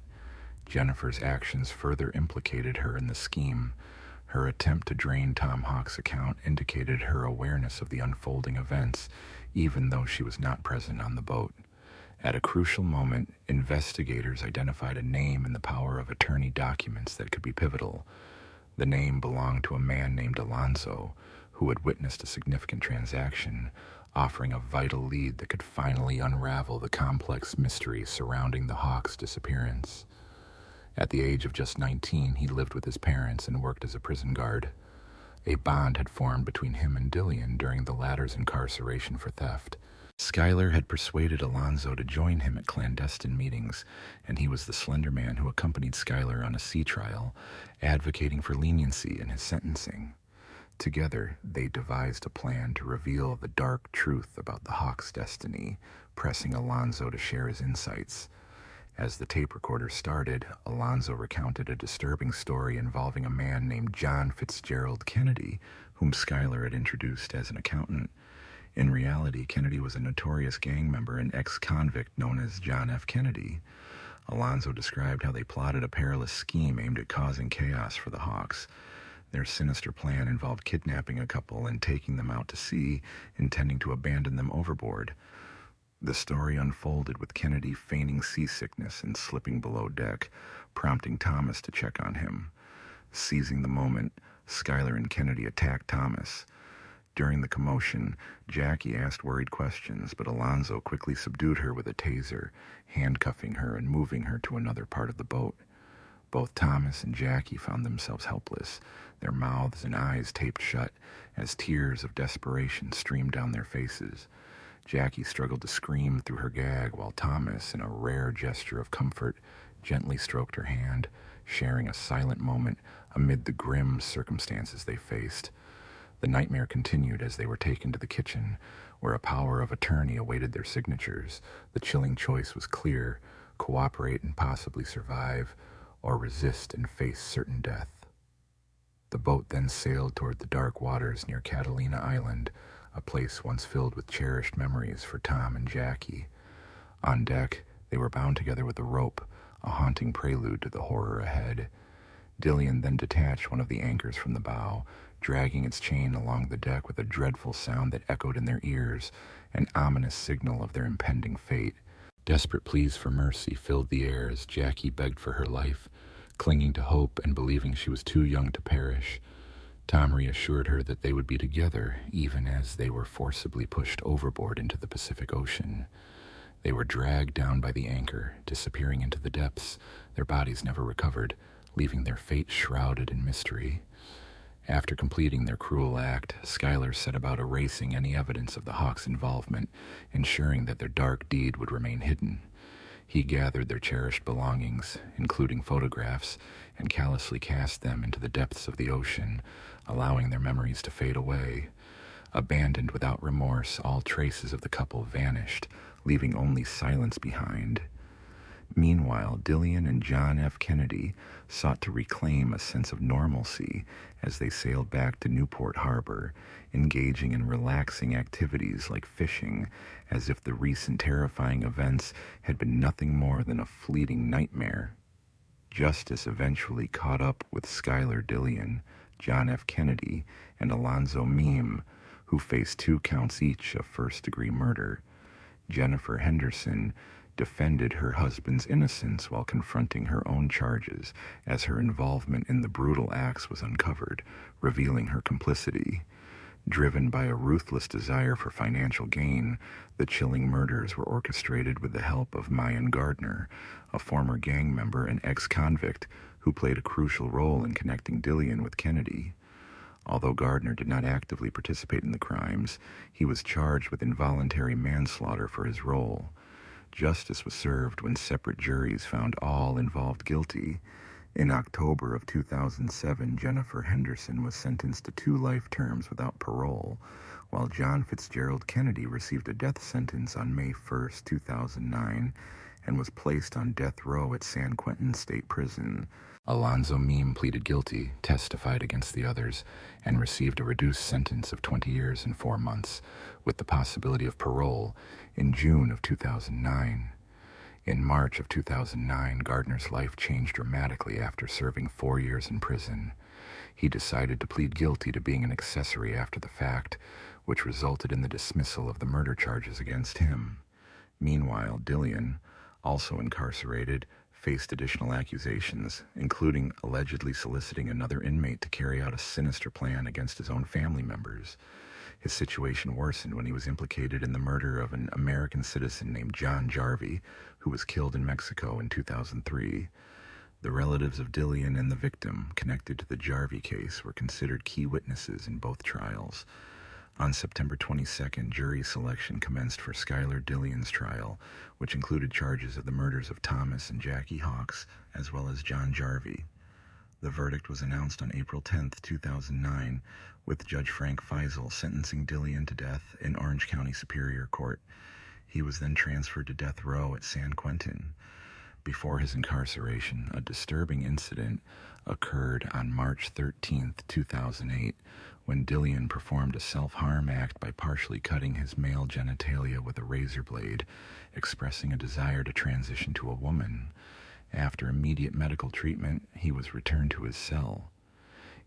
Jennifer's actions further implicated her in the scheme. Her attempt to drain Tom Hawks' account indicated her awareness of the unfolding events, even though she was not present on the boat. At a crucial moment, investigators identified a name in the power of attorney documents that could be pivotal. The name belonged to a man named Alonzo, who had witnessed a significant transaction, offering a vital lead that could finally unravel the complex mystery surrounding the Hawks' disappearance. At the age of just 19, he lived with his parents and worked as a prison guard. A bond had formed between him and Dillian during the latter's incarceration for theft. Schuyler had persuaded Alonzo to join him at clandestine meetings, and he was the slender man who accompanied Schuyler on a sea trial, advocating for leniency in his sentencing. Together, they devised a plan to reveal the dark truth about the Hawks' destiny, pressing Alonzo to share his insights. As the tape recorder started, Alonzo recounted a disturbing story involving a man named John Fitzgerald Kennedy, whom Schuyler had introduced as an accountant. In reality, Kennedy was a notorious gang member and ex-convict known as John F. Kennedy. Alonzo described how they plotted a perilous scheme aimed at causing chaos for the Hawks. Their sinister plan involved kidnapping a couple and taking them out to sea, intending to abandon them overboard. The story unfolded with Kennedy feigning seasickness and slipping below deck, prompting Thomas to check on him. Seizing the moment, Schuyler and Kennedy attacked Thomas. During the commotion, Jackie asked worried questions, but Alonzo quickly subdued her with a taser, handcuffing her and moving her to another part of the boat. Both Thomas and Jackie found themselves helpless, their mouths and eyes taped shut as tears of desperation streamed down their faces. Jackie struggled to scream through her gag while Thomas, in a rare gesture of comfort, gently stroked her hand, sharing a silent moment amid the grim circumstances they faced. The nightmare continued as they were taken to the kitchen, where a power of attorney awaited their signatures. The chilling choice was clear: cooperate and possibly survive, or resist and face certain death. The boat then sailed toward the dark waters near Catalina Island, a place once filled with cherished memories for Tom and Jackie. On deck, they were bound together with a rope, a haunting prelude to the horror ahead. Dillian then detached one of the anchors from the bow, dragging its chain along the deck with a dreadful sound that echoed in their ears, an ominous signal of their impending fate. Desperate pleas for mercy filled the air as Jackie begged for her life, clinging to hope and believing she was too young to perish. Tom reassured her that they would be together, even as they were forcibly pushed overboard into the Pacific Ocean. They were dragged down by the anchor, disappearing into the depths, their bodies never recovered, leaving their fate shrouded in mystery. After completing their cruel act, Schuyler set about erasing any evidence of the Hawks' involvement, ensuring that their dark deed would remain hidden. He gathered their cherished belongings, including photographs, and callously cast them into the depths of the ocean, allowing their memories to fade away. Abandoned without remorse, all traces of the couple vanished, leaving only silence behind. Meanwhile, Dillian and John F. Kennedy sought to reclaim a sense of normalcy as they sailed back to Newport Harbor, engaging in relaxing activities like fishing, as if the recent terrifying events had been nothing more than a fleeting nightmare. Justice eventually caught up with Schuyler Dillian, John F. Kennedy, and Alonzo Meem, who faced 2 counts each of first-degree murder. Jennifer Henderson defended her husband's innocence while confronting her own charges, as her involvement in the brutal acts was uncovered, revealing her complicity. Driven by a ruthless desire for financial gain, the chilling murders were orchestrated with the help of Mayan Gardner, a former gang member and ex-convict who played a crucial role in connecting Dillian with Kennedy. Although Gardner did not actively participate in the crimes, he was charged with involuntary manslaughter for his role. Justice was served when separate juries found all involved guilty. In October of 2007, Jennifer Henderson was sentenced to 2 life terms without parole, while John Fitzgerald Kennedy received a death sentence on May 1, 2009, and was placed on death row at San Quentin State Prison. Alonzo Meem pleaded guilty, testified against the others, and received a reduced sentence of 20 years and 4 months, with the possibility of parole, in June of 2009. In March of 2009, Gardner's life changed dramatically after serving 4 years in prison. He decided to plead guilty to being an accessory after the fact, which resulted in the dismissal of the murder charges against him. Meanwhile, Dillian, also incarcerated, faced additional accusations, including allegedly soliciting another inmate to carry out a sinister plan against his own family members. His situation worsened when he was implicated in the murder of an American citizen named John Jarvie, who was killed in Mexico in 2003. The relatives of Dillian and the victim connected to the Jarvie case were considered key witnesses in both trials. On September 22nd, jury selection commenced for Schuyler Dillian's trial, which included charges of the murders of Thomas and Jackie Hawks, as well as John Jarvie. The verdict was announced on April 10, 2009, with Judge Frank Feisel sentencing Dillian to death in Orange County Superior Court. He was then transferred to death row at San Quentin. Before his incarceration, a disturbing incident occurred on March 13, 2008, when Dillian performed a self-harm act by partially cutting his male genitalia with a razor blade, expressing a desire to transition to a woman. After immediate medical treatment, he was returned to his cell.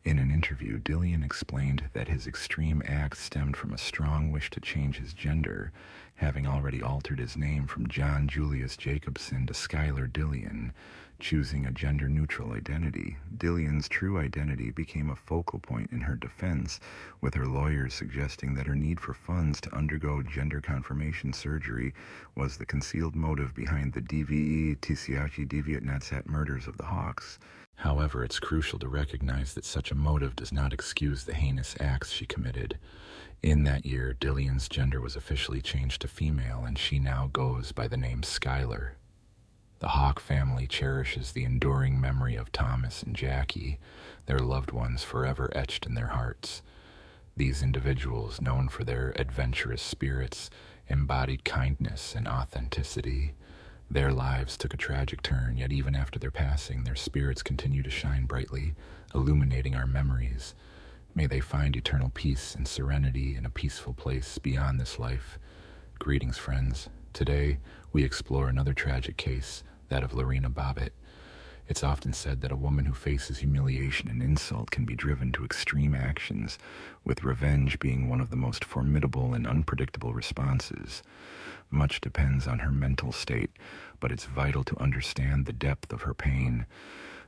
In an interview, Dillian explained that his extreme act stemmed from a strong wish to change his gender, having already altered his name from John Julius Jacobson to Skylar Dillian, choosing a gender-neutral identity. Dillian's true identity became a focal point in her defense, with her lawyers suggesting that her need for funds to undergo gender confirmation surgery was the concealed motive behind the DVE Tisiachi Deviat Natsat murders of the Hawks. However, it's crucial to recognize that such a motive does not excuse the heinous acts she committed. In that year, Dillian's gender was officially changed to female, and she now goes by the name Skylar. The Hawk family cherishes the enduring memory of Thomas and Jackie, their loved ones forever etched in their hearts. These individuals, known for their adventurous spirits, embodied kindness and authenticity. Their lives took a tragic turn, yet even after their passing, their spirits continue to shine brightly, illuminating our memories. May they find eternal peace and serenity in a peaceful place beyond this life. Greetings, friends. Today, we explore another tragic case, that of Lorena Bobbitt. It's often said that a woman who faces humiliation and insult can be driven to extreme actions, with revenge being one of the most formidable and unpredictable responses. Much depends on her mental state, but it's vital to understand the depth of her pain.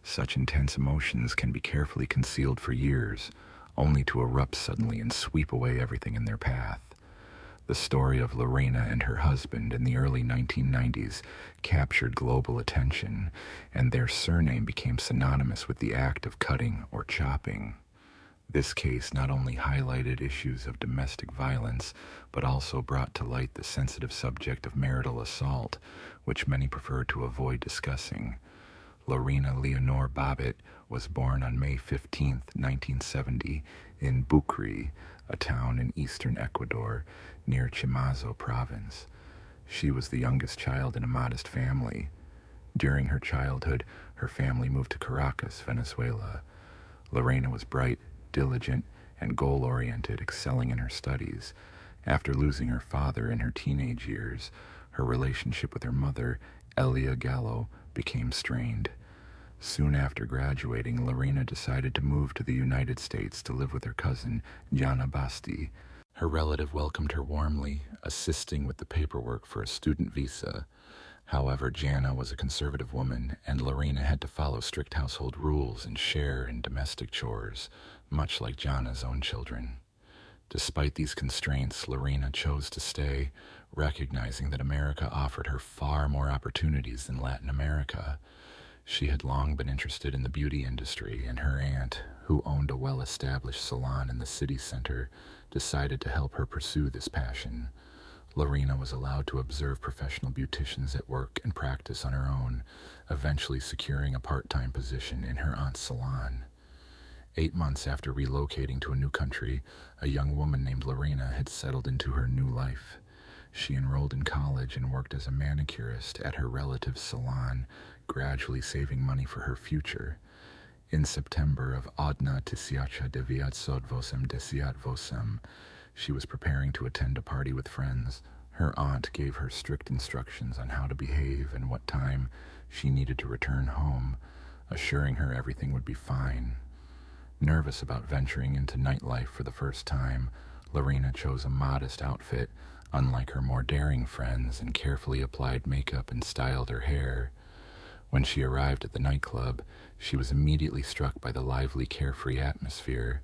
Such intense emotions can be carefully concealed for years, only to erupt suddenly and sweep away everything in their path. The story of Lorena and her husband in the early 1990s captured global attention, and their surname became synonymous with the act of cutting or chopping. This case not only highlighted issues of domestic violence, but also brought to light the sensitive subject of marital assault, which many prefer to avoid discussing. Lorena Leonore Bobbitt was born on May 15, 1970, in Bucri, a town in eastern Ecuador, near Chimazo province. She was the youngest child in a modest family. During her childhood, her family moved to Caracas, Venezuela. Lorena was bright, diligent, and goal-oriented, excelling in her studies. After losing her father in her teenage years, her relationship with her mother, Elia Gallo, became strained. Soon after graduating, Lorena decided to move to the United States to live with her cousin, Jana Basti. Her relative welcomed her warmly, assisting with the paperwork for a student visa. However, Jana was a conservative woman, and Lorena had to follow strict household rules and share in domestic chores, much like Jana's own children. Despite these constraints, Lorena chose to stay, recognizing that America offered her far more opportunities than Latin America. She had long been interested in the beauty industry, and her aunt, who owned a well-established salon in the city center, decided to help her pursue this passion. Lorena was allowed to observe professional beauticians at work and practice on her own, eventually securing a part-time position in her aunt's salon. 8 months after relocating to a new country, a young woman named Lorena had settled into her new life. She enrolled in college and worked as a manicurist at her relative's salon, gradually saving money for her future. In September of Adna Tisiacha Deviat Sod Vosem Desiat Vosem, she was preparing to attend a party with friends. Her aunt gave her strict instructions on how to behave and what time she needed to return home, assuring her everything would be fine. Nervous about venturing into nightlife for the first time, Lorena chose a modest outfit, unlike her more daring friends, and carefully applied makeup and styled her hair. When she arrived at the nightclub, she was immediately struck by the lively, carefree atmosphere.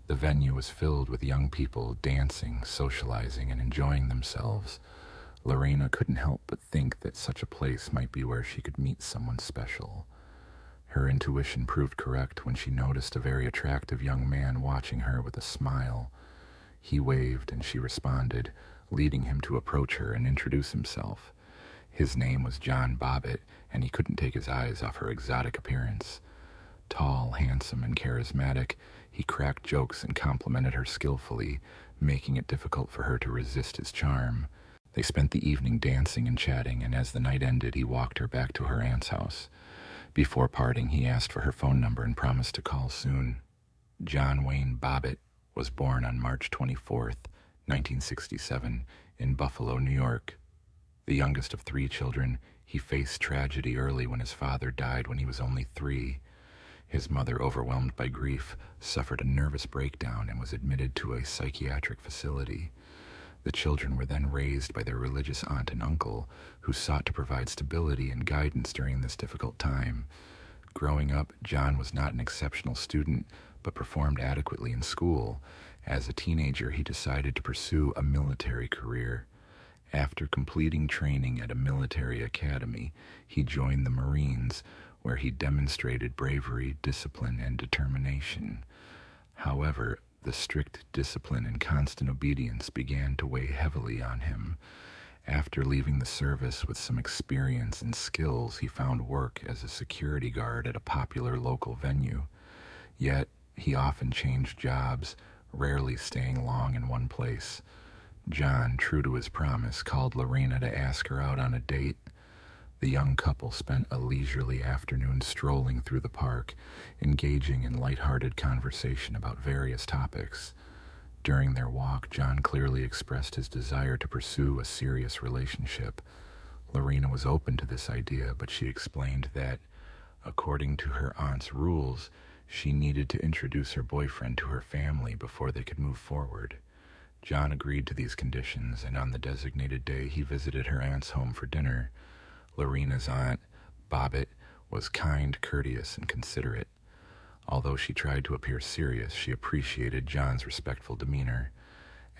The venue was filled with young people dancing, socializing, and enjoying themselves. Lorena couldn't help but think that such a place might be where she could meet someone special. Her intuition proved correct when she noticed a very attractive young man watching her with a smile. He waved and she responded, leading him to approach her and introduce himself. His name was John Bobbitt, and he couldn't take his eyes off her exotic appearance. Tall, handsome, and charismatic, he cracked jokes and complimented her skillfully, making it difficult for her to resist his charm. They spent the evening dancing and chatting, and as the night ended, he walked her back to her aunt's house. Before parting, he asked for her phone number and promised to call soon. John Wayne Bobbitt was born on March 24th, 1967, in Buffalo, New York. The youngest of 3 children, he faced tragedy early when his father died when he was only 3. His mother, overwhelmed by grief, suffered a nervous breakdown and was admitted to a psychiatric facility. The children were then raised by their religious aunt and uncle, who sought to provide stability and guidance during this difficult time. Growing up, John was not an exceptional student, but performed adequately in school. As a teenager, he decided to pursue a military career. After completing training at a military academy, he joined the Marines, where he demonstrated bravery, discipline, and determination. However, the strict discipline and constant obedience began to weigh heavily on him. After leaving the service with some experience and skills, he found work as a security guard at a popular local venue. Yet, he often changed jobs, rarely staying long in one place. John, true to his promise, called Lorena to ask her out on a date. The young couple spent a leisurely afternoon strolling through the park, engaging in lighthearted conversation about various topics. During their walk, John clearly expressed his desire to pursue a serious relationship. Lorena was open to this idea, but she explained that, according to her aunt's rules, she needed to introduce her boyfriend to her family before they could move forward. John agreed to these conditions, and on the designated day he visited her aunt's home for dinner. Lorena's aunt, Bobbitt, was kind, courteous, and considerate. Although she tried to appear serious, she appreciated John's respectful demeanor.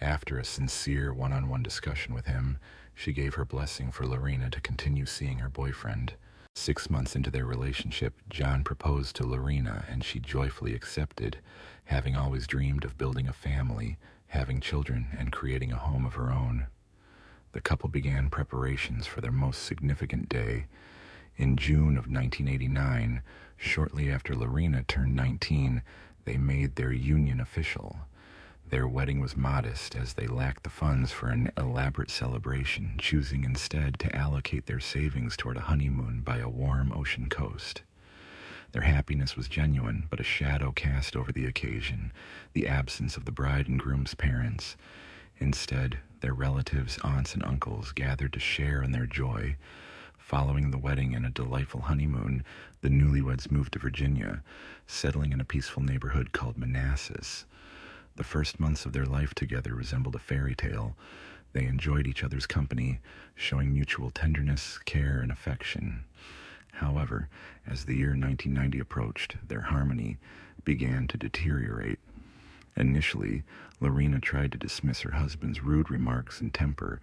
After a sincere one-on-one discussion with him, she gave her blessing for Lorena to continue seeing her boyfriend. 6 months into their relationship, John proposed to Lorena, and she joyfully accepted, having always dreamed of building a family, having children, and creating a home of her own. The couple began preparations for their most significant day. In June of 1989, shortly after Lorena turned 19, they made their union official. Their wedding was modest, as they lacked the funds for an elaborate celebration, choosing instead to allocate their savings toward a honeymoon by a warm ocean coast. Their happiness was genuine, but a shadow cast over the occasion, the absence of the bride and groom's parents. Instead, their relatives, aunts, and uncles gathered to share in their joy. Following the wedding and a delightful honeymoon, the newlyweds moved to Virginia, settling in a peaceful neighborhood called Manassas. The first months of their life together resembled a fairy tale. They enjoyed each other's company, showing mutual tenderness, care, and affection. However, as the year 1990 approached, their harmony began to deteriorate. Initially, Lorena tried to dismiss her husband's rude remarks and temper,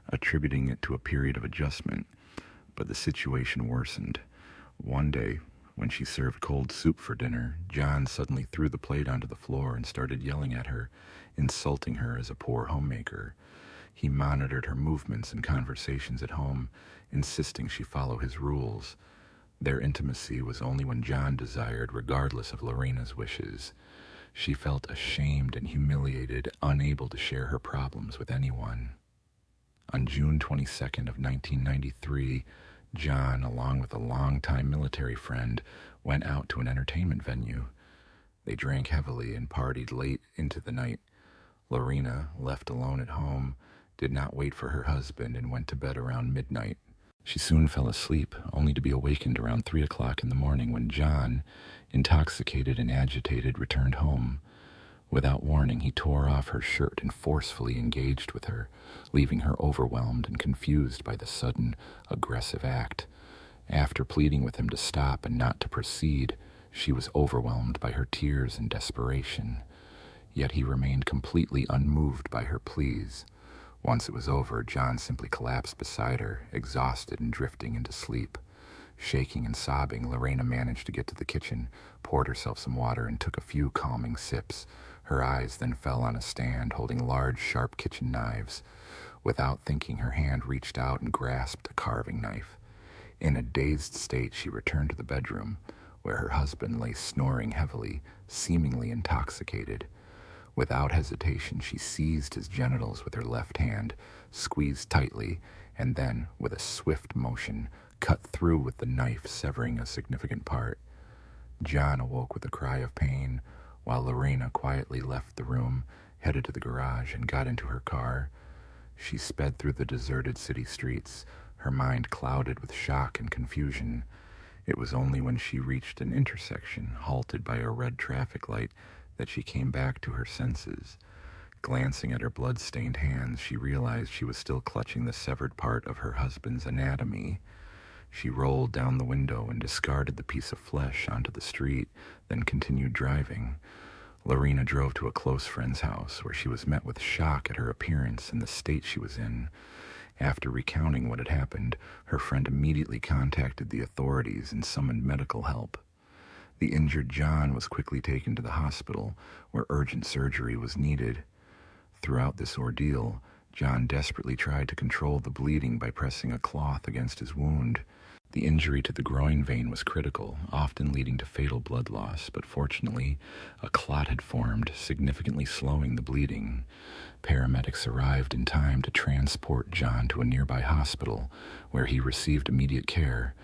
attributing it to a period of adjustment. But the situation worsened. One day, when she served cold soup for dinner, John suddenly threw the plate onto the floor and started yelling at her, insulting her as a poor homemaker. He monitored her movements and conversations at home, insisting she follow his rules. Their intimacy was only when John desired, regardless of Lorena's wishes. She felt ashamed and humiliated, unable to share her problems with anyone. On June 22nd of 1993, John, along with a longtime military friend, went out to an entertainment venue. They drank heavily and partied late into the night. Lorena, left alone at home, did not wait for her husband and went to bed around midnight. She soon fell asleep, only to be awakened around 3 o'clock in the morning when John, intoxicated and agitated, returned home. Without warning, he tore off her shirt and forcefully engaged with her, leaving her overwhelmed and confused by the sudden, aggressive act. After pleading with him to stop and not to proceed, she was overwhelmed by her tears and desperation. Yet he remained completely unmoved by her pleas. Once it was over, John simply collapsed beside her, exhausted and drifting into sleep. Shaking and sobbing, Lorena managed to get to the kitchen, poured herself some water, and took a few calming sips. Her eyes then fell on a stand holding large, sharp kitchen knives. Without thinking, her hand reached out and grasped a carving knife. In a dazed state, she returned to the bedroom, where her husband lay snoring heavily, seemingly intoxicated. Without hesitation, she seized his genitals with her left hand, squeezed tightly, and then, with a swift motion, cut through with the knife, severing a significant part. John awoke with a cry of pain, while Lorena quietly left the room, headed to the garage, and got into her car. She sped through the deserted city streets, her mind clouded with shock and confusion. It was only when she reached an intersection, halted by a red traffic light, that she came back to her senses. Glancing at her blood-stained hands, she realized she was still clutching the severed part of her husband's anatomy. She rolled down the window and discarded the piece of flesh onto the street, then continued driving. Lorena drove to a close friend's house, where she was met with shock at her appearance and the state she was in. After recounting what had happened, her friend immediately contacted the authorities and summoned medical help. The injured John was quickly taken to the hospital, where urgent surgery was needed. Throughout this ordeal, John desperately tried to control the bleeding by pressing a cloth against his wound. The injury to the groin vein was critical, often leading to fatal blood loss, but fortunately, a clot had formed, significantly slowing the bleeding. Paramedics arrived in time to transport John to a nearby hospital, where he received immediate care.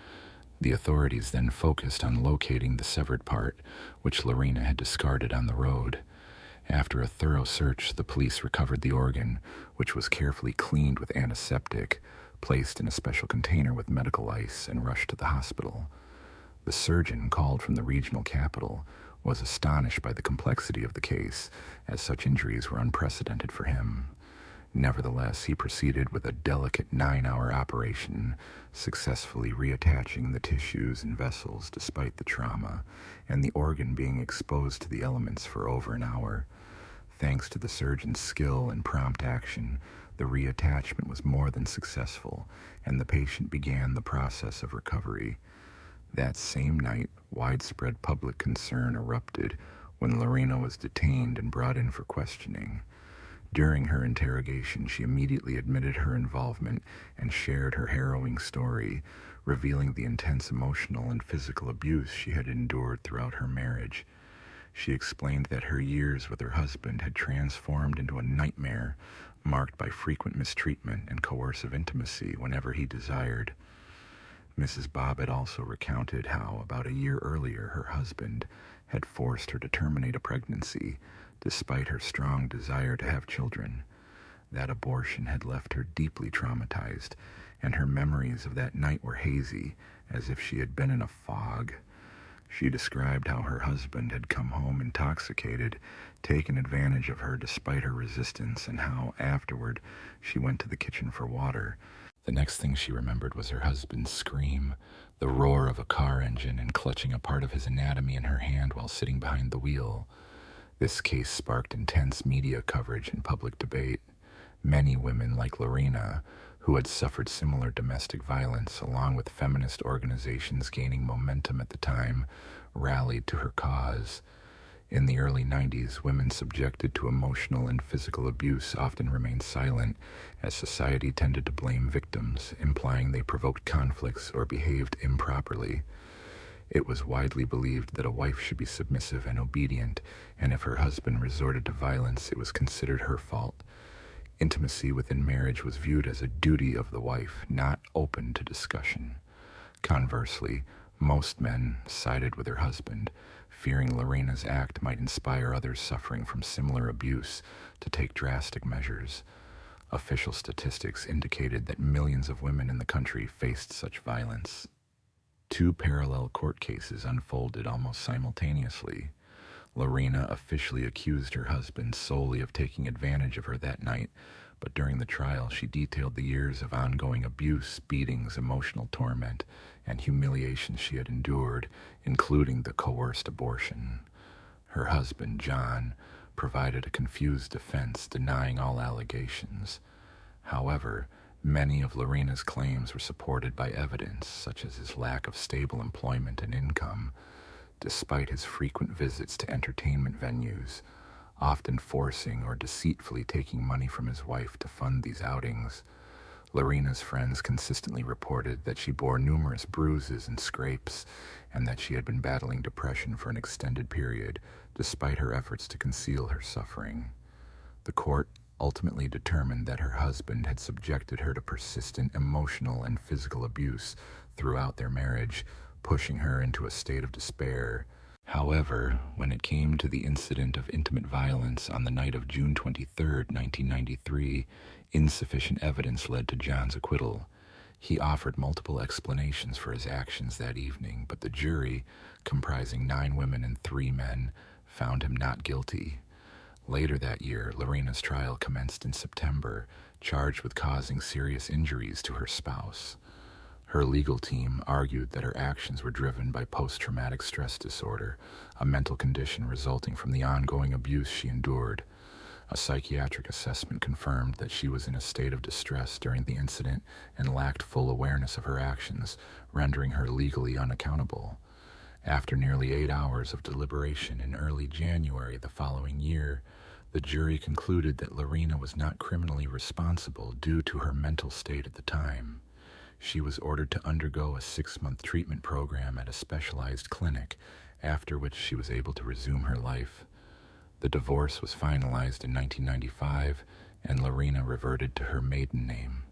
The authorities then focused on locating the severed part, which Lorena had discarded on the road. After a thorough search, the police recovered the organ, which was carefully cleaned with antiseptic, placed in a special container with medical ice, and rushed to the hospital. The surgeon, called from the regional capital, was astonished by the complexity of the case, as such injuries were unprecedented for him. Nevertheless, he proceeded with a delicate 9-hour operation, successfully reattaching the tissues and vessels despite the trauma, and the organ being exposed to the elements for over an hour. Thanks to the surgeon's skill and prompt action, the reattachment was more than successful, and the patient began the process of recovery. That same night, widespread public concern erupted when Lorena was detained and brought in for questioning. During her interrogation, she immediately admitted her involvement and shared her harrowing story, revealing the intense emotional and physical abuse she had endured throughout her marriage. She explained that her years with her husband had transformed into a nightmare, marked by frequent mistreatment and coercive intimacy whenever he desired. Mrs. Bobbitt also recounted how, about a year earlier, her husband had forced her to terminate a pregnancy, despite her strong desire to have children. That abortion had left her deeply traumatized, and her memories of that night were hazy, as if she had been in a fog. She described how her husband had come home intoxicated, taken advantage of her despite her resistance, and how, afterward, she went to the kitchen for water. The next thing she remembered was her husband's scream, the roar of a car engine, and clutching a part of his anatomy in her hand while sitting behind the wheel. This case sparked intense media coverage and public debate. Many women like Lorena, who had suffered similar domestic violence, along with feminist organizations gaining momentum at the time, rallied to her cause. In the early 90s, women subjected to emotional and physical abuse often remained silent, as society tended to blame victims, implying they provoked conflicts or behaved improperly. It was widely believed that a wife should be submissive and obedient, and if her husband resorted to violence, it was considered her fault. Intimacy within marriage was viewed as a duty of the wife, not open to discussion. Conversely, most men sided with her husband, fearing Lorena's act might inspire others suffering from similar abuse to take drastic measures. Official statistics indicated that millions of women in the country faced such violence. 2 parallel court cases unfolded almost simultaneously. Lorena officially accused her husband solely of taking advantage of her that night, but during the trial she detailed the years of ongoing abuse, beatings, emotional torment, and humiliation she had endured, including the coerced abortion. Her husband, John, provided a confused defense, denying all allegations. However, many of Lorena's claims were supported by evidence, such as his lack of stable employment and income, despite his frequent visits to entertainment venues, often forcing or deceitfully taking money from his wife to fund these outings. Lorena's friends consistently reported that she bore numerous bruises and scrapes, and that she had been battling depression for an extended period, despite her efforts to conceal her suffering. The court ultimately determined that her husband had subjected her to persistent emotional and physical abuse throughout their marriage, pushing her into a state of despair. However, when it came to the incident of intimate violence on the night of June 23, 1993, insufficient evidence led to John's acquittal. He offered multiple explanations for his actions that evening, but the jury, comprising 9 women and 3 men, found him not guilty. Later that year, Lorena's trial commenced in September, charged with causing serious injuries to her spouse. Her legal team argued that her actions were driven by post-traumatic stress disorder, a mental condition resulting from the ongoing abuse she endured. A psychiatric assessment confirmed that she was in a state of distress during the incident and lacked full awareness of her actions, rendering her legally unaccountable. After nearly 8 hours of deliberation in early January the following year, the jury concluded that Lorena was not criminally responsible due to her mental state at the time. She was ordered to undergo a 6-month treatment program at a specialized clinic, after which she was able to resume her life. The divorce was finalized in 1995, and Lorena reverted to her maiden name.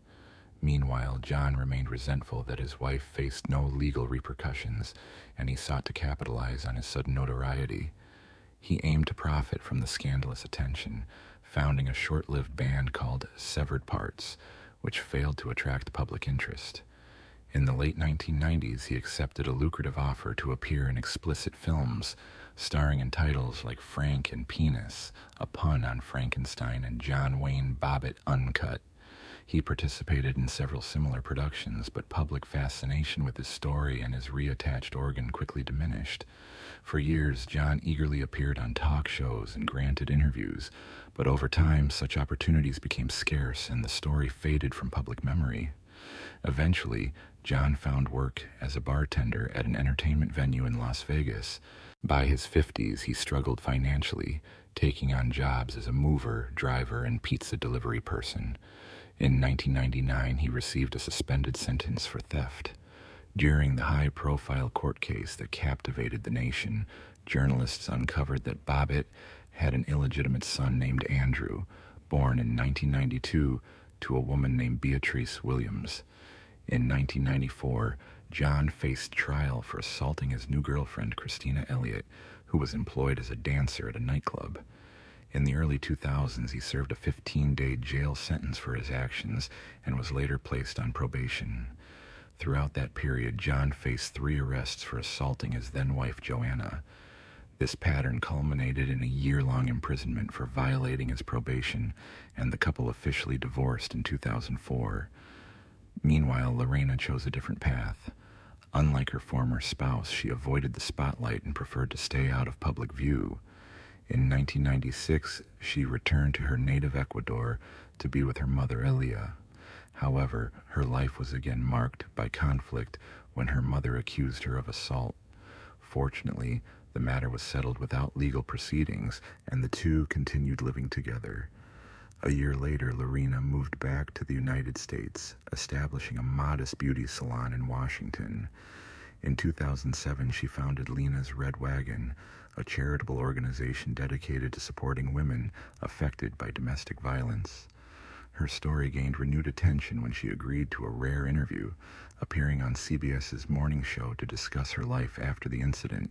Meanwhile, John remained resentful that his wife faced no legal repercussions, and he sought to capitalize on his sudden notoriety. He aimed to profit from the scandalous attention, founding a short-lived band called Severed Parts, which failed to attract public interest. In the late 1990s, he accepted a lucrative offer to appear in explicit films, starring in titles like Frank and Penis, a pun on Frankenstein, and John Wayne Bobbitt Uncut. He participated in several similar productions, but public fascination with his story and his reattached organ quickly diminished. For years, John eagerly appeared on talk shows and granted interviews, but over time, such opportunities became scarce and the story faded from public memory. Eventually, John found work as a bartender at an entertainment venue in Las Vegas. By his 50s, he struggled financially, taking on jobs as a mover, driver, and pizza delivery person. In 1999, he received a suspended sentence for theft. During the high-profile court case that captivated the nation, journalists uncovered that Bobbitt had an illegitimate son named Andrew, born in 1992 to a woman named Beatrice Williams. In 1994, John faced trial for assaulting his new girlfriend, Christina Elliott, who was employed as a dancer at a nightclub. In the early 2000s, he served a 15-day jail sentence for his actions and was later placed on probation. Throughout that period, John faced 3 arrests for assaulting his then-wife, Joanna. This pattern culminated in a year-long imprisonment for violating his probation, and the couple officially divorced in 2004. Meanwhile, Lorena chose a different path. Unlike her former spouse, she avoided the spotlight and preferred to stay out of public view. In 1996, she returned to her native Ecuador to be with her mother, Elia. However, her life was again marked by conflict when her mother accused her of assault. Fortunately, the matter was settled without legal proceedings, and the two continued living together. A year later, Lorena moved back to the United States, establishing a modest beauty salon in Washington. In 2007, she founded Lena's Red Wagon, a charitable organization dedicated to supporting women affected by domestic violence. Her story gained renewed attention when she agreed to a rare interview, appearing on CBS's morning show to discuss her life after the incident.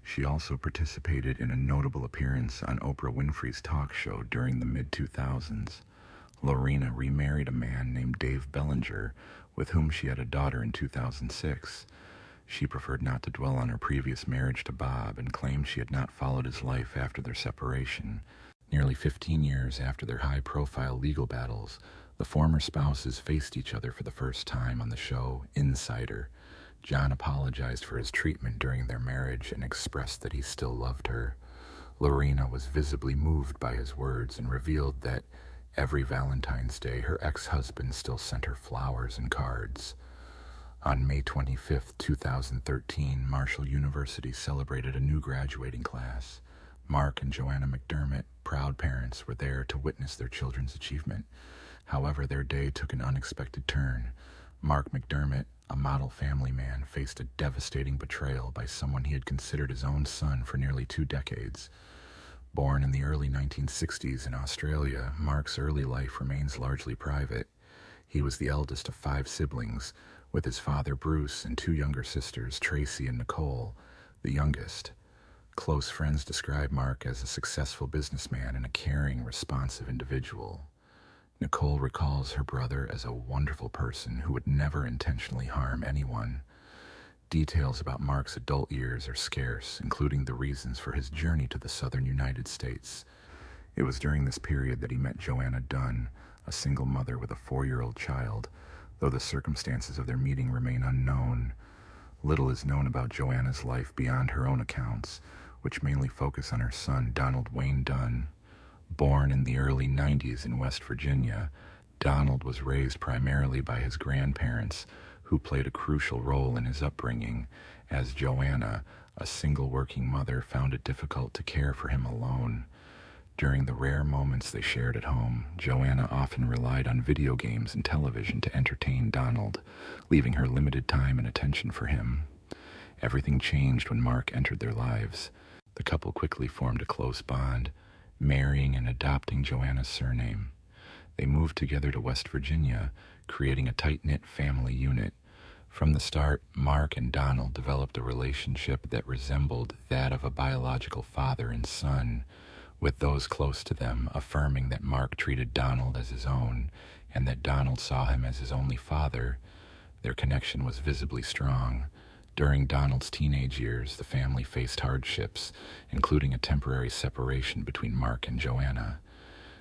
She also participated in a notable appearance on Oprah Winfrey's talk show during the mid-2000s. Lorena remarried a man named Dave Bellinger, with whom she had a daughter in 2006. She preferred not to dwell on her previous marriage to Bob and claimed she had not followed his life after their separation. Nearly 15 years after their high-profile legal battles, the former spouses faced each other for the first time on the show Insider. John apologized for his treatment during their marriage and expressed that he still loved her. Lorena was visibly moved by his words and revealed that every Valentine's Day her ex-husband still sent her flowers and cards. On May 25, 2013, Marshall University celebrated a new graduating class. Mark and Joanna McDermott, proud parents, were there to witness their children's achievement. However, their day took an unexpected turn. Mark McDermott, a model family man, faced a devastating betrayal by someone he had considered his own son for nearly 2 decades. Born in the early 1960s in Australia, Mark's early life remains largely private. He was the eldest of 5 siblings, with his father Bruce and 2 younger sisters, Tracy and Nicole, the youngest. Close friends describe Mark as a successful businessman and a caring, responsive individual. Nicole recalls her brother as a wonderful person who would never intentionally harm anyone. Details about Mark's adult years are scarce, including the reasons for his journey to the southern United States. It was during this period that he met Joanna Dunn, a single mother with a 4-year-old child, though the circumstances of their meeting remain unknown. Little is known about Joanna's life beyond her own accounts, which mainly focus on her son, Donald Wayne Dunn. Born in the early 90s in West Virginia, Donald was raised primarily by his grandparents, who played a crucial role in his upbringing, as Joanna, a single working mother, found it difficult to care for him alone. During the rare moments they shared at home, Joanna often relied on video games and television to entertain Donald, leaving her limited time and attention for him. Everything changed when Mark entered their lives. The couple quickly formed a close bond, marrying and adopting Joanna's surname. They moved together to West Virginia, creating a tight-knit family unit. From the start, Mark and Donald developed a relationship that resembled that of a biological father and son, with those close to them affirming that Mark treated Donald as his own and that Donald saw him as his only father. Their connection was visibly strong. During Donald's teenage years, the family faced hardships, including a temporary separation between Mark and Joanna.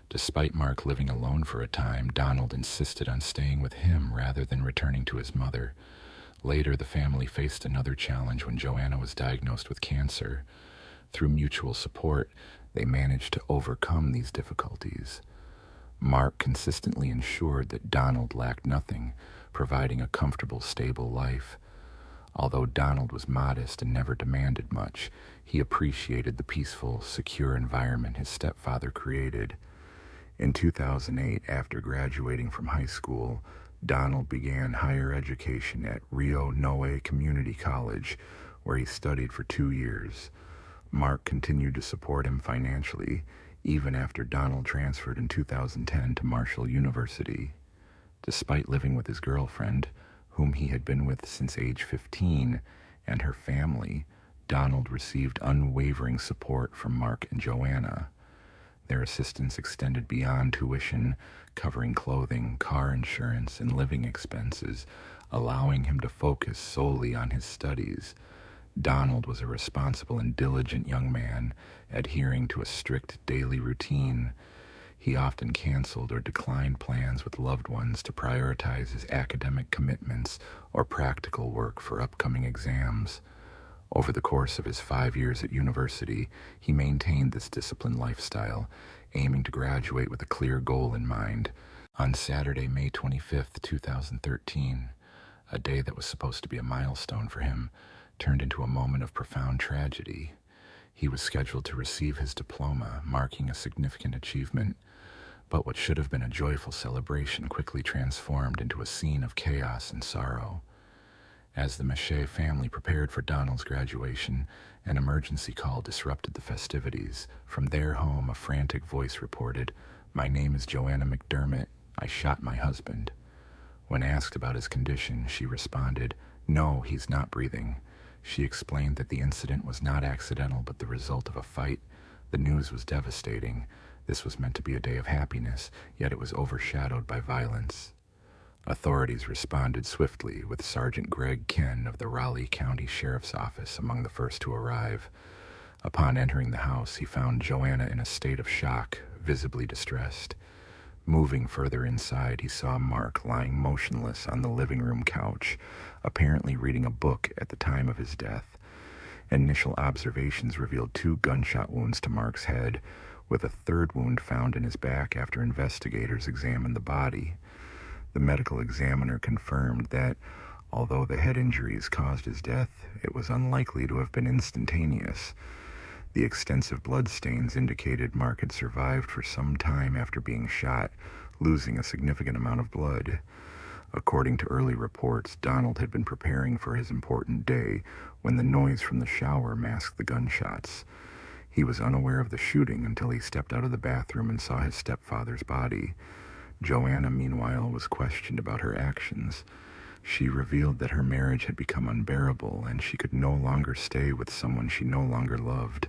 Despite Mark living alone for a time, Donald insisted on staying with him rather than returning to his mother. Later, the family faced another challenge when Joanna was diagnosed with cancer. Through mutual support, they managed to overcome these difficulties. Mark consistently ensured that Donald lacked nothing, providing a comfortable, stable life. Although Donald was modest and never demanded much, he appreciated the peaceful, secure environment his stepfather created. In 2008, after graduating from high school, Donald began higher education at Rio Noe Community College, where he studied for 2 years. Mark continued to support him financially, even after Donald transferred in 2010 to Marshall University. Despite living with his girlfriend, whom he had been with since age 15, and her family, Donald received unwavering support from Mark and Joanna. Their assistance extended beyond tuition, covering clothing, car insurance, and living expenses, allowing him to focus solely on his studies. Donald was a responsible and diligent young man, adhering to a strict daily routine. He often canceled or declined plans with loved ones to prioritize his academic commitments or practical work for upcoming exams. Over the course of his 5 years at university, he maintained this disciplined lifestyle, aiming to graduate with a clear goal in mind. On Saturday, May 25, 2013, a day that was supposed to be a milestone for him, turned into a moment of profound tragedy. He was scheduled to receive his diploma, marking a significant achievement, but what should have been a joyful celebration quickly transformed into a scene of chaos and sorrow. As the Mache family prepared for Donald's graduation, an emergency call disrupted the festivities. From their home, a frantic voice reported, "My name is Joanna McDermott. I shot my husband." When asked about his condition, she responded, "No, he's not breathing." She explained that the incident was not accidental but the result of a fight. The news was devastating. This was meant to be a day of happiness, yet it was overshadowed by violence. Authorities responded swiftly, with Sergeant Greg Ken of the Raleigh County Sheriff's Office among the first to arrive. Upon entering the house, he found Joanna in a state of shock, visibly distressed. Moving further inside, he saw Mark lying motionless on the living room couch, apparently reading a book at the time of his death. Initial observations revealed 2 gunshot wounds to Mark's head, with a 3rd wound found in his back after investigators examined the body. The medical examiner confirmed that, although the head injuries caused his death, it was unlikely to have been instantaneous. The extensive blood stains indicated Mark had survived for some time after being shot, losing a significant amount of blood. According to early reports, Donald had been preparing for his important day when the noise from the shower masked the gunshots. He was unaware of the shooting until he stepped out of the bathroom and saw his stepfather's body. Joanna, meanwhile, was questioned about her actions. She revealed that her marriage had become unbearable and she could no longer stay with someone she no longer loved.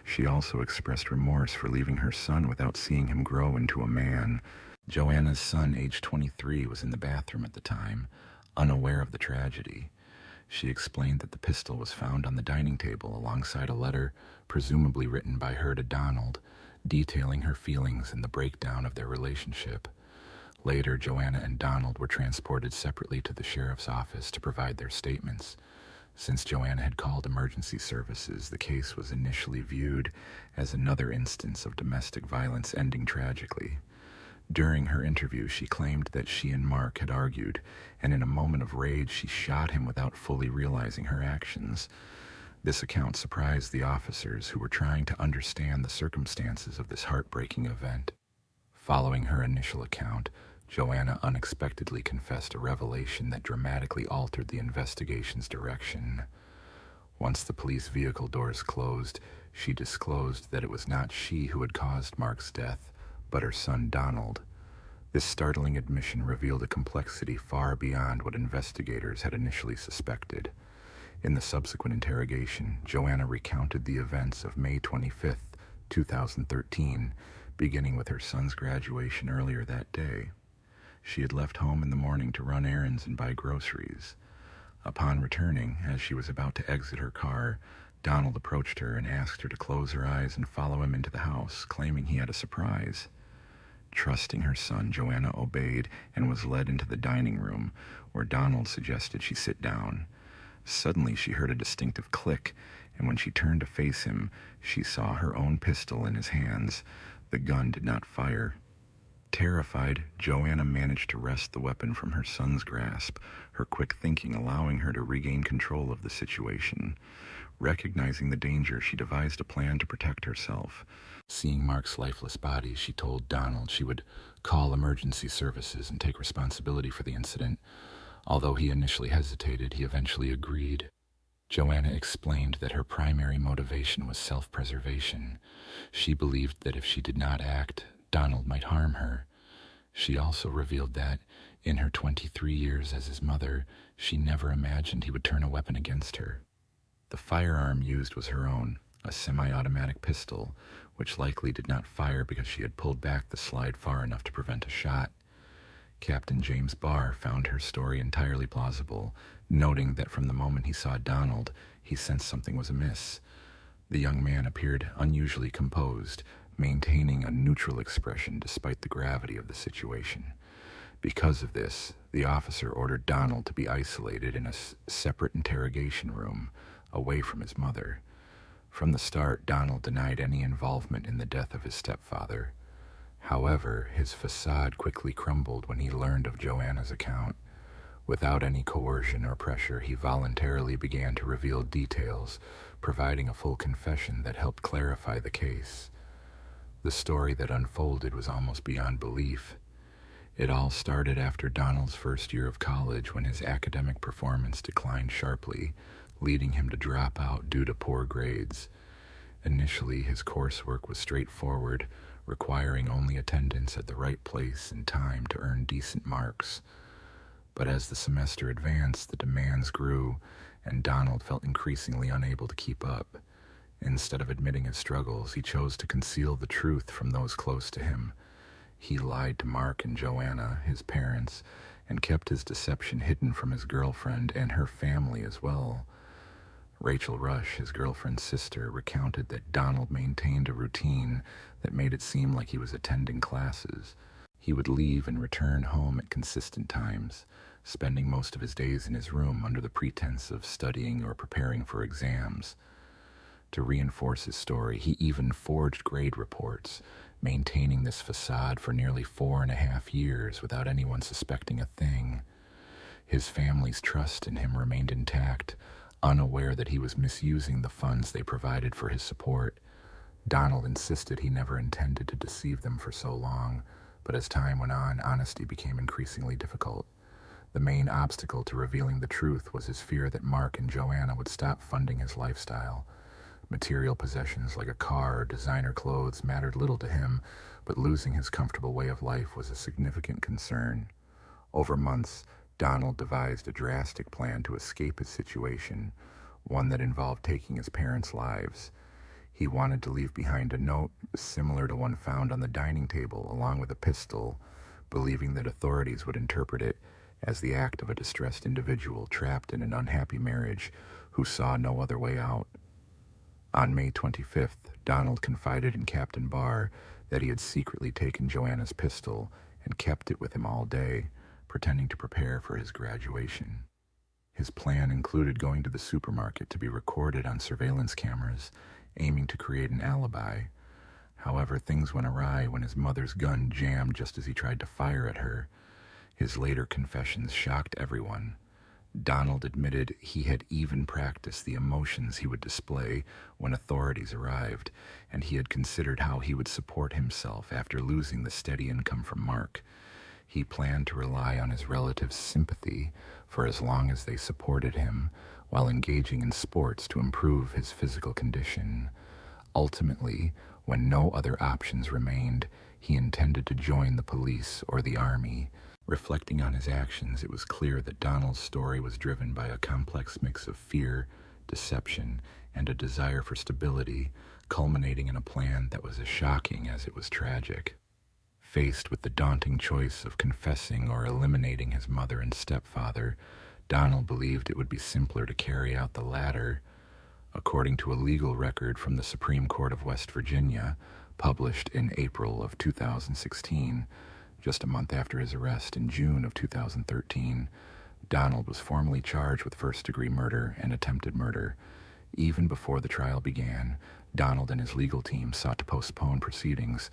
She also expressed remorse for leaving her son without seeing him grow into a man. Joanna's son, aged 23, was in the bathroom at the time, unaware of the tragedy. She explained that the pistol was found on the dining table alongside a letter, presumably written by her to Donald, detailing her feelings and the breakdown of their relationship. Later, Joanna and Donald were transported separately to the sheriff's office to provide their statements. Since Joanna had called emergency services, the case was initially viewed as another instance of domestic violence ending tragically. During her interview, she claimed that she and Mark had argued, and in a moment of rage, she shot him without fully realizing her actions. This account surprised the officers who were trying to understand the circumstances of this heartbreaking event. Following her initial account, Joanna unexpectedly confessed a revelation that dramatically altered the investigation's direction. Once the police vehicle doors closed, she disclosed that it was not she who had caused Mark's death, but her son Donald. This startling admission revealed a complexity far beyond what investigators had initially suspected. In the subsequent interrogation, Joanna recounted the events of May 25, 2013, beginning with her son's graduation earlier that day. She had left home in the morning to run errands and buy groceries. Upon returning, as she was about to exit her car, Donald approached her and asked her to close her eyes and follow him into the house, claiming he had a surprise. Trusting her son, Joanna obeyed and was led into the dining room, where Donald suggested she sit down. Suddenly she heard a distinctive click, and when she turned to face him, she saw her own pistol in his hands. The gun did not fire. Terrified, Joanna managed to wrest the weapon from her son's grasp, her quick thinking allowing her to regain control of the situation. Recognizing the danger, she devised a plan to protect herself. Seeing Mark's lifeless body, she told Donald she would call emergency services and take responsibility for the incident. Although he initially hesitated, he eventually agreed. Joanna explained that her primary motivation was self-preservation. She believed that if she did not act, Donald might harm her. She also revealed that, in her 23 years as his mother, she never imagined he would turn a weapon against her. The firearm used was her own, a semi-automatic pistol, which likely did not fire because she had pulled back the slide far enough to prevent a shot. Captain James Barr found her story entirely plausible, noting that from the moment he saw Donald, he sensed something was amiss. The young man appeared unusually composed, maintaining a neutral expression despite the gravity of the situation. Because of this, the officer ordered Donald to be isolated in a separate interrogation room, away from his mother. From the start, Donald denied any involvement in the death of his stepfather. However, his facade quickly crumbled when he learned of Joanna's account. Without any coercion or pressure, he voluntarily began to reveal details, providing a full confession that helped clarify the case. The story that unfolded was almost beyond belief. It all started after Donald's first year of college, when his academic performance declined sharply, leading him to drop out due to poor grades. Initially, his coursework was straightforward, requiring only attendance at the right place and time to earn decent marks. But as the semester advanced, the demands grew, and Donald felt increasingly unable to keep up. Instead of admitting his struggles, he chose to conceal the truth from those close to him. He lied to Mark and Joanna, his parents, and kept his deception hidden from his girlfriend and her family as well. Rachel Rush, his girlfriend's sister, recounted that Donald maintained a routine that made it seem like he was attending classes. He would leave and return home at consistent times, spending most of his days in his room under the pretense of studying or preparing for exams. To reinforce his story, he even forged grade reports, maintaining this facade for nearly 4.5 years without anyone suspecting a thing. His family's trust in him remained intact, unaware that he was misusing the funds they provided for his support. Donald insisted he never intended to deceive them for so long, but as time went on, honesty became increasingly difficult. The main obstacle to revealing the truth was his fear that Mark and Joanna would stop funding his lifestyle. Material possessions like a car or designer clothes mattered little to him, but losing his comfortable way of life was a significant concern. Over months, Donald devised a drastic plan to escape his situation, one that involved taking his parents' lives. He wanted to leave behind a note similar to one found on the dining table, along with a pistol, believing that authorities would interpret it as the act of a distressed individual trapped in an unhappy marriage who saw no other way out. On May 25th, Donald confided in Captain Barr that he had secretly taken Joanna's pistol and kept it with him all day, pretending to prepare for his graduation. His plan included going to the supermarket to be recorded on surveillance cameras, aiming to create an alibi. However, things went awry when his mother's gun jammed just as he tried to fire at her. His later confessions shocked everyone. Donald admitted he had even practiced the emotions he would display when authorities arrived, and he had considered how he would support himself after losing the steady income from Mark. He planned to rely on his relatives' sympathy for as long as they supported him, while engaging in sports to improve his physical condition. Ultimately, when no other options remained, he intended to join the police or the army. Reflecting on his actions, it was clear that Donald's story was driven by a complex mix of fear, deception, and a desire for stability, culminating in a plan that was as shocking as it was tragic. Faced with the daunting choice of confessing or eliminating his mother and stepfather, Donald believed it would be simpler to carry out the latter. According to a legal record from the Supreme Court of West Virginia, published in April of 2016, just a month after his arrest in June of 2013, Donald was formally charged with first-degree murder and attempted murder. Even before the trial began, Donald and his legal team sought to postpone proceedings.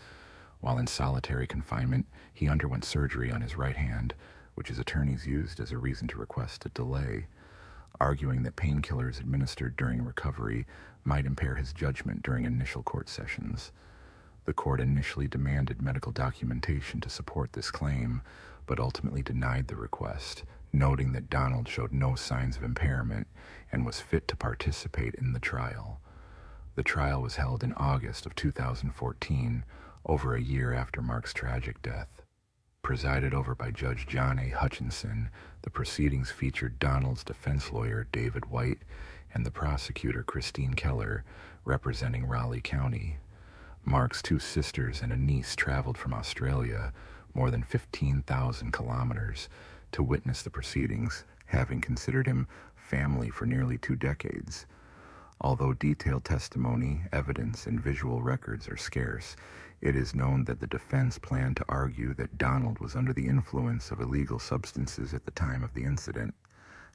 While in solitary confinement, he underwent surgery on his right hand, which his attorneys used as a reason to request a delay, arguing that painkillers administered during recovery might impair his judgment during initial court sessions. The court initially demanded medical documentation to support this claim, but ultimately denied the request, noting that Donald showed no signs of impairment and was fit to participate in the trial. The trial was held in August of 2014, over a year after Mark's tragic death. Presided over by Judge John A. Hutchinson, the proceedings featured Donald's defense lawyer, David White, and the prosecutor, Christine Keller, representing Raleigh County. Mark's two sisters and a niece traveled from Australia, more than 15,000 kilometers, to witness the proceedings, having considered him family for nearly 2 decades. Although detailed testimony, evidence, and visual records are scarce, it is known that the defense planned to argue that Donald was under the influence of illegal substances at the time of the incident.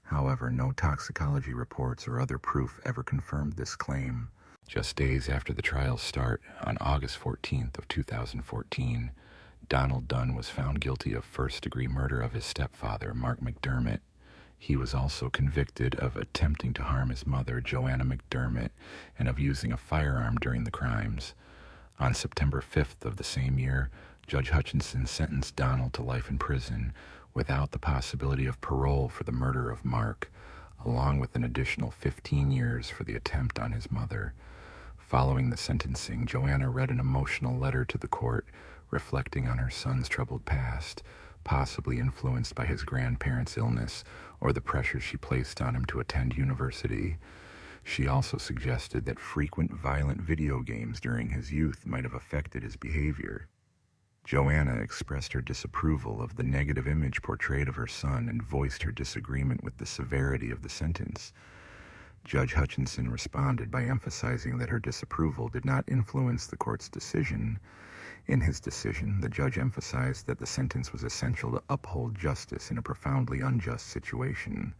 However, no toxicology reports or other proof ever confirmed this claim. Just days after the trial's start, on August 14th of 2014, Donald Dunn was found guilty of first-degree murder of his stepfather, Mark McDermott. He was also convicted of attempting to harm his mother, Joanna McDermott, and of using a firearm during the crimes. On September 5th of the same year, Judge Hutchinson sentenced Donald to life in prison without the possibility of parole for the murder of Mark, along with an additional 15 years for the attempt on his mother. Following the sentencing, Joanna read an emotional letter to the court reflecting on her son's troubled past, possibly influenced by his grandparents' illness or the pressure she placed on him to attend university. She also suggested that frequent violent video games during his youth might have affected his behavior. Joanna expressed her disapproval of the negative image portrayed of her son and voiced her disagreement with the severity of the sentence. Judge Hutchinson responded by emphasizing that her disapproval did not influence the court's decision. In his decision, the judge emphasized that the sentence was essential to uphold justice in a profoundly unjust situation.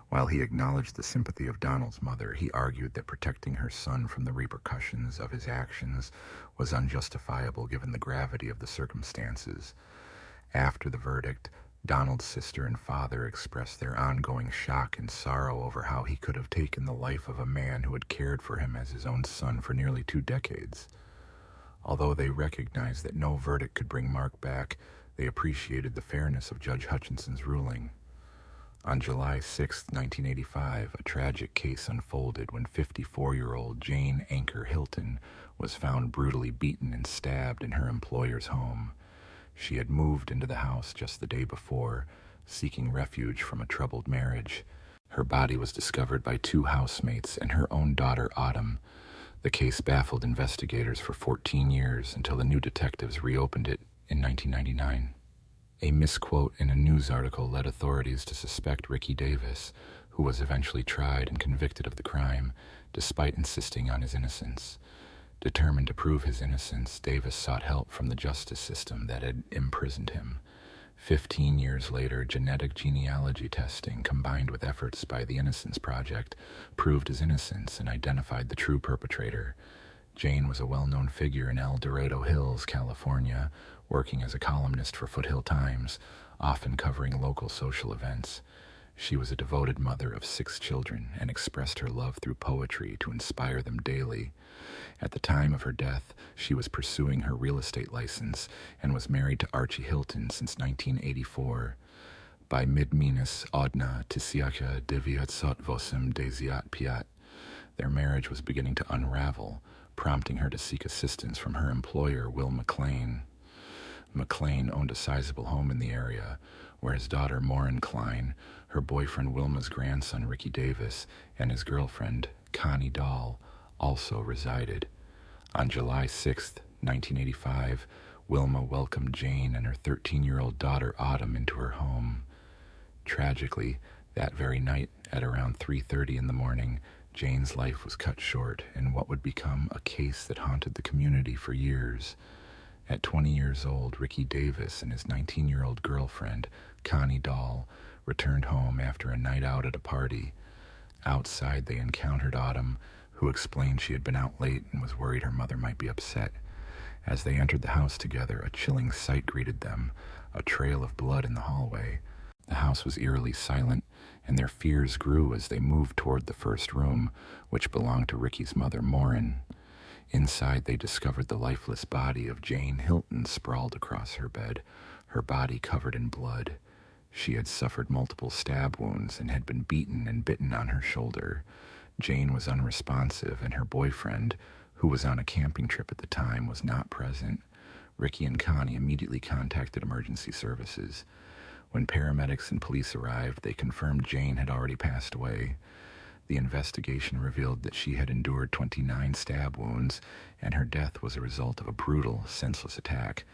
While he acknowledged the sympathy of Donald's mother, he argued that protecting her son from the repercussions of his actions was unjustifiable given the gravity of the circumstances. After the verdict, Donald's sister and father expressed their ongoing shock and sorrow over how he could have taken the life of a man who had cared for him as his own son for nearly 2 decades. Although they recognized that no verdict could bring Mark back, they appreciated the fairness of Judge Hutchinson's ruling. On July 6, 1985, a tragic case unfolded when 54-year-old Jane Anchor Hilton was found brutally beaten and stabbed in her employer's home. She had moved into the house just the day before, seeking refuge from a troubled marriage. Her body was discovered by 2 housemates and her own daughter, Autumn. The case baffled investigators for 14 years until the new detectives reopened it in 1999. A misquote in a news article led authorities to suspect Ricky Davis, who was eventually tried and convicted of the crime, despite insisting on his innocence. Determined to prove his innocence, Davis sought help from the justice system that had imprisoned him. 15 years later, genetic genealogy testing, combined with efforts by the Innocence Project, proved his innocence and identified the true perpetrator. Jane was a well-known figure in El Dorado Hills, California, working as a columnist for Foothill Times, often covering local social events. She was a devoted mother of 6 children and expressed her love through poetry to inspire them daily. At the time of her death, she was pursuing her real estate license and was married to Archie Hilton since 1984. By mid-minus odna tisiaka deviatsot vosem desiat piat, their marriage was beginning to unravel, prompting her to seek assistance from her employer, Will McLean. McLean owned a sizable home in the area, where his daughter, Maureen Klein, her boyfriend Wilma's grandson, Ricky Davis, and his girlfriend, Connie Dahl, also resided. On July 6, 1985, Wilma welcomed Jane and her 13-year-old daughter, Autumn, into her home. Tragically, that very night, at around 3:30 in the morning, Jane's life was cut short in what would become a case that haunted the community for years. At 20 years old, Ricky Davis and his 19-year-old girlfriend, Connie Dahl, returned home after a night out at a party. Outside, they encountered Autumn, who explained she had been out late and was worried her mother might be upset. As they entered the house together, a chilling sight greeted them, a trail of blood in the hallway. The house was eerily silent, and their fears grew as they moved toward the first room, which belonged to Ricky's mother, Maureen. Inside, they discovered the lifeless body of Jane Hilton sprawled across her bed, her body covered in blood. She had suffered multiple stab wounds and had been beaten and bitten on her shoulder. Jane was unresponsive, and her boyfriend, who was on a camping trip at the time, was not present. Ricky and Connie immediately contacted emergency services. When paramedics and police arrived, they confirmed Jane had already passed away. The investigation revealed that she had endured 29 stab wounds, and her death was a result of a brutal, senseless attack.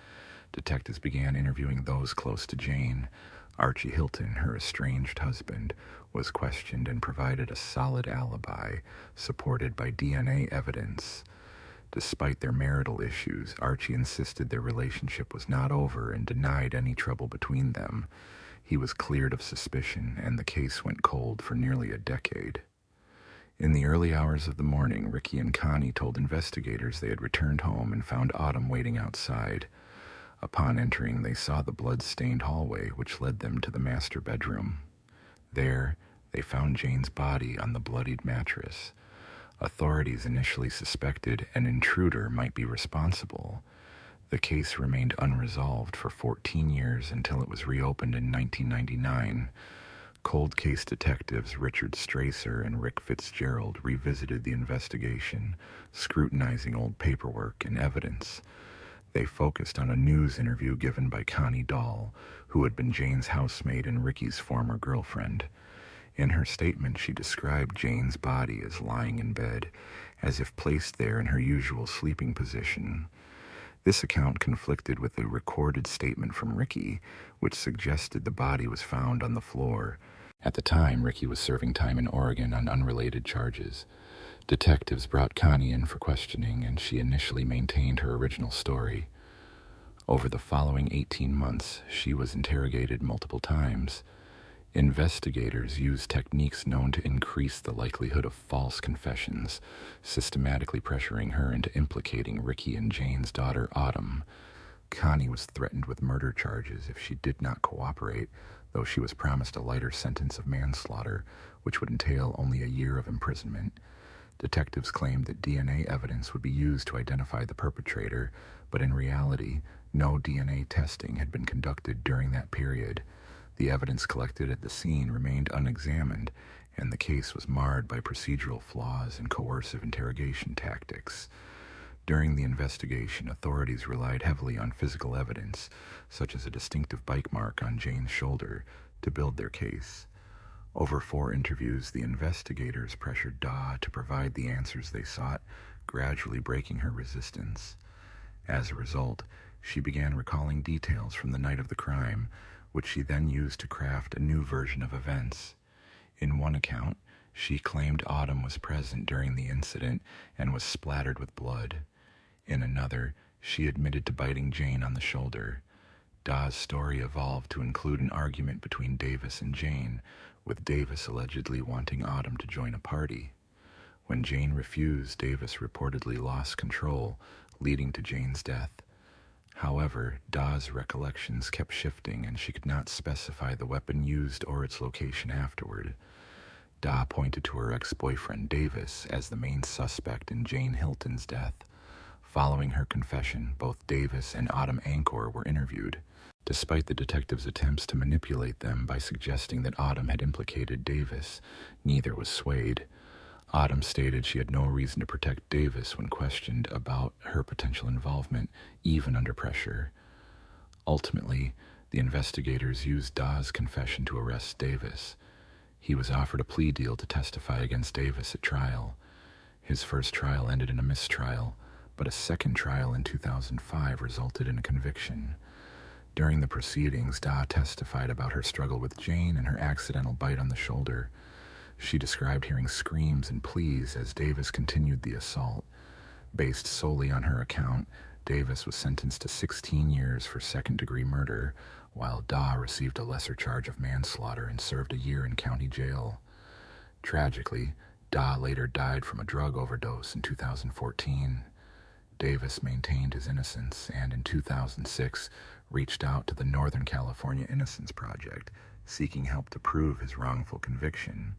Detectives began interviewing those close to Jane. Archie Hilton, her estranged husband, was questioned and provided a solid alibi, supported by DNA evidence. Despite their marital issues, Archie insisted their relationship was not over and denied any trouble between them. He was cleared of suspicion, and the case went cold for nearly a decade. In the early hours of the morning, Ricky and Connie told investigators they had returned home and found Autumn waiting outside. Upon entering, they saw the blood-stained hallway, which led them to the master bedroom. There, they found Jane's body on the bloodied mattress. Authorities initially suspected an intruder might be responsible. The case remained unresolved for 14 years until it was reopened in 1999. Cold case detectives Richard Stracer and Rick Fitzgerald revisited the investigation, scrutinizing old paperwork and evidence. They focused on a news interview given by Connie Dahl, who had been Jane's housemaid and Ricky's former girlfriend. In her statement, she described Jane's body as lying in bed, as if placed there in her usual sleeping position. This account conflicted with a recorded statement from Ricky, which suggested the body was found on the floor. At the time, Ricky was serving time in Oregon on unrelated charges. Detectives brought Connie in for questioning, and she initially maintained her original story. Over the following 18 months, she was interrogated multiple times. Investigators used techniques known to increase the likelihood of false confessions, systematically pressuring her into implicating Ricky and Jane's daughter, Autumn. Connie was threatened with murder charges if she did not cooperate, though she was promised a lighter sentence of manslaughter, which would entail only a year of imprisonment. Detectives claimed that DNA evidence would be used to identify the perpetrator, but in reality, no DNA testing had been conducted during that period. The evidence collected at the scene remained unexamined, and the case was marred by procedural flaws and coercive interrogation tactics. During the investigation, authorities relied heavily on physical evidence, such as a distinctive bite mark on Jane's shoulder, to build their case. Over 4 interviews, the investigators pressured Daw to provide the answers they sought, gradually breaking her resistance. As a result, She began recalling details from the night of the crime, which she then used to craft a new version of events. In one account, she claimed Autumn was present during the incident and was splattered with blood. In another, she admitted to biting Jane on the shoulder. Da's story evolved to include an argument between Davis and Jane, with Davis allegedly wanting Autumn to join a party. When Jane refused, Davis reportedly lost control, leading to Jane's death. However, Da's recollections kept shifting, and she could not specify the weapon used or its location afterward. Da pointed to her ex-boyfriend Davis as the main suspect in Jane Hilton's death. Following her confession, both Davis and Autumn Anchor were interviewed. Despite the detectives' attempts to manipulate them by suggesting that Autumn had implicated Davis, neither was swayed. Autumn stated she had no reason to protect Davis when questioned about her potential involvement, even under pressure. Ultimately, the investigators used Da's confession to arrest Davis. He was offered a plea deal to testify against Davis at trial. His first trial ended in a mistrial, but a second trial in 2005 resulted in a conviction. During the proceedings, Da testified about her struggle with Jane and her accidental bite on the shoulder. She described hearing screams and pleas as Davis continued the assault. Based solely on her account, Davis was sentenced to 16 years for second-degree murder, while Da received a lesser charge of manslaughter and served a year in county jail. Tragically, Da later died from a drug overdose in 2014. Davis maintained his innocence and in 2006 reached out to the Northern California Innocence Project, seeking help to prove his wrongful conviction.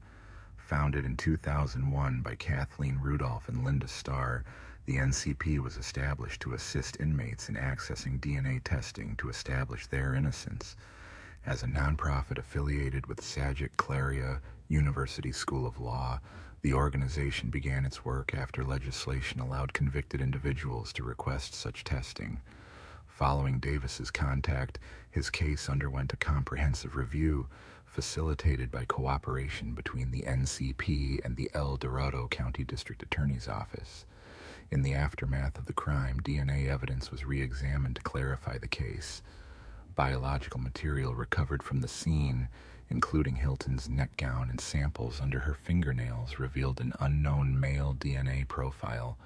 Founded in 2001 by Kathleen Rudolph and Linda Starr, the NCP was established to assist inmates in accessing DNA testing to establish their innocence. As a nonprofit affiliated with Sagitt Claria University School of Law, the organization began its work after legislation allowed convicted individuals to request such testing. Following Davis's contact, his case underwent a comprehensive review, facilitated by cooperation between the NCP and the El Dorado County District Attorney's Office. In the aftermath of the crime, DNA evidence was re-examined to clarify the case. Biological material recovered from the scene, including Hilton's neck gown and samples under her fingernails, revealed an unknown male DNA profile.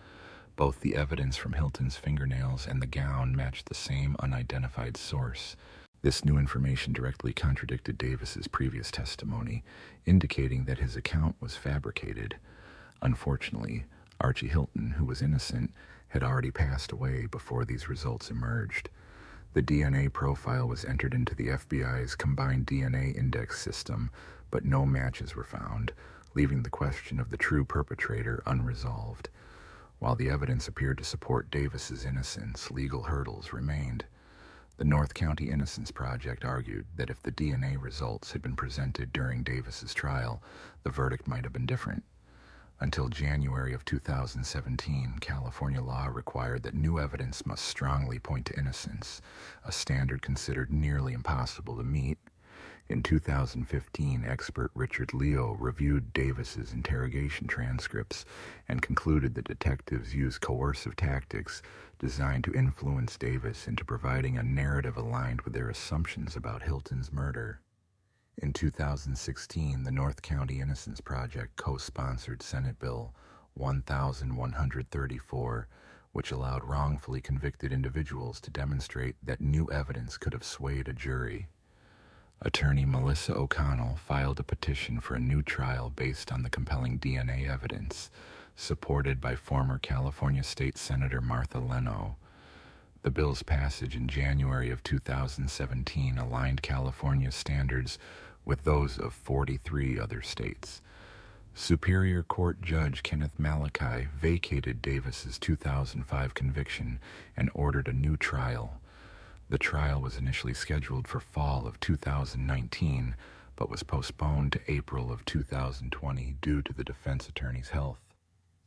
Both the evidence from Hilton's fingernails and the gown matched the same unidentified source. This new information directly contradicted Davis's previous testimony, indicating that his account was fabricated. Unfortunately, Archie Hilton, who was innocent, had already passed away before these results emerged. The DNA profile was entered into the FBI's combined DNA index system, but no matches were found, leaving the question of the true perpetrator unresolved. While the evidence appeared to support Davis's innocence, legal hurdles remained. The North County Innocence Project argued that if the DNA results had been presented during Davis's trial, the verdict might have been different. Until January of 2017, California law required that new evidence must strongly point to innocence, a standard considered nearly impossible to meet. In 2015, expert Richard Leo reviewed Davis's interrogation transcripts and concluded that detectives used coercive tactics designed to influence Davis into providing a narrative aligned with their assumptions about Hilton's murder. In 2016, the North County Innocence Project co-sponsored Senate Bill 1134, which allowed wrongfully convicted individuals to demonstrate that new evidence could have swayed a jury. Attorney Melissa O'Connell filed a petition for a new trial based on the compelling DNA evidence, supported by former California State Senator Martha Leno. The bill's passage in January of 2017 aligned California's standards with those of 43 other states. Superior Court Judge Kenneth Malachi vacated Davis's 2005 conviction and ordered a new trial. The trial was initially scheduled for fall of 2019, but was postponed to April of 2020 due to the defense attorney's health.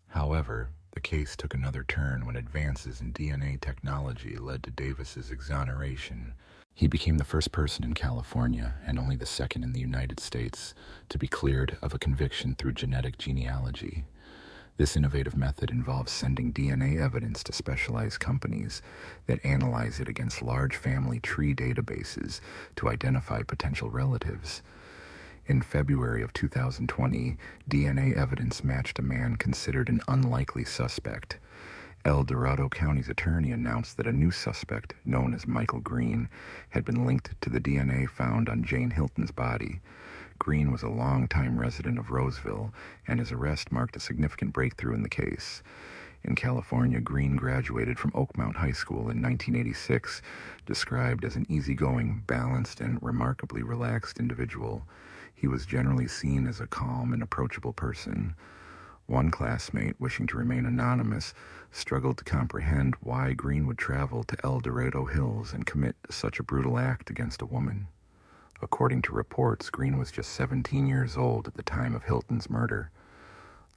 However, the case took another turn when advances in DNA technology led to Davis's exoneration. He became the first person in California, and only the second in the United States, to be cleared of a conviction through genetic genealogy. This innovative method involves sending DNA evidence to specialized companies that analyze it against large family tree databases to identify potential relatives. In February of 2020, DNA evidence matched a man considered an unlikely suspect. El Dorado County's attorney announced that a new suspect, known as Michael Green, had been linked to the DNA found on Jane Hilton's body. Green was a longtime resident of Roseville, and his arrest marked a significant breakthrough in the case. In California, Green graduated from Oakmount High School in 1986, described as an easygoing, balanced, and remarkably relaxed individual. He was generally seen as a calm and approachable person. One classmate, wishing to remain anonymous, struggled to comprehend why Green would travel to El Dorado Hills and commit such a brutal act against a woman. According to reports, Green was just 17 years old at the time of Hilton's murder.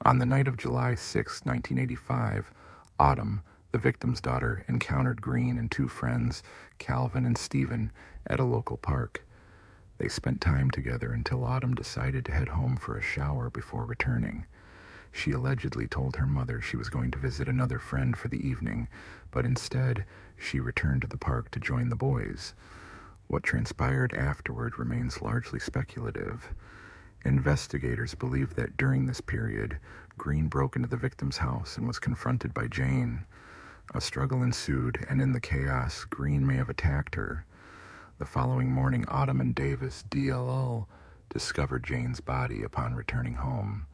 On the night of July 6, 1985, Autumn, the victim's daughter, encountered Green and two friends, Calvin and Stephen, at a local park. They spent time together until Autumn decided to head home for a shower before returning. She allegedly told her mother she was going to visit another friend for the evening, but instead, she returned to the park to join the boys. What transpired afterward remains largely speculative. Investigators believe that during this period, Green broke into the victim's house and was confronted by Jane. A struggle ensued, and in the chaos, Green may have attacked her. The following morning, Autumn and Davis, DLL, discovered Jane's body upon returning home.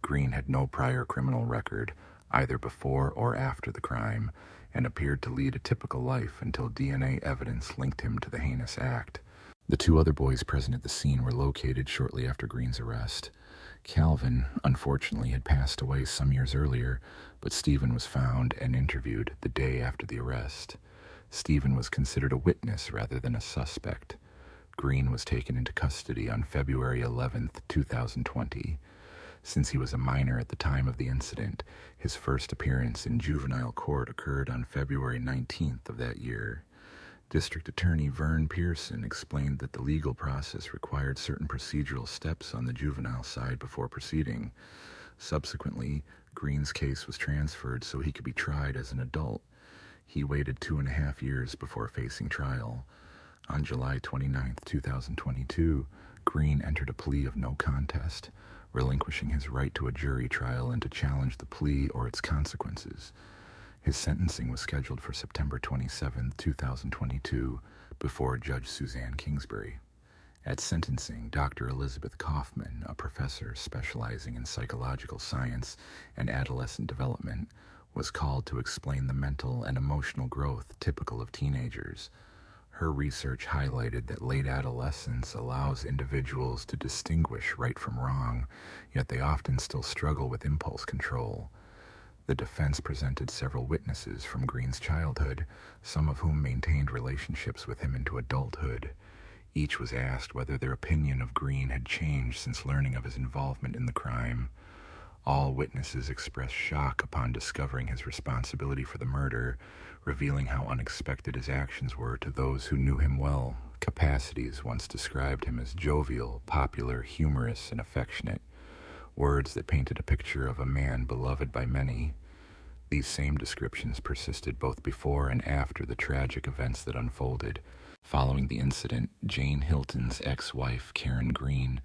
Green had no prior criminal record, either before or after the crime, and appeared to lead a typical life until DNA evidence linked him to the heinous act. The two other boys present at the scene were located shortly after Green's arrest. Calvin, unfortunately, had passed away some years earlier, but Stephen was found and interviewed the day after the arrest. Stephen was considered a witness rather than a suspect. Green was taken into custody on February 11, 2020. Since he was a minor at the time of the incident, his first appearance in juvenile court occurred on February 19th of that year. District Attorney Vern Pearson explained that the legal process required certain procedural steps on the juvenile side before proceeding. Subsequently, Green's case was transferred so he could be tried as an adult. He waited 2.5 years before facing trial. On July 29, 2022, Green entered a plea of no contest, relinquishing his right to a jury trial and to challenge the plea or its consequences. His sentencing was scheduled for September 27, 2022, before Judge Suzanne Kingsbury. At sentencing, Dr. Elizabeth Kaufman, a professor specializing in psychological science and adolescent development, was called to explain the mental and emotional growth typical of teenagers. Her research highlighted that late adolescence allows individuals to distinguish right from wrong, yet they often still struggle with impulse control. The defense presented several witnesses from Green's childhood, some of whom maintained relationships with him into adulthood. Each was asked whether their opinion of Green had changed since learning of his involvement in the crime. All witnesses expressed shock upon discovering his responsibility for the murder, revealing how unexpected his actions were to those who knew him well. Capacities once described him as jovial, popular, humorous, and affectionate, words that painted a picture of a man beloved by many. These same descriptions persisted both before and after the tragic events that unfolded. Following the incident, Jane Hilton's ex-wife, Karen Green,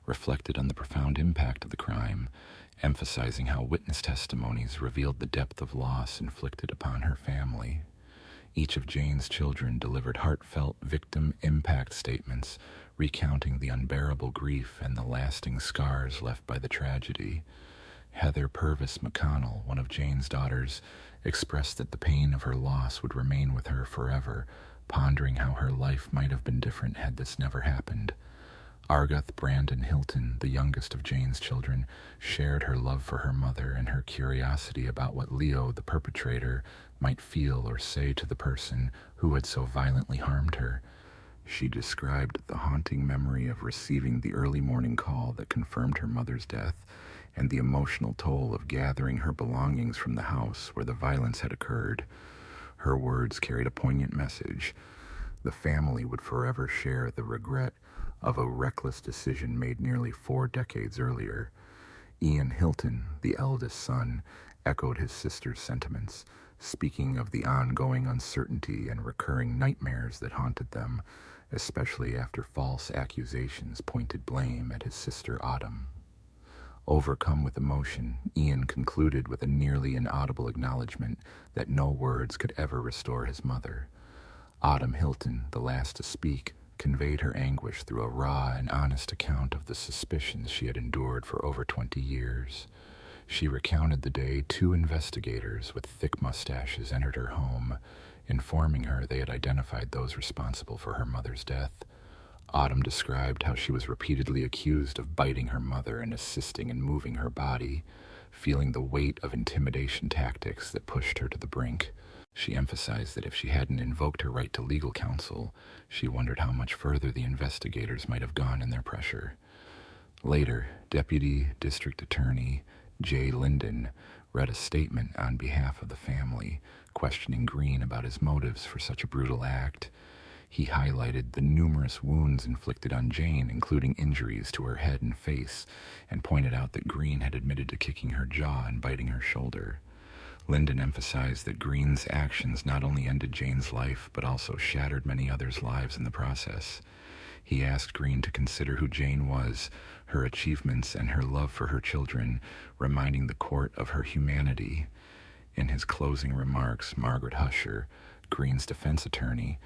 reflected on the profound impact of the crime, emphasizing how witness testimonies revealed the depth of loss inflicted upon her family. Each of Jane's children delivered heartfelt victim impact statements, recounting the unbearable grief and the lasting scars left by the tragedy. Heather Purvis McConnell, one of Jane's daughters, expressed that the pain of her loss would remain with her forever, pondering how her life might have been different had this never happened. Argath Brandon Hilton, the youngest of Jane's children, shared her love for her mother and her curiosity about what Leo, the perpetrator, might feel or say to the person who had so violently harmed her. She described the haunting memory of receiving the early morning call that confirmed her mother's death and the emotional toll of gathering her belongings from the house where the violence had occurred. Her words carried a poignant message. The family would forever share the regret of a reckless decision made nearly 4 decades earlier. Ian Hilton, the eldest son, echoed his sister's sentiments, speaking of the ongoing uncertainty and recurring nightmares that haunted them, especially after false accusations pointed blame at his sister Autumn. Overcome with emotion, Ian concluded with a nearly inaudible acknowledgement that no words could ever restore his mother. Autumn Hilton, the last to speak, conveyed her anguish through a raw and honest account of the suspicions she had endured for over 20 years. She recounted the day 2 investigators with thick mustaches entered her home, informing her they had identified those responsible for her mother's death. Autumn described how she was repeatedly accused of biting her mother and assisting in moving her body, feeling the weight of intimidation tactics that pushed her to the brink. She emphasized that if she hadn't invoked her right to legal counsel, she wondered how much further the investigators might have gone in their pressure. Later, Deputy District Attorney Jay Linden read a statement on behalf of the family, questioning Green about his motives for such a brutal act. He highlighted the numerous wounds inflicted on Jane, including injuries to her head and face, and pointed out that Green had admitted to kicking her jaw and biting her shoulder. Linden emphasized that Green's actions not only ended Jane's life, but also shattered many others' lives in the process. He asked Green to consider who Jane was, her achievements, and her love for her children, reminding the court of her humanity. In his closing remarks, Margaret Husher, Green's defense attorney,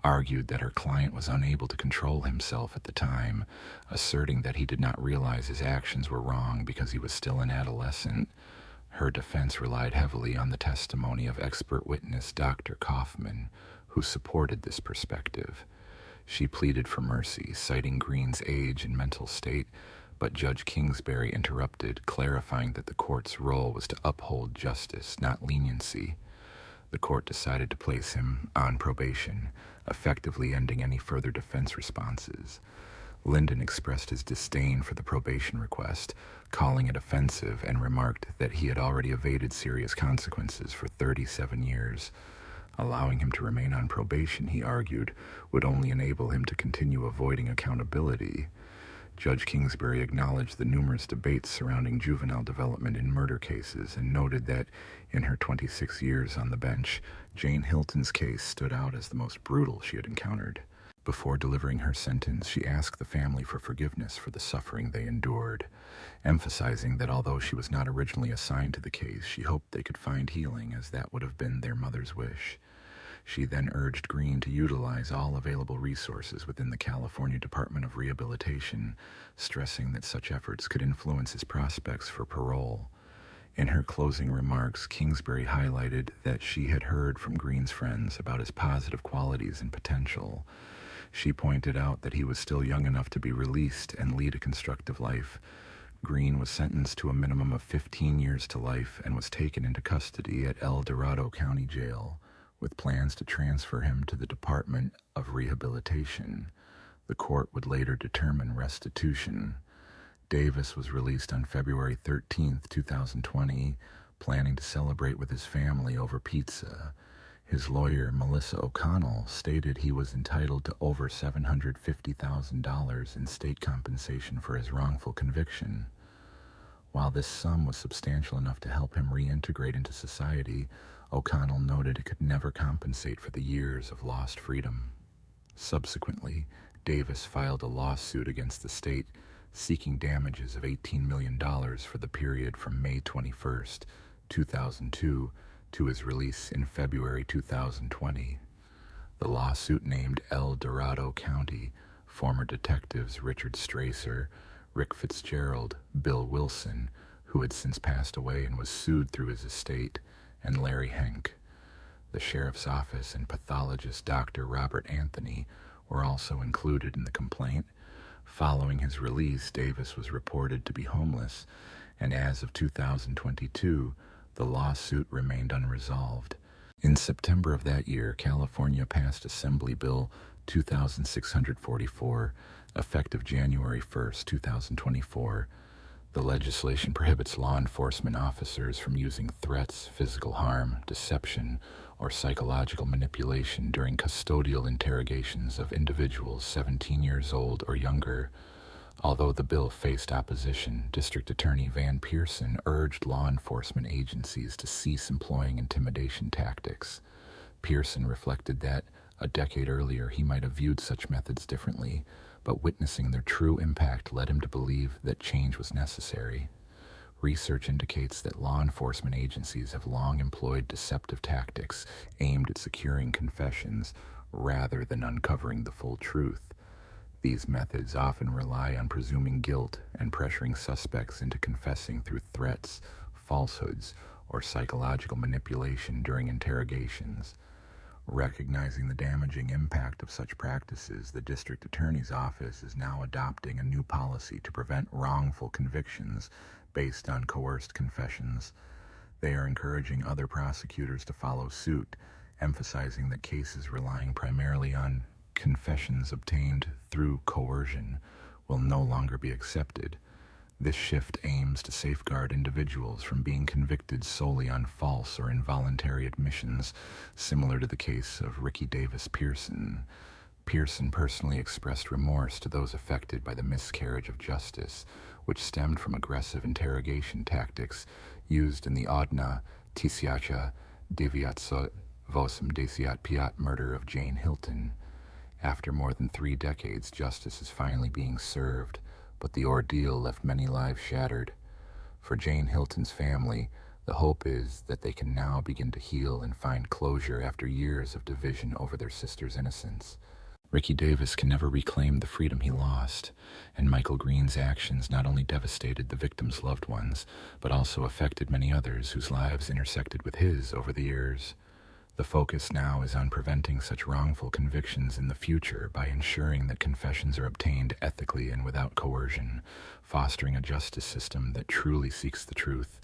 argued that her client was unable to control himself at the time, asserting that he did not realize his actions were wrong because he was still an adolescent. Her defense relied heavily on the testimony of expert witness Dr. Kaufman, who supported this perspective. She pleaded for mercy, citing Green's age and mental state, but Judge Kingsbury interrupted, clarifying that the court's role was to uphold justice, not leniency. The court decided to place him on probation, effectively ending any further defense responses. Linden expressed his disdain for the probation request, calling it offensive, and remarked that he had already evaded serious consequences for 37 years. Allowing him to remain on probation, he argued, would only enable him to continue avoiding accountability. Judge Kingsbury acknowledged the numerous debates surrounding juvenile development in murder cases and noted that, in her 26 years on the bench, Jane Hilton's case stood out as the most brutal she had encountered. Before delivering her sentence, she asked the family for forgiveness for the suffering they endured, emphasizing that although she was not originally assigned to the case, she hoped they could find healing, as that would have been their mother's wish. She then urged Green to utilize all available resources within the California Department of Rehabilitation, stressing that such efforts could influence his prospects for parole. In her closing remarks, Kingsbury highlighted that she had heard from Green's friends about his positive qualities and potential. She pointed out that he was still young enough to be released and lead a constructive life. Green was sentenced to a minimum of 15 years to life and was taken into custody at El Dorado County Jail, with plans to transfer him to the Department of Rehabilitation. The court would later determine restitution. Davis was released on February 13, 2020, planning to celebrate with his family over pizza. His lawyer, Melissa O'Connell, stated he was entitled to over $750,000 in state compensation for his wrongful conviction. While this sum was substantial enough to help him reintegrate into society, O'Connell noted it could never compensate for the years of lost freedom. Subsequently, Davis filed a lawsuit against the state, seeking damages of $18 million for the period from May 21, 2002, to his release in February 2020. The lawsuit named El Dorado County, former detectives Richard Stracer, Rick Fitzgerald, Bill Wilson, who had since passed away and was sued through his estate, and Larry Henk. The sheriff's office and pathologist Dr. Robert Anthony were also included in the complaint. Following his release, Davis was reported to be homeless, and as of 2022, the lawsuit remained unresolved. In September of that year, California passed Assembly Bill 2644, effective January 1, 2024. The legislation prohibits law enforcement officers from using threats, physical harm, deception, or psychological manipulation during custodial interrogations of individuals 17 years old or younger. Although the bill faced opposition, District Attorney Van Pearson urged law enforcement agencies to cease employing intimidation tactics. Pearson reflected that a decade earlier he might have viewed such methods differently, but witnessing their true impact led him to believe that change was necessary. Research indicates that law enforcement agencies have long employed deceptive tactics aimed at securing confessions rather than uncovering the full truth. These methods often rely on presuming guilt and pressuring suspects into confessing through threats, falsehoods, or psychological manipulation during interrogations. Recognizing the damaging impact of such practices, the District Attorney's Office is now adopting a new policy to prevent wrongful convictions based on coerced confessions. They are encouraging other prosecutors to follow suit, emphasizing that cases relying primarily on confessions obtained through coercion will no longer be accepted. This shift aims to safeguard individuals from being convicted solely on false or involuntary admissions, similar to the case of Ricky Davis Pearson. Pearson personally expressed remorse to those affected by the miscarriage of justice, which stemmed from aggressive interrogation tactics used in the Odna Tisiacha Deviatso Vosum Desiat Piat murder of Jane Hilton. After more than 3 decades, justice is finally being served, but the ordeal left many lives shattered. For Jane Hilton's family, the hope is that they can now begin to heal and find closure after years of division over their sister's innocence. Ricky Davis can never reclaim the freedom he lost, and Michael Green's actions not only devastated the victim's loved ones, but also affected many others whose lives intersected with his over the years. The focus now is on preventing such wrongful convictions in the future by ensuring that confessions are obtained ethically and without coercion, fostering a justice system that truly seeks the truth,